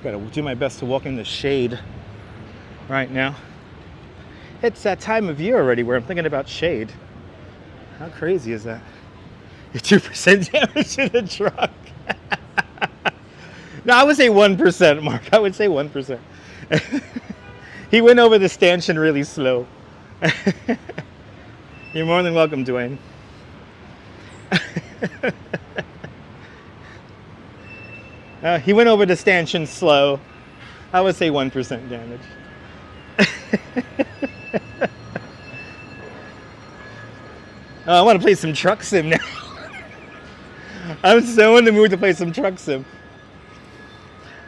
Gotta do my best to walk in the shade right now. It's that time of year already where I'm thinking about shade. How crazy is that? 2% damage to the truck. No, I would say 1%, Mark. I would say 1%. He went over the stanchion really slow. You're more than welcome, Dwayne. He went over the stanchion slow. I would say 1% damage. I want to play some truck sim now. I'm so in the mood to play some truck sim.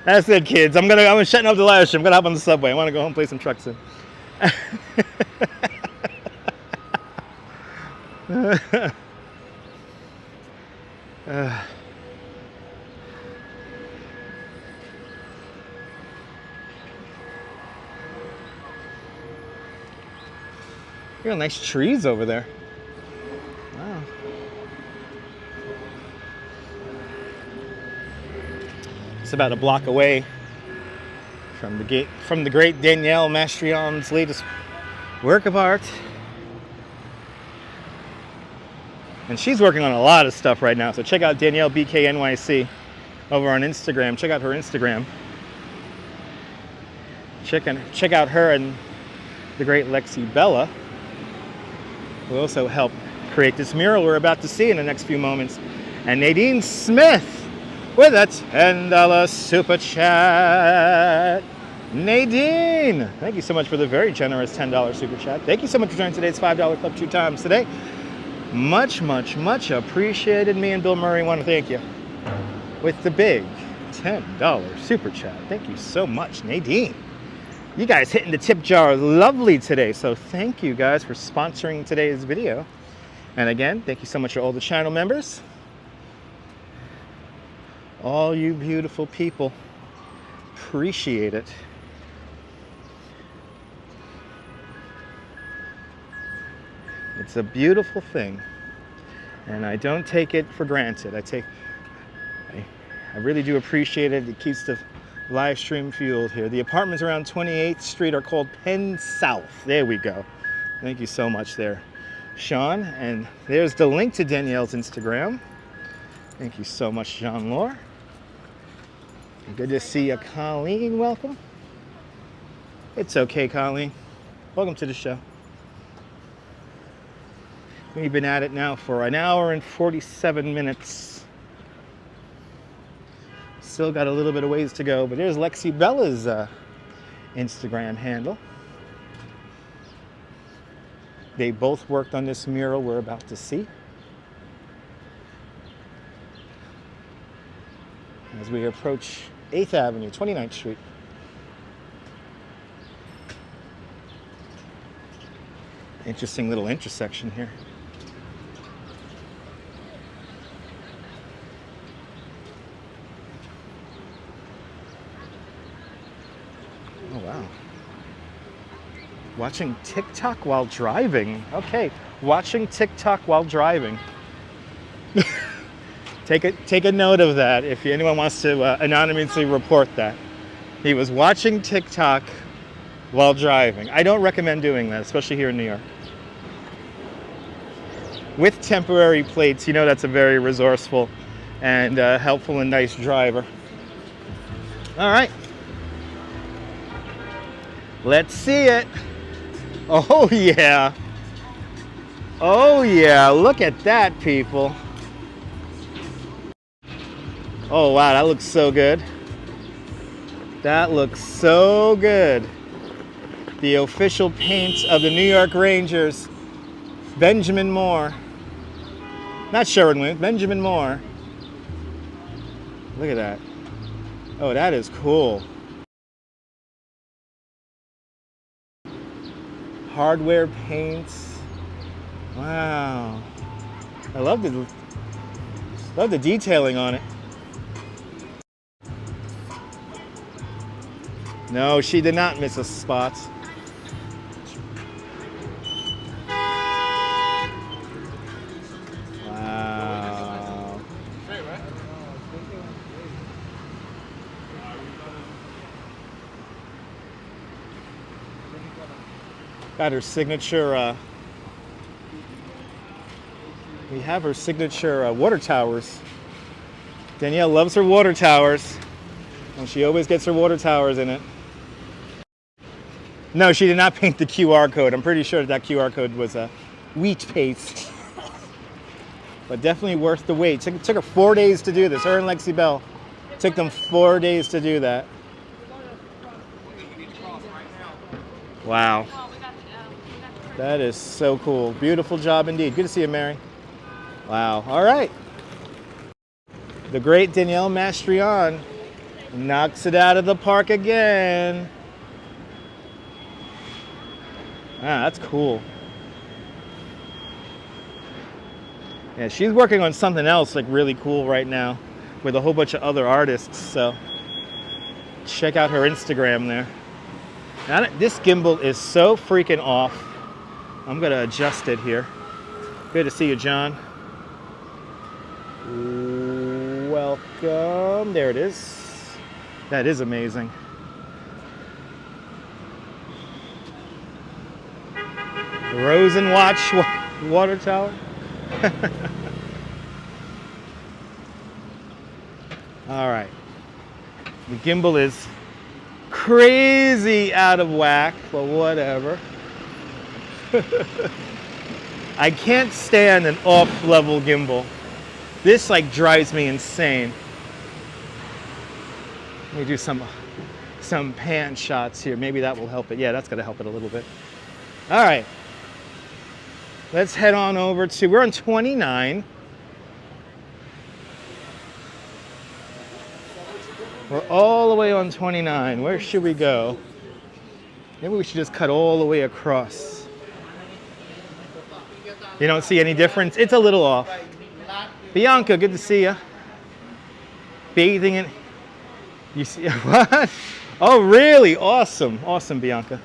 That's it, kids. I'm shutting off the live stream. I'm gonna hop on the subway. I want to go home and play some truck sim. You got nice trees over there. Wow. It's about a block away from the great Danielle Mastrian's latest work of art. And she's working on a lot of stuff right now. So check out Danielle BK NYC over on Instagram. Check out her Instagram. Check out her and the great Lexi Bella, who also helped create this mural we're about to see in the next few moments. And Nadine Smith with a $10 super chat. Nadine, thank you so much for the very generous $10 super chat. Thank you so much for joining today's $5 Club 2 times today. Much, much, much appreciated. Me and Bill Murray want to thank you. with the big $10 super chat. Thank you so much, Nadine. You guys hitting the tip jar lovely today, so thank you guys for sponsoring today's video. And again, thank you so much to all the channel members. All you beautiful people. Appreciate it. It's a beautiful thing, and I don't take it for granted. I really do appreciate it. It keeps the live stream fueled here. The apartments around 28th Street are called Penn South. There we go. Thank you so much there, Sean. And there's the link to Danielle's Instagram. Thank you so much, Jean-Laure. Good to see you, Colleen. Welcome. It's okay, Colleen. Welcome to the show. We've been at it now for an hour and 47 minutes. Still got a little bit of ways to go, but there's Lexi Bella's Instagram handle. They both worked on this mural we're about to see. As we approach 8th Avenue, 29th Street. Interesting little intersection here. Oh, wow. Watching TikTok while driving. Okay, watching TikTok while driving. Take a note of that if anyone wants to anonymously report that. He was watching TikTok while driving. I don't recommend doing that, especially here in New York. With temporary plates, you know that's a very resourceful and helpful and nice driver. All right. Let's see it. Oh yeah. Oh yeah, look at that, people. Oh wow, that looks so good. That looks so good. The official paint of the New York Rangers, Benjamin Moore. Not Sherwin-Williams, Benjamin Moore. Look at that. Oh, that is cool. Hardware paints. Wow. I love the detailing on it. No, she did not miss a spot. Wow. Got her signature, we have her signature water towers. Danielle loves her water towers. And she always gets her water towers in it. No, she did not paint the QR code. I'm pretty sure that QR code was wheat paste. But definitely worth the wait. It took her 4 days to do this. Her and Lexi Bell. It took them 4 days to do that. Wow. That is so cool. Beautiful job indeed. Good to see you, Mary. Wow. All right. The great Danielle Mastrian knocks it out of the park again. Ah, that's cool. Yeah, she's working on something else like really cool right now with a whole bunch of other artists, so check out her Instagram there. Now, this gimbal is so freaking off. I'm gonna adjust it here. Good to see you, John. Welcome. There it is. That is amazing. Rosen Watch water tower. All right. The gimbal is crazy out of whack, but whatever. I can't stand an off-level gimbal. This like drives me insane. Let me do some pan shots here. Maybe that will help it. Yeah, that's gonna help it a little bit. All right. Let's head on over to, we're on 29. We're all the way on 29. Where should we go? Maybe we should just cut all the way across. You don't see any difference? It's a little off. Bianca, good to see you. Bathing in... You see... What? Oh, really? Awesome. Awesome, Bianca.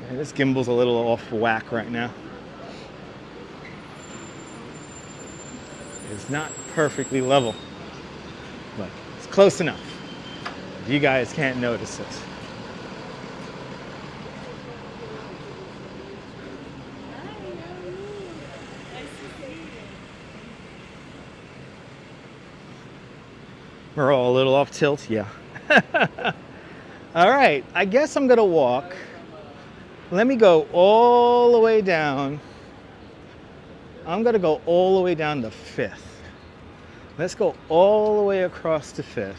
Yeah, this gimbal's a little off whack right now. It's not perfectly level, but it's close enough. You guys can't notice it. We're all a little off tilt, yeah. All right, I guess I'm gonna walk. Let me go all the way down. I'm gonna go all the way down to Fifth. Let's go all the way across to Fifth.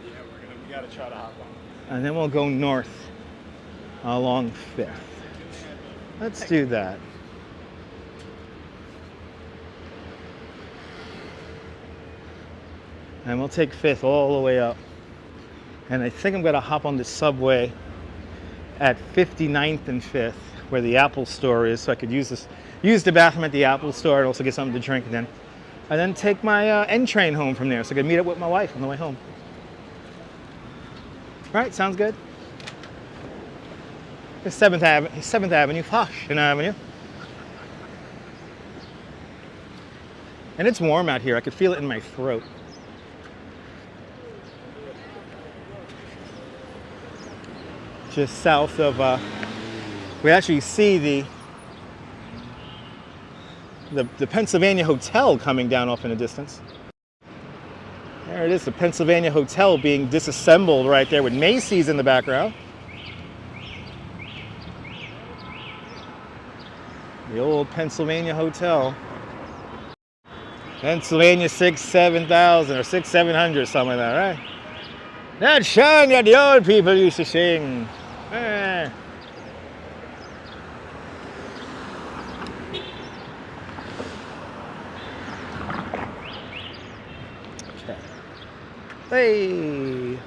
Yeah, we gotta try to hop on. And then we'll go north along Fifth. Let's do that. And we'll take Fifth all the way up. And I think I'm gonna hop on the subway at 59th and Fifth, where the Apple store is, so I could use the bathroom at the Apple store and also get something to drink and then take my N train home from there, so I could meet up with my wife on the way home. All right, sounds good. It's 7th Avenue, Fashion Avenue. And it's warm out here. I could feel it in my throat. Just south of, we actually see the Pennsylvania Hotel coming down off in the distance. There it is, the Pennsylvania Hotel being disassembled right there with Macy's in the background. The old Pennsylvania Hotel. Pennsylvania 6-7,000 or 6-700, something like that, right? That song that the old people used to sing. Eh. Okay. Hey.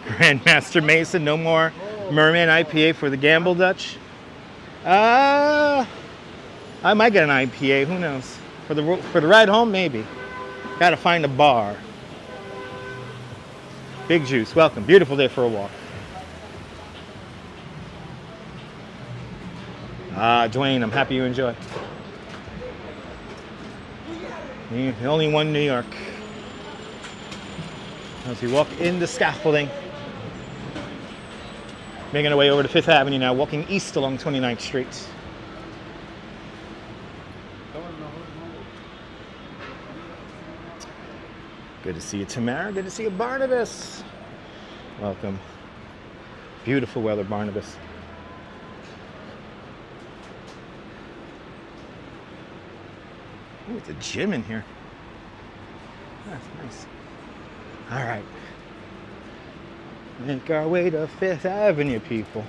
Grandmaster Mason, no more Merman IPA for the Gamble Dutch. I might get an IPA, who knows? For the ride home, maybe. Gotta find a bar. Big Juice, welcome. Beautiful day for a walk. Dwayne, I'm happy you enjoy. The only one New York. As we walk in the scaffolding. Making our way over to Fifth Avenue now, walking east along 29th Street. Good to see you, Tamara. Good to see you, Barnabas. Welcome. Beautiful weather, Barnabas. Ooh, it's a gym in here. That's nice. All right. Make our way to Fifth Avenue, people.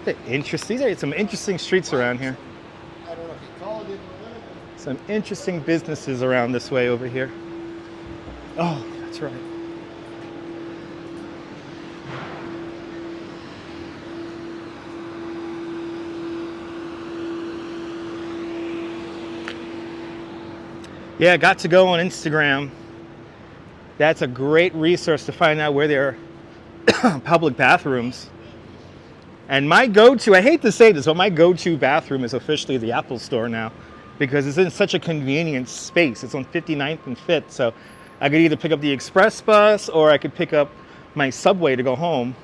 These are some interesting streets around here. Some interesting businesses around this way over here. Oh, that's right. Yeah, got to go on Instagram. That's a great resource to find out where there are public bathrooms. And my go-to, I hate to say this, but my go-to bathroom is officially the Apple Store now because it's in such a convenient space. It's on 59th and 5th, so I could either pick up the express bus or I could pick up my subway to go home.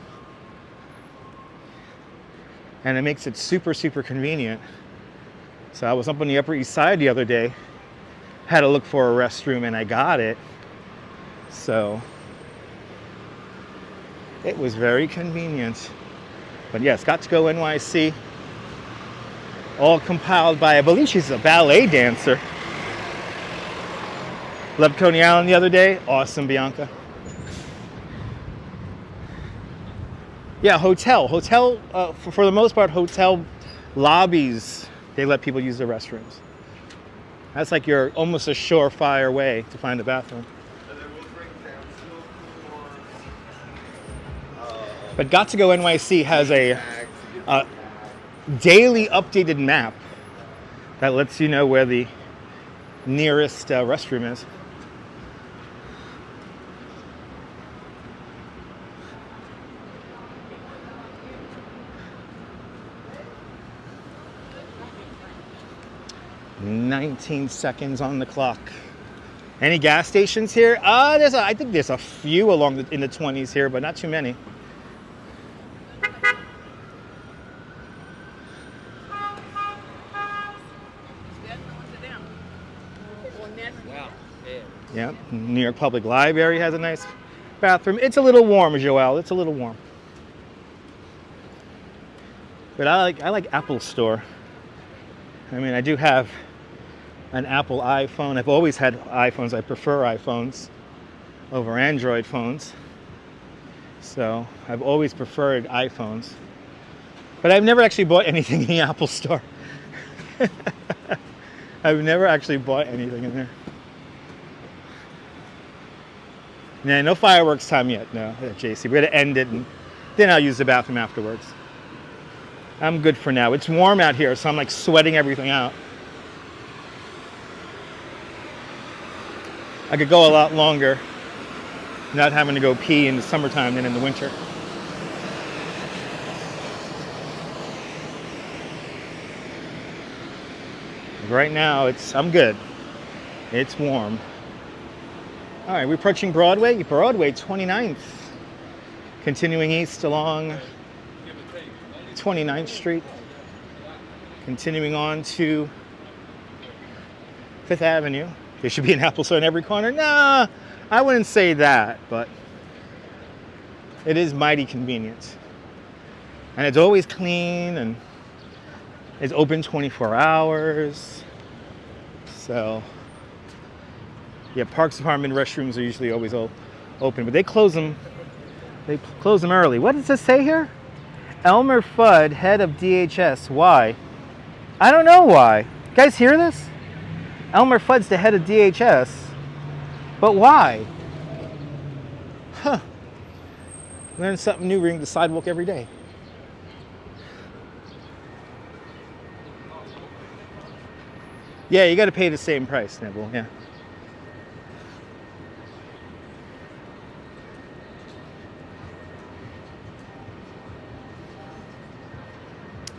And it makes it super, super convenient. So I was up on the Upper East Side the other day, had to look for a restroom, and I got it. So it was very convenient. But yes, got to go NYC. All compiled by, I believe she's a ballet dancer. Left Coney Island the other day. Awesome, Bianca. Yeah, hotel. For the most part, hotel lobbies, they let people use the restrooms. That's like your almost a surefire way to find a bathroom. But Got to Go NYC has a daily updated map that lets you know where the nearest restroom is. "19 seconds on the clock." Any gas stations here? I think there's a few in the 20s here, but not too many. Yeah, New York Public Library has a nice bathroom. It's a little warm, Joelle. It's a little warm. But I like Apple Store. I mean, I do have an Apple iPhone. I've always had iPhones. I prefer iPhones over Android phones. So I've always preferred iPhones. But I've never actually bought anything in the Apple Store. I've never actually bought anything in there. Yeah, no fireworks time yet, no, at JC. We're gonna end it and then I'll use the bathroom afterwards. I'm good for now. It's warm out here, so I'm like sweating everything out. I could go a lot longer, not having to go pee in the summertime than in the winter. Right now, I'm good. It's warm. All right, we're approaching Broadway 29th. Continuing east along 29th Street. Continuing on to Fifth Avenue. There should be an Apple Store in every corner. Nah, I wouldn't say that, but it is mighty convenient. And it's always clean and it's open 24 hours. So, yeah, Parks Department restrooms are usually always open, but they close them early. What does this say here? Elmer Fudd, head of DHS. Why? I don't know why. You guys hear this? Elmer Fudd's the head of DHS. But why? Huh. Learn something new reading the sidewalk every day. Yeah, you got to pay the same price, Nibble. Yeah.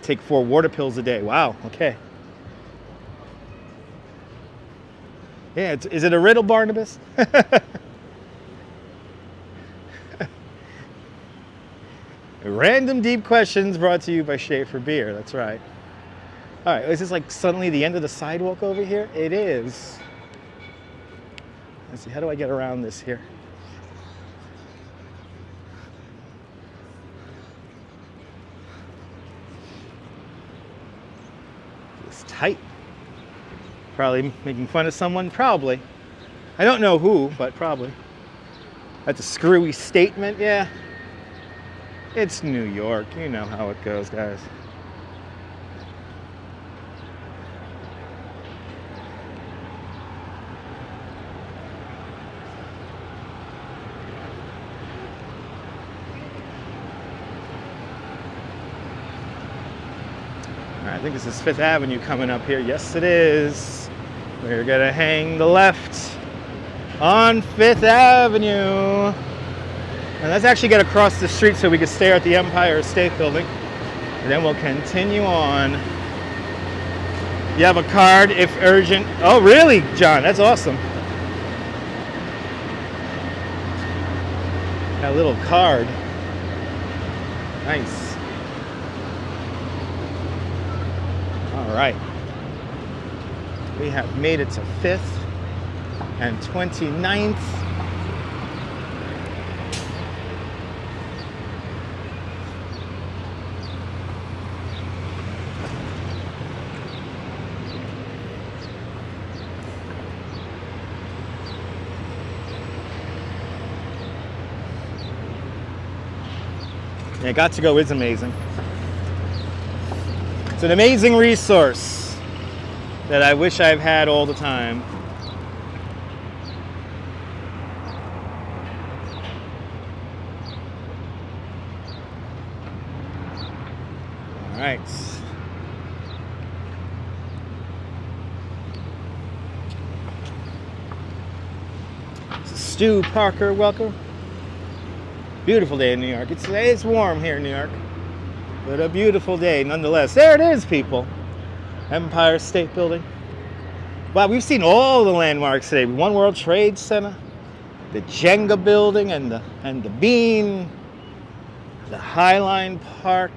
Take 4 water pills a day. Wow. Okay. Yeah. Is it a riddle, Barnabas? Random deep questions brought to you by Schaefer Beer. That's right. All right. Is this like suddenly the end of the sidewalk over here? It is. Let's see. How do I get around this here? It's tight. Probably making fun of someone. Probably. I don't know who, but probably. That's a screwy statement. Yeah. It's New York. You know how it goes, guys. All right, I think this is Fifth Avenue coming up here. Yes, it is. We're gonna hang the left on Fifth Avenue. And let's actually get across the street so we can stare at the Empire State Building. And then we'll continue on. You have a card if urgent. Oh, really, John? That's awesome. That little card. Nice. All right. We have made it to 5th and 29th. Yeah, Got to Go is amazing. It's an amazing resource that I wish I've had all the time. All right. Stu Parker, welcome. Beautiful day in New York. It's warm here in New York, but a beautiful day nonetheless. There it is, people. Empire State Building. Wow, we've seen all the landmarks today. One World Trade Center, the Jenga Building, and the Bean, the Highline Park,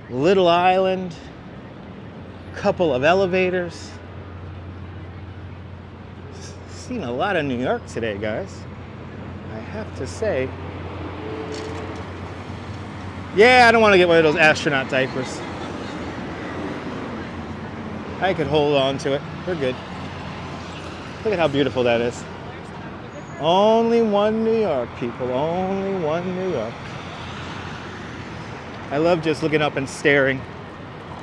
Little Island, couple of elevators. Seen a lot of New York today, guys. I have to say. Yeah, I don't want to get one of those astronaut diapers. I could hold on to it. We're good. Look at how beautiful that is. Only one New York, people. Only one New York. I love just looking up and staring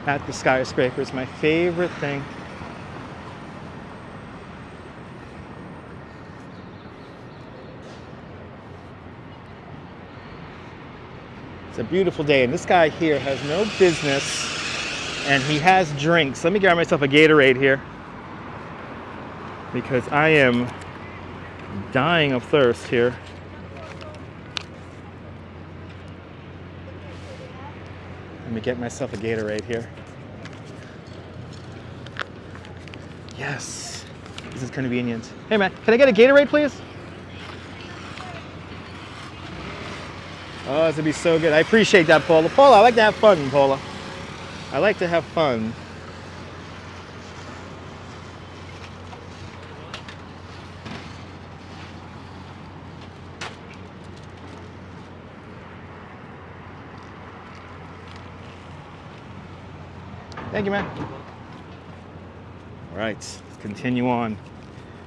at the skyscrapers. My favorite thing. It's a beautiful day, and this guy here has no business, and he has drinks. Let me grab myself a Gatorade here because I am dying of thirst here. Let me get myself a Gatorade here. Yes, this is convenient. Hey man, can I get a Gatorade, please? Oh, this would be so good. I appreciate that, Paula. Paula, I like to have fun, Paula. I like to have fun. Thank you, man. All right, let's continue on.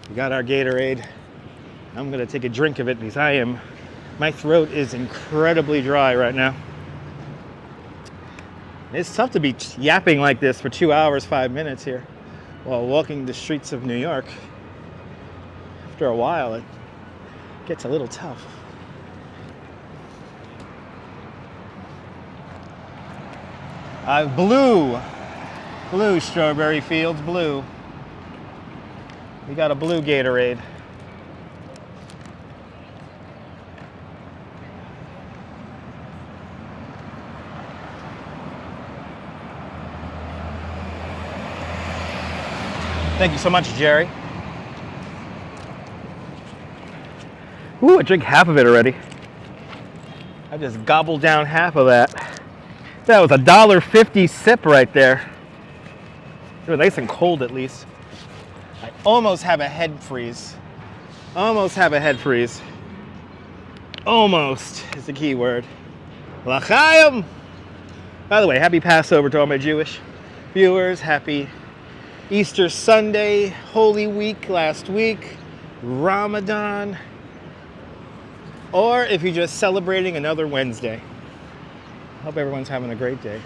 We got our Gatorade. I'm gonna take a drink of it because my throat is incredibly dry right now. It's tough to be yapping like this for 2 hours, 5 minutes here while walking the streets of New York. After a while, it gets a little tough. Blue Strawberry Fields, blue. We got a blue Gatorade. Thank you so much, Jerry. Ooh, I drank half of it already. I just gobbled down half of that. That was $1.50 sip right there. It was nice and cold at least. I almost have a head freeze. Almost have a head freeze. Almost is the key word. L'chaim! By the way, happy Passover to all my Jewish viewers. Happy Easter Sunday, Holy Week last week, Ramadan, or if you're just celebrating another Wednesday. Hope everyone's having a great day.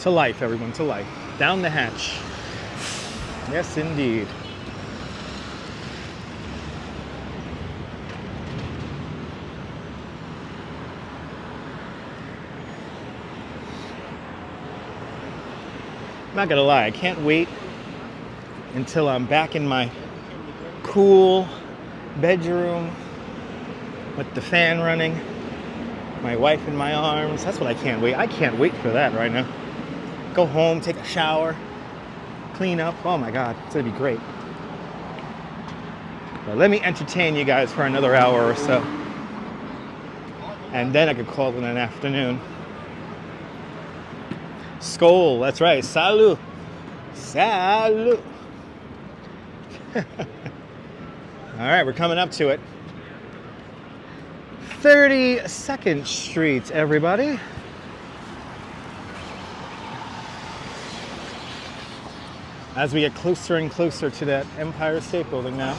To life, everyone, to life. Down the hatch. Yes, indeed. I'm not gonna lie, I can't wait until I'm back in my cool bedroom with the fan running, my wife in my arms. That's what I can't wait. I can't wait for that right now. Go home, take a shower, clean up. Oh my God, it's gonna be great. But let me entertain you guys for another hour or so. And then I could call it an afternoon. Skol, that's right. Salut. Salute. All right, we're coming up to it. 32nd Street, everybody. As we get closer and closer to that Empire State Building now.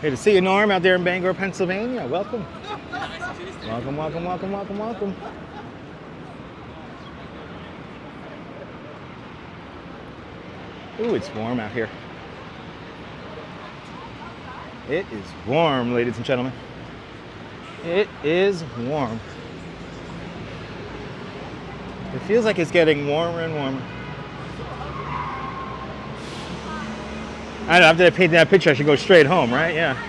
Hey, to see you, Norm, out there in Bangor, Pennsylvania. Welcome. Welcome, welcome, welcome, welcome, welcome. Ooh, it's warm out here. It is warm, ladies and gentlemen. It is warm. It feels like it's getting warmer and warmer. I don't know, after I painted that picture, I should go straight home, right? Yeah.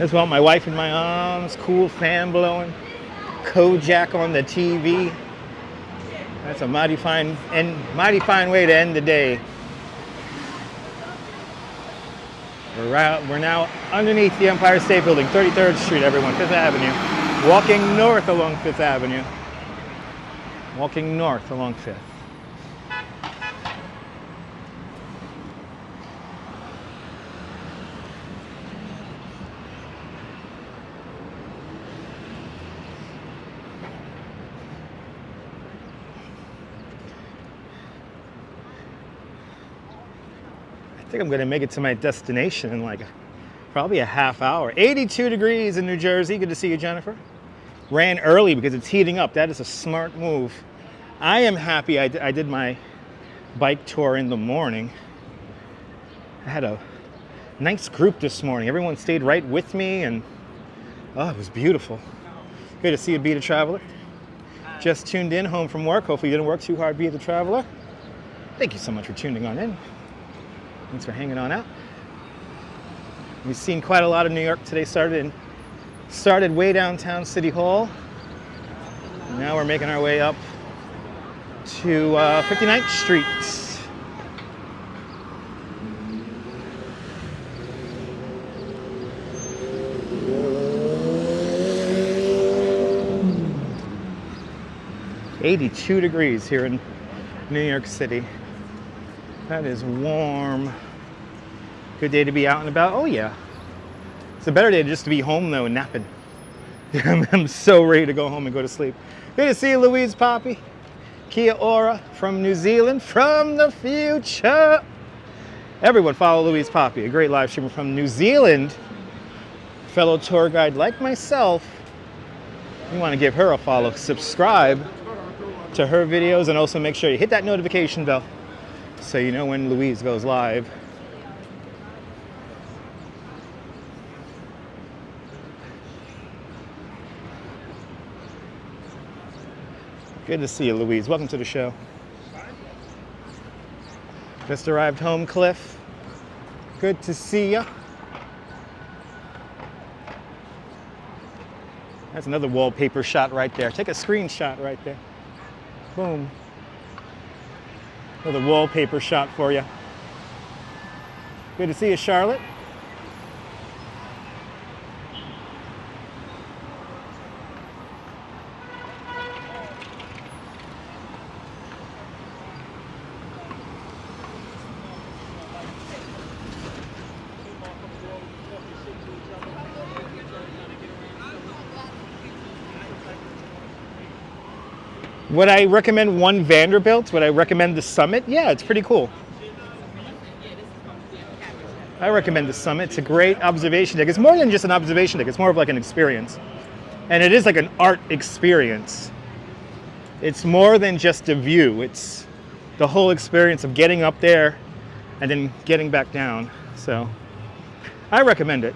As well, my wife in my arms, cool fan blowing, Kojak on the TV. That's a mighty fine way to end the day. We're now underneath the Empire State Building, 33rd Street, everyone, Fifth Avenue. Walking north along Fifth Avenue. Walking north along Fifth. I think I'm going to make it to my destination in like probably a half hour. 82 degrees in New Jersey. Good to see you, Jennifer. Ran early because it's heating up. That is a smart move. I am happy I did my bike tour in the morning. I had a nice group this morning. Everyone stayed right with me, and oh, it was beautiful. Good to see you, Be the Traveler. Just tuned in home from work. Hopefully you didn't work too hard, Be the Traveler. Thank you so much for tuning on in. Thanks for hanging on out. We've seen quite a lot of New York today. Started way downtown City Hall. Now we're making our way up to 59th Street. "82 degrees here in New York City. That is warm. Good day to be out and about. Oh yeah. It's a better day just to be home though and napping. I'm so ready to go home and go to sleep. Good to see you, Louise Poppy. Kia ora from New Zealand, from the future. Everyone follow Louise Poppy, a great live streamer from New Zealand. Fellow tour guide like myself. You want to give her a follow. Subscribe to her videos and also make sure you hit that notification bell so you know when Louise goes live. Good to see you, Louise. Welcome to the show. Just arrived home, Cliff. Good to see ya. That's another wallpaper shot right there. Take a screenshot right there. Boom. Another wallpaper shot for you. Good to see you, Charlotte. Would I recommend one Vanderbilt? Would I recommend the Summit? Yeah, it's pretty cool. I recommend the Summit. It's a great observation deck. It's more than just an observation deck. It's more of like an experience. And it is like an art experience. It's more than just a view. It's the whole experience of getting up there and then getting back down. So I recommend it.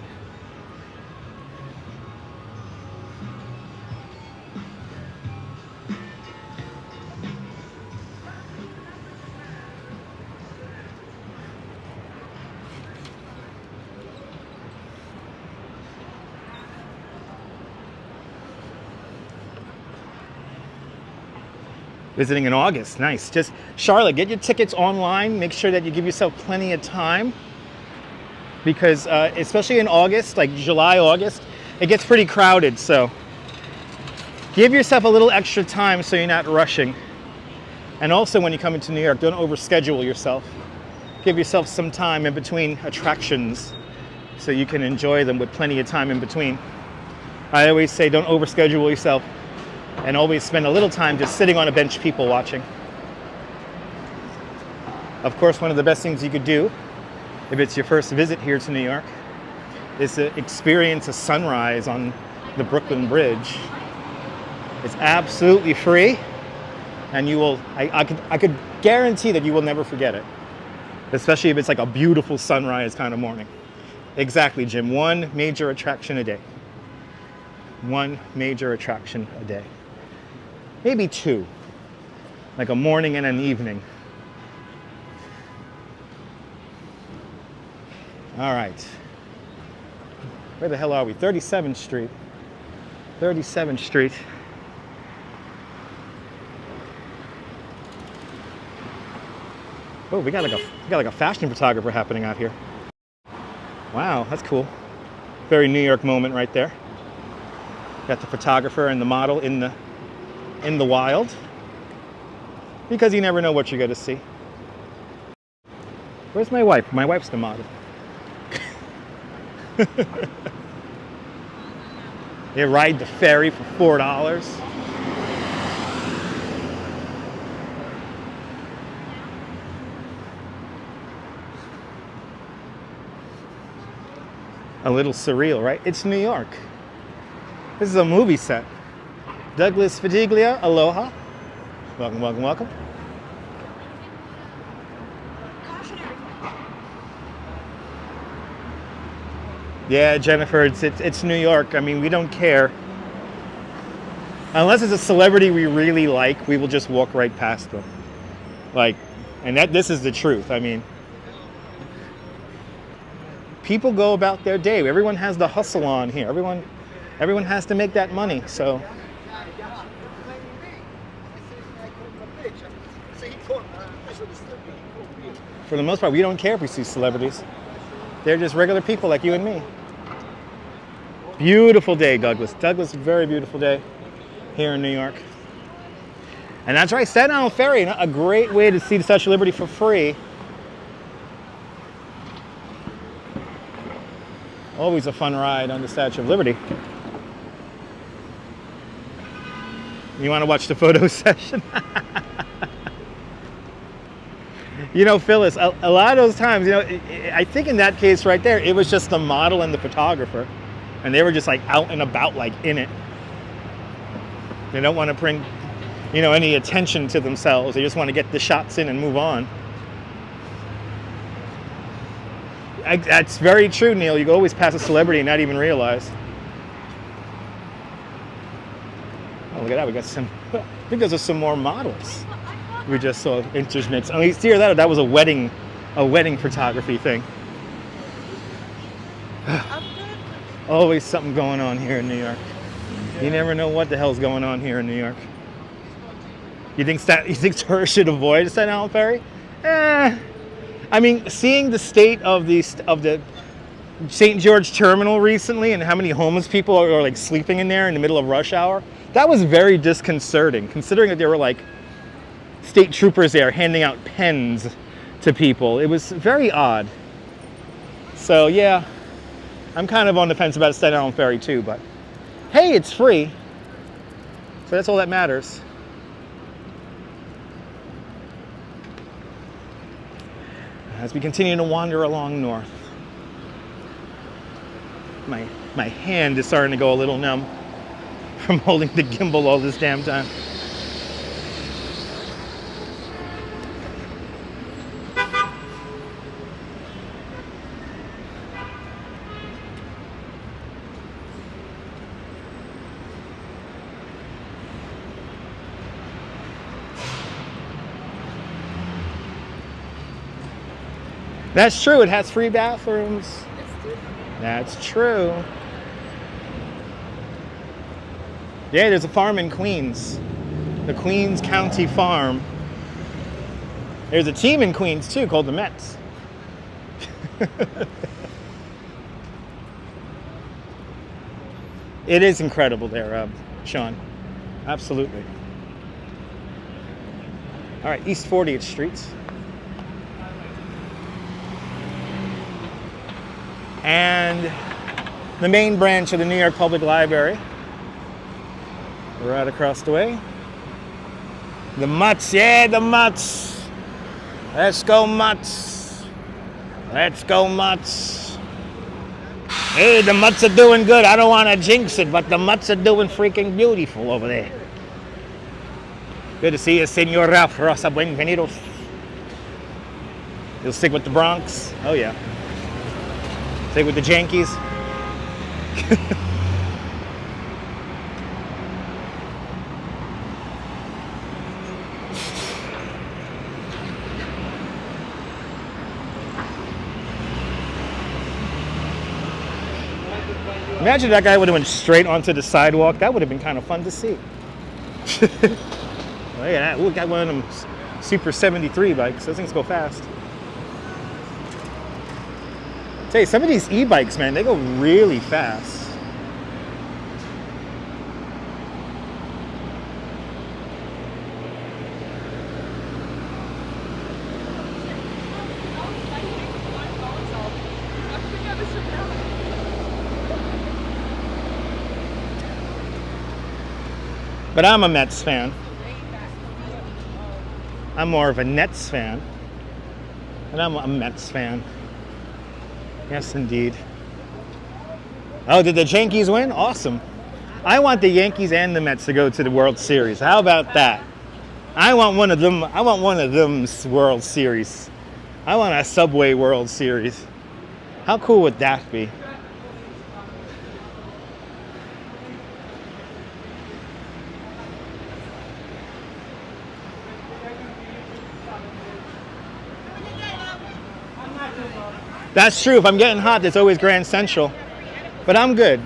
Visiting in August, nice. Just Charlotte, get your tickets online. Make sure that you give yourself plenty of time because especially in August, like July, August, it gets pretty crowded. So give yourself a little extra time so you're not rushing. And also when you come into New York, don't overschedule yourself. Give yourself some time in between attractions so you can enjoy them with plenty of time in between. I always say don't overschedule yourself and always spend a little time just sitting on a bench people watching. Of course, one of the best things you could do if it's your first visit here to New York is to experience a sunrise on the Brooklyn Bridge. It's absolutely free, and you will, I could guarantee that you will never forget it, especially if it's like a beautiful sunrise kind of morning. Exactly, Jim. One major attraction a day. One major attraction a day. Maybe two, like a morning and an evening. All right. Where the hell are we? 37th Street. 37th Street. Oh, we got like a fashion photographer happening out here. Wow, that's cool. Very New York moment right there. Got the photographer and the model in the wild. Because you never know what you're going to see. Where's my wife? My wife's the model. They ride the ferry for $4. A little surreal, right? It's New York. This is a movie set. Douglas Fadiglia, aloha. Welcome, welcome, welcome. Yeah, Jennifer, it's New York. I mean, we don't care. Unless it's a celebrity we really like, we will just walk right past them. Like, and this is the truth. I mean, people go about their day. Everyone has the hustle on here. Everyone has to make that money. So for the most part, we don't care if we see celebrities. They're just regular people like you and me. Beautiful day, Douglas. Douglas, very beautiful day here in New York. And that's right, Staten Island Ferry, a great way to see the Statue of Liberty for free. Always a fun ride on the Statue of Liberty. You want to watch the photo session? You know, Phyllis, a lot of those times, you know, I think in that case right there, it was just the model and the photographer. And they were just like out and about, like in it. They don't want to bring, you know, any attention to themselves. They just want to get the shots in and move on. That's very true, Neil. You can always pass a celebrity and not even realize. Oh, look at that. We got some, I think those are some more models. We just saw intermix. Oh, you see that was a wedding photography thing. Always something going on here in New York. You never know what the hell's going on here in New York. You think tourists should avoid Staten Island Ferry? I mean, seeing the state of the St. George Terminal recently and how many homeless people are like sleeping in there in the middle of rush hour, that was very disconcerting, considering that there were like state troopers there handing out pens to people. It was very odd. So yeah, I'm kind of on the fence about Staten Island Ferry too, but hey, it's free. So that's all that matters. As we continue to wander along north, my hand is starting to go a little numb from holding the gimbal all this damn time. That's true, it has free bathrooms. That's true. Yeah, there's a farm in Queens. The Queens County Farm. There's a team in Queens too called the Mets. It is incredible there, Sean. Absolutely. All right, East 40th Street. And the main branch of the New York Public Library. Right across the way. The Mutts, yeah, the Mutts. Let's go Mutts. Let's go Mutts. Hey, the Mutts are doing good. I don't want to jinx it, but the Mutts are doing freaking beautiful over there. Good to see you, Senora Rosa Buenvenidos. You'll stick with the Bronx? Oh, yeah. Stick with the Yankees? Imagine that guy would have went straight onto the sidewalk. That would have been kind of fun to see. Look at that. We got one of them Super 73 bikes. Those things go fast. Tell you, some of these e-bikes, man, they go really fast. But I'm a Mets fan. I'm more of a Nets fan. And I'm a Mets fan. Yes, indeed. Oh, did the Yankees win? Awesome. I want the Yankees and the Mets to go to the World Series. How about that? I want one of them. I want one of them's World Series. I want a Subway World Series. How cool would that be? That's true. If I'm getting hot, there's always Grand Central. But I'm good.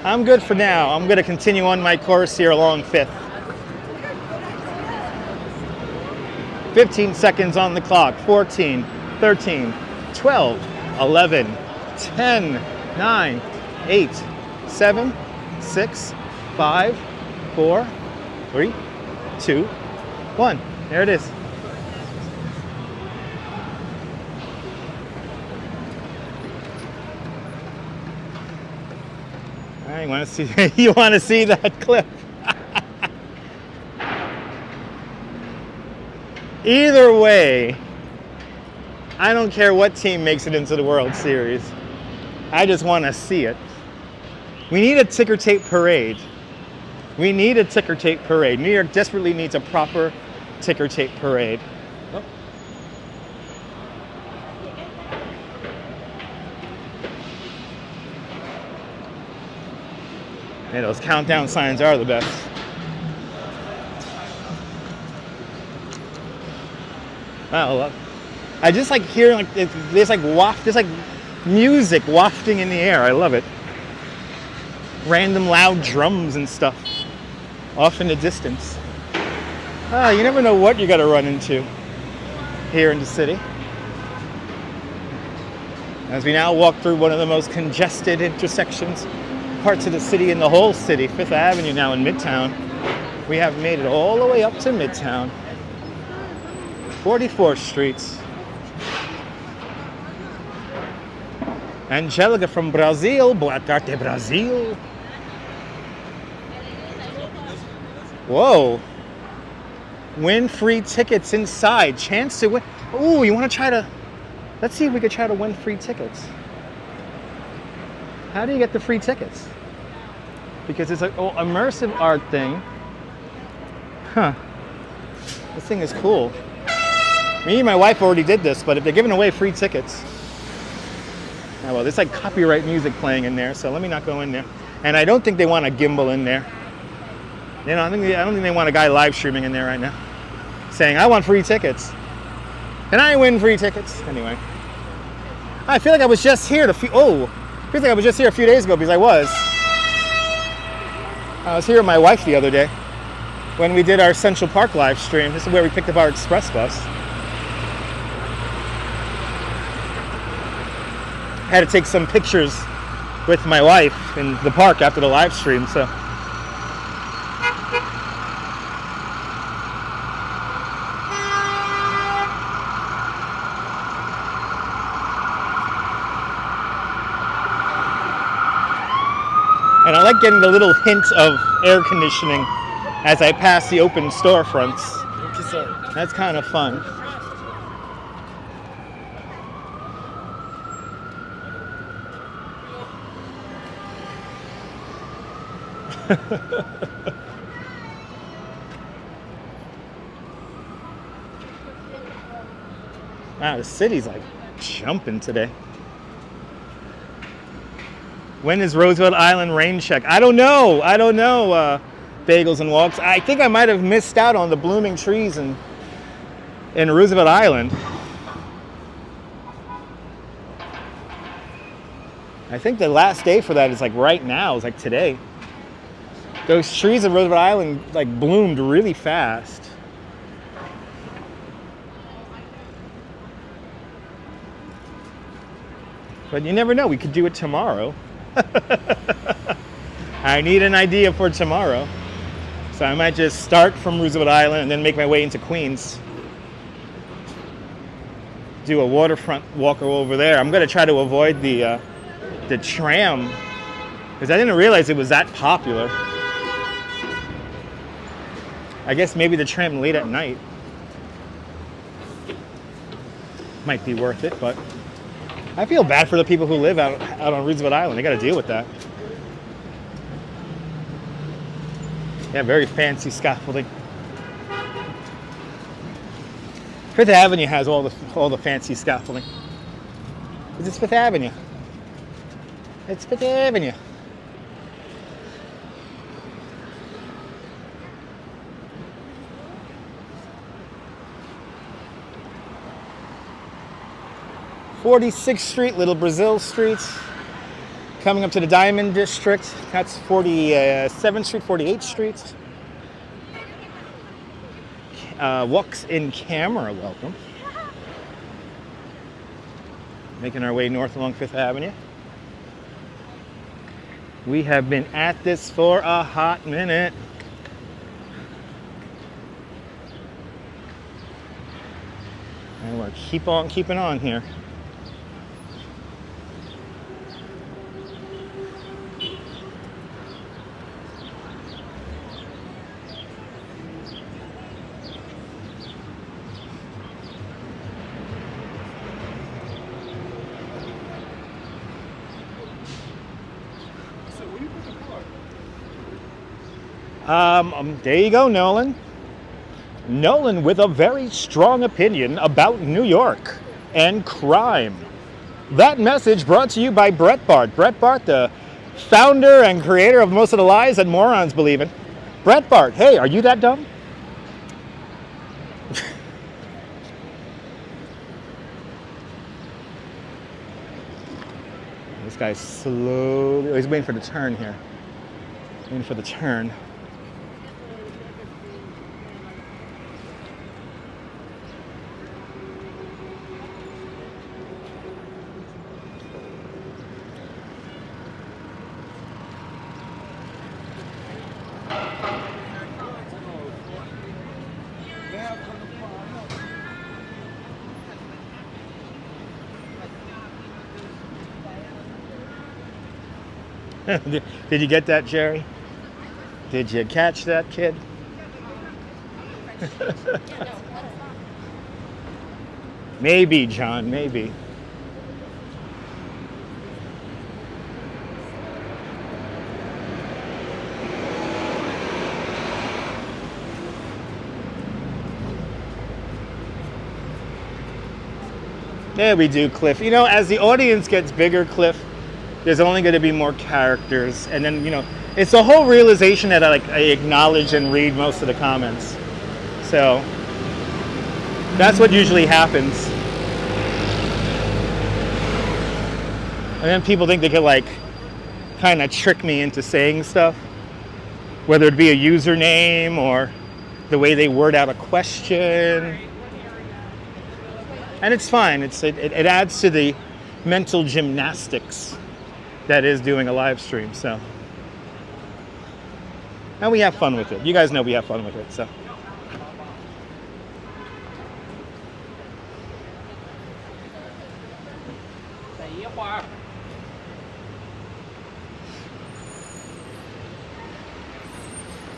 I'm good for now. I'm going to continue on my course here along 5th. 15 seconds on the clock. 14, 13, 12, 11, 10, 9, 8, 7, 6, 5, 4, 3, 2, 1. There it is. You want to see? You want to see that clip? Either way, I don't care what team makes it into the World Series. I just want to see it. We need a ticker tape parade. We need a ticker tape parade. New York desperately needs a proper ticker tape parade. Oh. Yeah, those countdown signs are the best. Wow, I just like hearing like there's like music wafting in the air. I love it. Random loud drums and stuff off in the distance. You never know what you're gonna run into here in the city. As we now walk through one of the most congested intersections, parts of the city in the whole city, Fifth Avenue now in Midtown. We have made it all the way up to Midtown. 44th Street. Angelica from Brazil. Boa tarde, Brazil. Whoa. Win free tickets inside. Chance to win. Ooh, you want to try to... Let's see if we could try to win free tickets. How do you get the free tickets? Because it's an immersive art thing. Huh. This thing is cool. Me and my wife already did this, but if they're giving away free tickets... Oh, well, there's like copyright music playing in there, so let me not go in there. And I don't think they want a Gimble in there. You know, I don't think they want a guy live streaming in there right now, saying, I want free tickets. Can I win free tickets? Anyway. I feel like I was just here I feel like I was just here a few days ago because I was here with my wife the other day when we did our Central Park live stream. This is where we picked up our express bus. Had to take some pictures with my wife in the park after the live stream, so. like getting a little hint of air conditioning as I pass the open storefronts. That's kind of fun. Wow, the city's like jumping today. When is Roosevelt Island rain check? I don't know. Bagels and walks. I think I might have missed out on the blooming trees in Roosevelt Island. I think the last day for that is like right now. It's like today. Those trees in Roosevelt Island like bloomed really fast. But you never know. We could do it tomorrow. I need an idea for tomorrow. So I might just start from Roosevelt Island and then make my way into Queens. Do a waterfront walk over there. I'm going to try to avoid the tram because I didn't realize it was that popular. I guess maybe the tram late at night might be worth it, but I feel bad for the people who live out on Roosevelt Island. They got to deal with that. Yeah, very fancy scaffolding. Fifth Avenue has all the fancy scaffolding. Is this Fifth Avenue? It's Fifth Avenue. '46th Street, Little Brazil Street. Coming up to the Diamond District. That's 47th Street, 48th Street. Walks in camera, welcome. Making our way north along Fifth Avenue. We have been at this for a hot minute. And we'll keep on keeping on here. There you go, Nolan. Nolan with a very strong opinion about New York and crime. That message brought to you by Brett Bart. Brett Bart, the founder and creator of most of the lies that morons believe in. Brett Bart, hey, are you that dumb? This guy's slowly, he's waiting for the turn here. Waiting for the turn. Did you get that, Jerry? Did you catch that, kid? Maybe, John, maybe. There we do, Cliff. You know, as the audience gets bigger, Cliff, there's only going to be more characters. And then, you know, it's the whole realization that I acknowledge and read most of the comments. So that's what usually happens. And then people think they could kind of trick me into saying stuff, whether it be a username or the way they word out a question. And it's fine. It adds to the mental gymnastics that is doing a live stream. So, and we have fun with it. You guys know we have fun with it. So.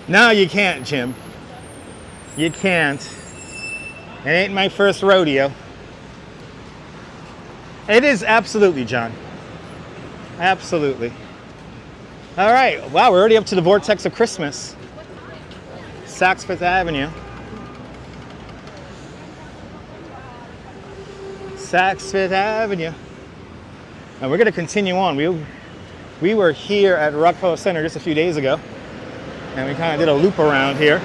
No, you can't, Jim. You can't. It ain't my first rodeo. It is absolutely, John. Absolutely. All right. Wow, we're already up to the vortex of Christmas. Saks Fifth Avenue. Saks Fifth Avenue. And we're going to continue on. We were here at Rockefeller Center just a few days ago. And we kind of did a loop around here.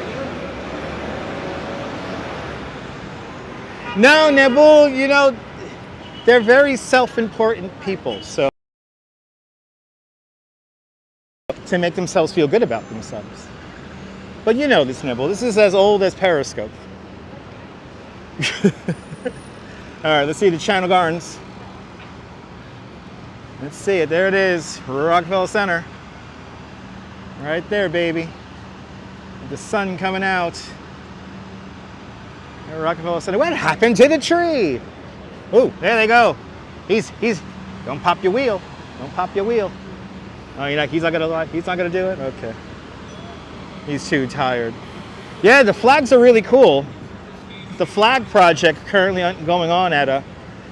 No, Nibble, you know, they're very self-important people. So to make themselves feel good about themselves. But you know this, Nibble. This is as old as Periscope. All right, let's see the Channel Gardens. Let's see it. There it is, Rockefeller Center. Right there, baby. The sun coming out. There, Rockefeller Center. What happened to the tree? Oh, there they go. He's. Don't pop your wheel. Don't pop your wheel. Oh, he's not gonna do it. Okay. He's too tired. Yeah, the flags are really cool. The flag project currently going on at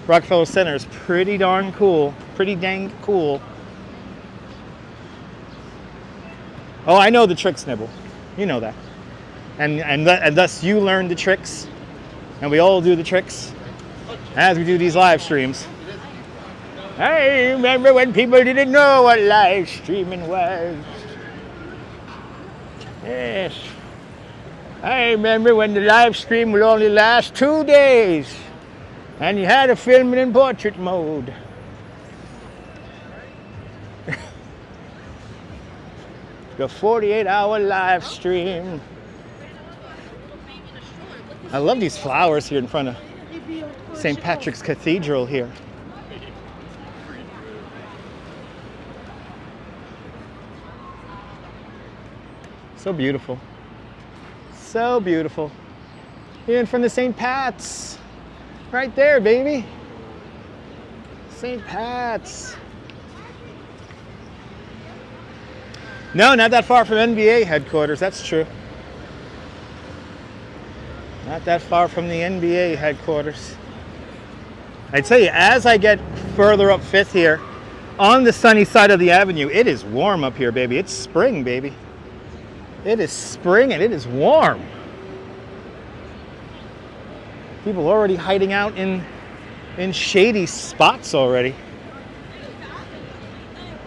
Rockefeller Center is pretty darn cool. Pretty dang cool. Oh, I know the tricks, Nibble. You know that. And thus you learn the tricks. And we all do the tricks as we do these live streams. I remember when people didn't know what live streaming was. Yes. I remember when the live stream would only last 2 days. And you had to film it in portrait mode. The 48-hour live stream. I love these flowers here in front of St. Patrick's Cathedral here. So beautiful. So beautiful. Here in front of St. Pat's. Right there, baby. St. Pat's. No, not that far from NBA headquarters, that's true. Not that far from the NBA headquarters. I tell you, as I get further up Fifth here, on the sunny side of the avenue, it is warm up here, baby. It's spring, baby. It is spring and it is warm. People already hiding out in shady spots already.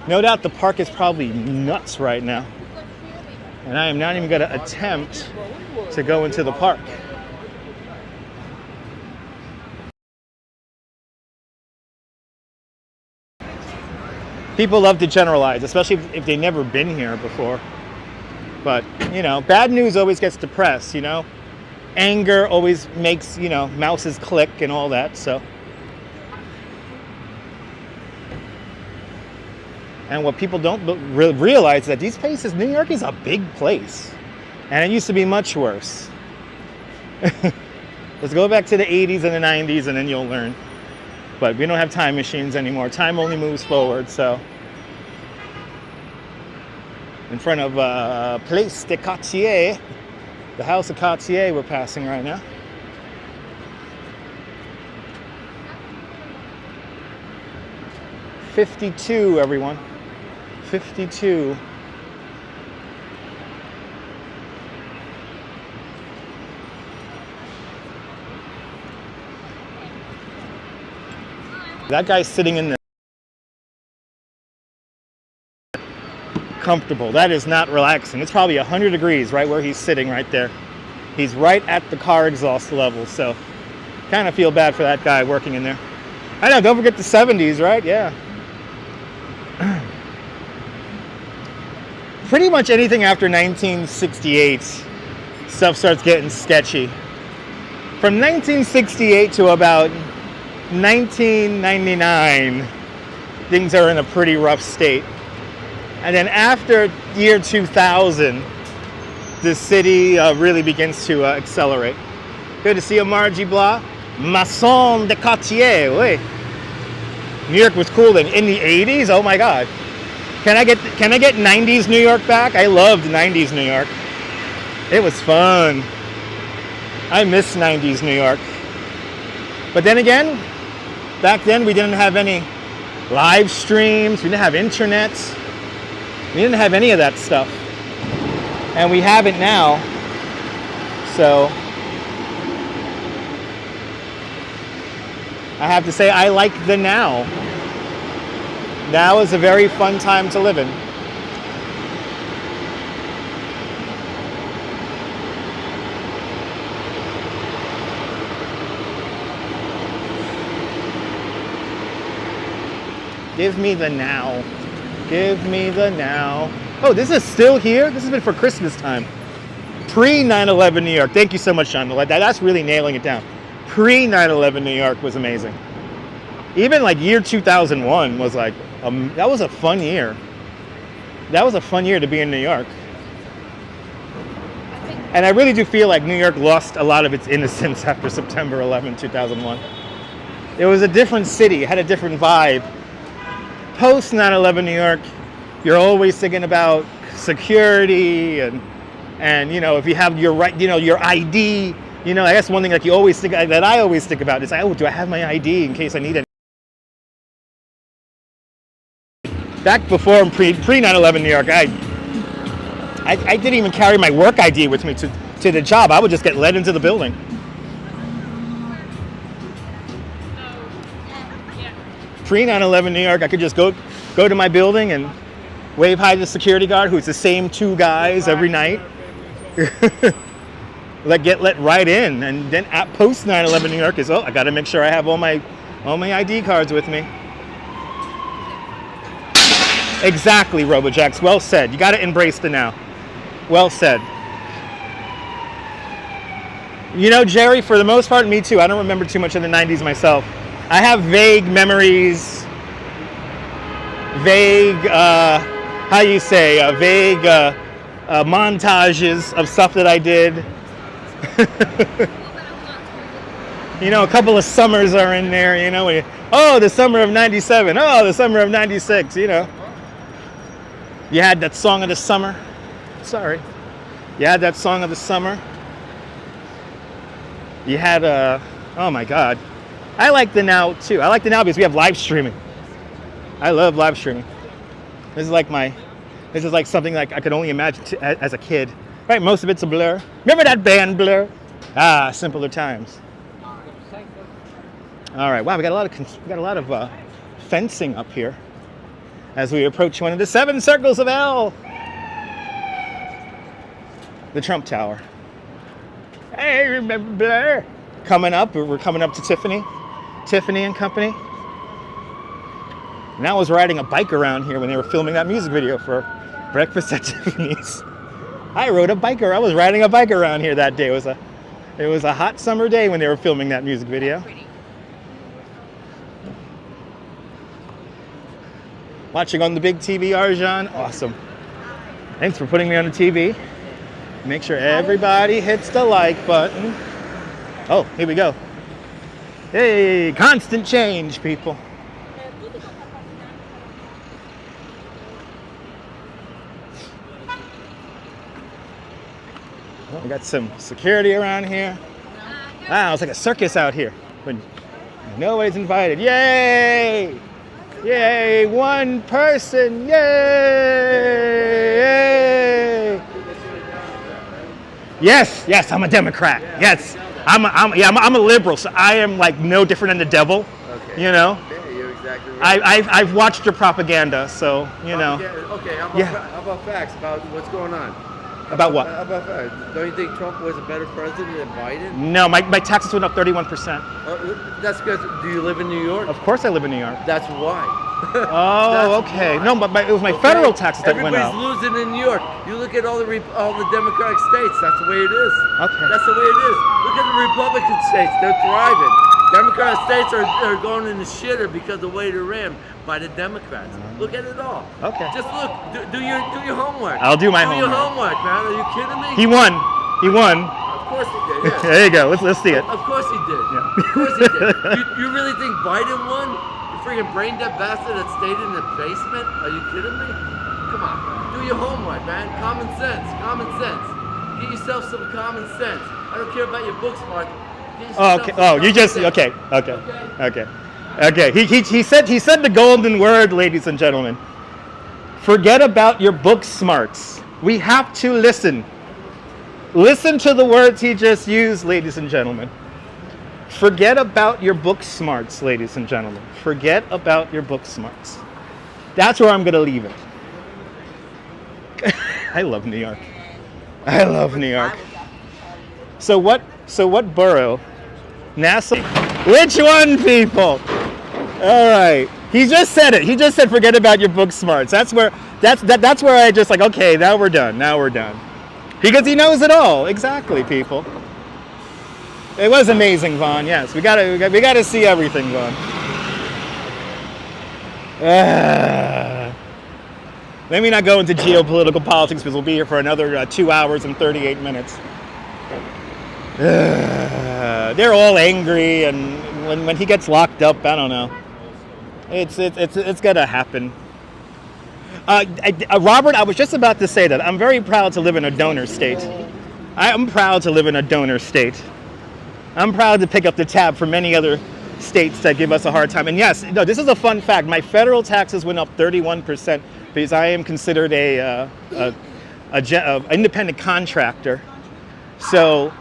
No doubt the park is probably nuts right now. And I am not even going to attempt to go into the park. People love to generalize, especially if they've never been here before. But, you know, bad news always gets the press, you know. Anger always makes, you know, mouses click and all that, so. And what people don't realize is that these places, New York is a big place. And it used to be much worse. Let's go back to the 80s and the 90s and then you'll learn. But we don't have time machines anymore. Time only moves forward, so. In front of Place de Cartier, the house of Cartier we're passing right now. '52, everyone. 52. That guy's sitting in the comfortable. That is not relaxing. It's probably 100 degrees right where he's sitting right there. He's right at the car exhaust level, so kind of feel bad for that guy working in there. I know, don't forget the 70s, right? Yeah. Pretty much anything after 1968, stuff starts getting sketchy. From 1968 to about 1999, things are in a pretty rough state. And then after year 2000, the city really begins to accelerate. Good to see you, Margie Blah. Maison de Cartier. Wait. New York was cool then. In the 80s? Oh my God. Can I get 90s New York back? I loved 90s New York. It was fun. I miss 90s New York. But then again, back then we didn't have any live streams, we didn't have internet, we didn't have any of that stuff. And we have it now. So I have to say I like the now. Now is a very fun time to live in. Give me the now. Give me the now. Oh, this is still here? This has been for Christmas time. Pre 9/11 New York. Thank you so much, Sean. That's really nailing it down. Pre 9/11 New York was amazing. Even like year 2001 was like, that was a fun year. That was a fun year to be in New York. And I really do feel like New York lost a lot of its innocence after September 11, 2001. It was a different city, it had a different vibe. Post 9/11 New York, you're always thinking about security and you know, if you have your right, you know, your ID, you know, I guess one thing like you always think that I always think about is, oh, do I have my ID in case I need it? Back before pre 9/11 New York, I didn't even carry my work ID with me to the job. I would just get led into the building. Pre 9/11 New York, I could just go to my building and wave hi to the security guard, who's the same two guys every night. Get let right in, and then at post 9/11 New York is, oh, I got to make sure I have all my ID cards with me. Exactly, RoboJax. Well said. You got to embrace the now. Well said. You know, Jerry, for the most part, me too. I don't remember too much of the 90s myself. I have vague memories, vague montages of stuff that I did. You know, a couple of summers are in there, you know, oh, the summer of 97, oh, the summer of 96, you know. You had that song of the summer. Sorry. You had that song of the summer. You had, oh my God. I like the now too. I like the now because we have live streaming. I love live streaming. This is like something like I could only imagine as a kid. Right, most of it's a Blur. Remember that band Blur? Ah, simpler times. All right, wow, we got a lot of fencing up here as we approach one of the 7 circles of hell. The Trump Tower. Hey, remember Blur? Coming up, we're coming up to Tiffany and Company. And I was riding a bike around here when they were filming that music video for Breakfast at Tiffany's. I was riding a bike around here that day. It was a hot summer day when they were filming that music video. Watching on the big TV, Arjan. Awesome. Thanks for putting me on the TV. Make sure everybody hits the like button. Oh, here we go. Hey, constant change, people. Well, we got some security around here. Wow, it's like a circus out here. When nobody's invited. Yay! Yay! One person! Yay! Yes, I'm a Democrat. Yes, I'm a liberal, so I am like no different than the devil. Okay. You know. Yeah, you're exactly right. I've watched your propaganda, so you know. Okay, how about facts about what's going on? About what? About facts. Don't you think Trump was a better president than Biden? No, my taxes went up 31%. That's because, do you live in New York? Of course I live in New York. That's why. Oh, okay. Why. No, but it was my federal taxes that went up. Everybody's losing in New York. You look at all the Democratic states. That's the way it is. Okay. That's the way it is. Look at the Republican states. They're thriving. Democratic states are going in the shitter because of the way they're ran by the Democrats. Look at it all. Okay. Just look. Do your homework. I'll do my homework. Do your homework, man. Are you kidding me? He won. Of course he did. Yeah. There you go. Let's see it. Of course he did. Yeah. Of course he did. You really think Biden won? You freaking brain dead bastard that stayed in the basement? Are you kidding me? Come on. Do your homework, man. Common sense. Common sense. Get yourself some common sense. I don't care about your book smart. Get yourself Oh, okay. some Oh, you common just sense. okay. He said the golden word, ladies and gentlemen. Forget about your book smarts. We have to listen. Listen to the words he just used, ladies and gentlemen. Forget about your book smarts, ladies and gentlemen. Forget about your book smarts. That's where I'm going to leave it. I love New York. I love New York. So what borough? Nassau? Which one, people? All right. He just said it. He just said forget about your book smarts. That's where I just like, okay, now we're done. Now we're done. Because he knows it all. Exactly, people. It was amazing, Vaughn. Yes, we gotta see everything, Vaughn. Let me not go into geopolitical politics because we'll be here for another 2 hours and 38 minutes. They're all angry, and when he gets locked up, I don't know. It's gonna happen. Robert, I was just about to say that I'm very proud to live in a donor state. I'm proud to live in a donor state. I'm proud to pick up the tab for many other states that give us a hard time. And yes, no, this is a fun fact. My federal taxes went up 31% because I am considered a independent contractor. So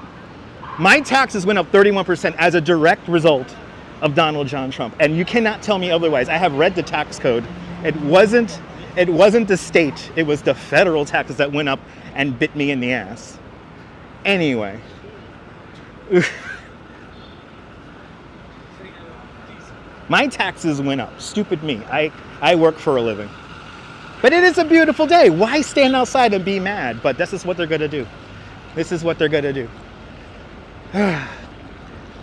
my taxes went up 31% as a direct result of Donald John Trump. And you cannot tell me otherwise. I have read the tax code. It wasn't the state. It was the federal taxes that went up and bit me in the ass. Anyway. My taxes went up. Stupid me. I work for a living. But it is a beautiful day. Why stand outside and be mad? But this is what they're going to do. This is what they're going to do.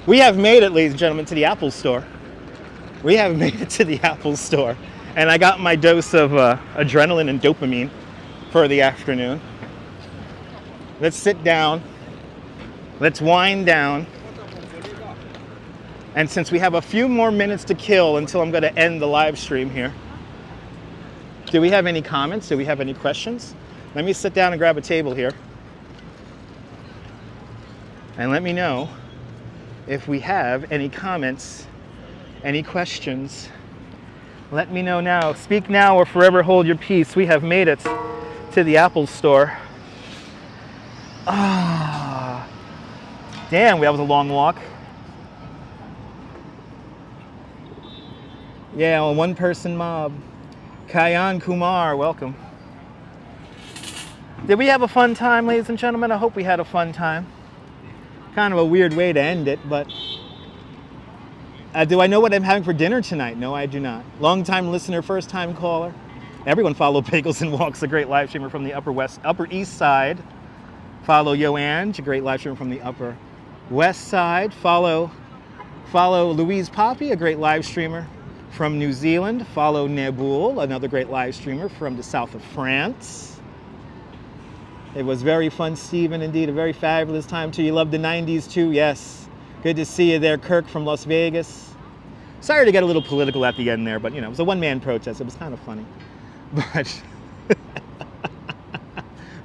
We have made it, ladies and gentlemen, to the Apple Store. We have made it to the Apple Store. And I got my dose of adrenaline and dopamine for the afternoon. Let's sit down. Let's wind down. And since we have a few more minutes to kill until I'm going to end the live stream here, do we have any comments? Do we have any questions? Let me sit down and grab a table here. And let me know if we have any comments, any questions. Let me know now. Speak now or forever hold your peace. We have made it to the Apple Store. Ah, damn, that was a long walk. Yeah, a one-person mob. Kayan Kumar, welcome. Did we have a fun time, ladies and gentlemen? I hope we had a fun time. Kind of a weird way to end it, but do I know what I'm having for dinner tonight? No, I do not. Long-time listener, first-time caller. Everyone follow Bagels and Walks, a great live streamer from the Upper East Side. Follow Yoange, a great live streamer from the Upper West Side. Follow Louise Poppy, a great live streamer from New Zealand. Follow Nebul, another great live streamer from the south of France. It was very fun, Stephen, indeed. A very fabulous time, too. You love the 90s, too? Yes. Good to see you there, Kirk from Las Vegas. Sorry to get a little political at the end there, but, you know, it was a one-man protest. It was kind of funny. But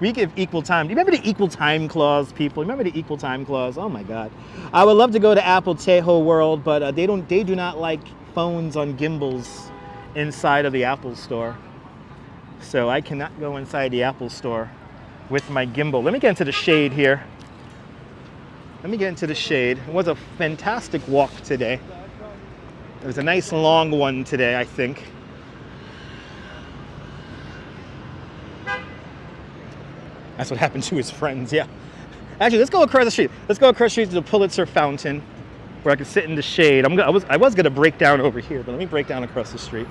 we give equal time. Do you remember the equal time clause, people? Remember the equal time clause? Oh, my God. I would love to go to Apple Tejo World, but they do not like phones on gimbals inside of the Apple Store. So I cannot go inside the Apple Store with my gimbal. Let me get into the shade here. Let me get into the shade. It was a fantastic walk today. It was a nice long one today, I think. That's what happened to his friends, yeah. Actually, let's go across the street. Let's go across the street to the Pulitzer Fountain where I can sit in the shade. I was going to break down over here, but let me break down across the street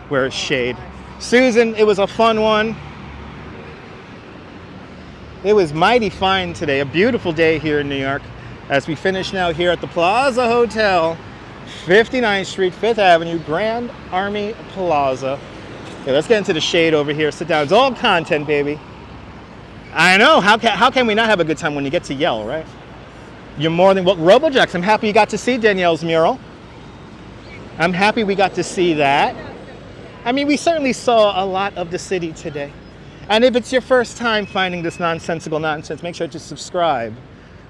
where it's shade. Susan, it was a fun one. It was mighty fine today. A beautiful day here in New York as we finish now here at the Plaza Hotel, 59th Street, Fifth Avenue, Grand Army Plaza. Okay, let's get into the shade over here. Sit down. It's all content, baby. I know. How can we not have a good time when you get to yell, right? You're more than welcome. Robojax, I'm happy you got to see Danielle's mural. I'm happy we got to see that. I mean, we certainly saw a lot of the city today. And if it's your first time finding this nonsensical nonsense, make sure to subscribe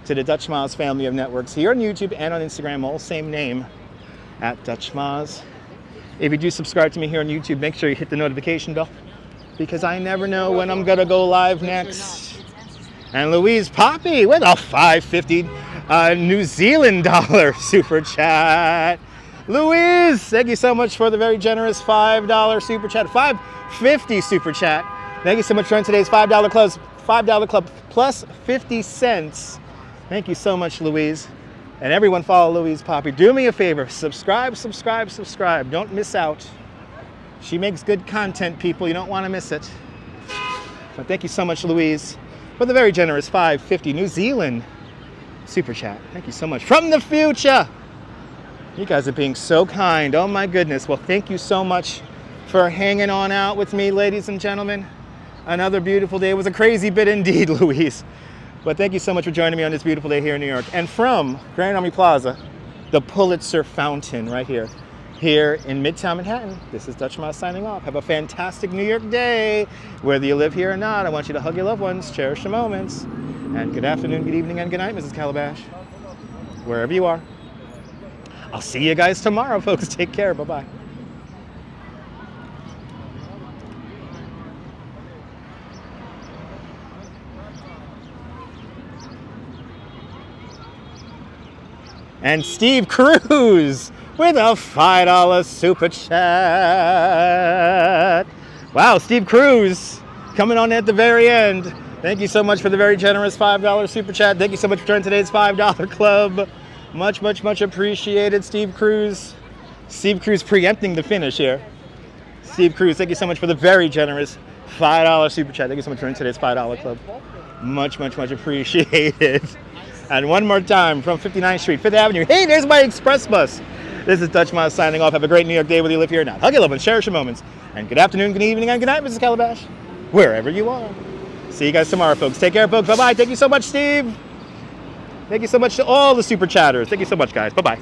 to the Dutch Moz family of networks here on YouTube and on Instagram, all same name, at Dutch Moz. If you do subscribe to me here on YouTube, make sure you hit the notification bell, because I never know when I'm gonna go live next. And Louise Poppy with a $5.50 New Zealand dollar super chat. Louise, thank you so much for the very generous $5 super chat, $5.50 super chat. Thank you so much for joining today's $5 Club plus 50 cents. Thank you so much, Louise. And everyone follow Louise Poppy. Do me a favor, subscribe. Don't miss out. She makes good content, people. You don't want to miss it. But thank you so much, Louise, for the very generous $5.50 New Zealand super chat. Thank you so much. From the future. You guys are being so kind. Oh my goodness. Well, thank you so much for hanging on out with me, ladies and gentlemen. Another beautiful day. It was a crazy bit indeed, Louise. But thank you so much for joining me on this beautiful day here in New York. And from Grand Army Plaza, the Pulitzer Fountain right here in Midtown Manhattan, this is Dutch Moz signing off. Have a fantastic New York day. Whether you live here or not, I want you to hug your loved ones, cherish the moments. And good afternoon, good evening, and good night, Mrs. Calabash. Wherever you are. I'll see you guys tomorrow, folks. Take care. Bye-bye. And Steve Cruz with a $5 super chat. Wow, Steve Cruz coming on at the very end. Thank you so much for the very generous $5 super chat. Thank you so much for joining today's $5 Club. Much appreciated, Steve Cruz. Steve Cruz preempting the finish here. Steve Cruz, thank you so much for the very generous $5 super chat. Thank you so much for joining today's $5 Club. Much appreciated. And one more time from 59th Street, Fifth Avenue. Hey, there's my express bus. This is Dutch Moz signing off. Have a great New York day, whether you live here or not. Hug your love and cherish your moments. And good afternoon, good evening, and good night, Mrs. Calabash. Wherever you are. See you guys tomorrow, folks. Take care, folks. Bye-bye. Thank you so much, Steve. Thank you so much to all the super chatters. Thank you so much, guys. Bye-bye.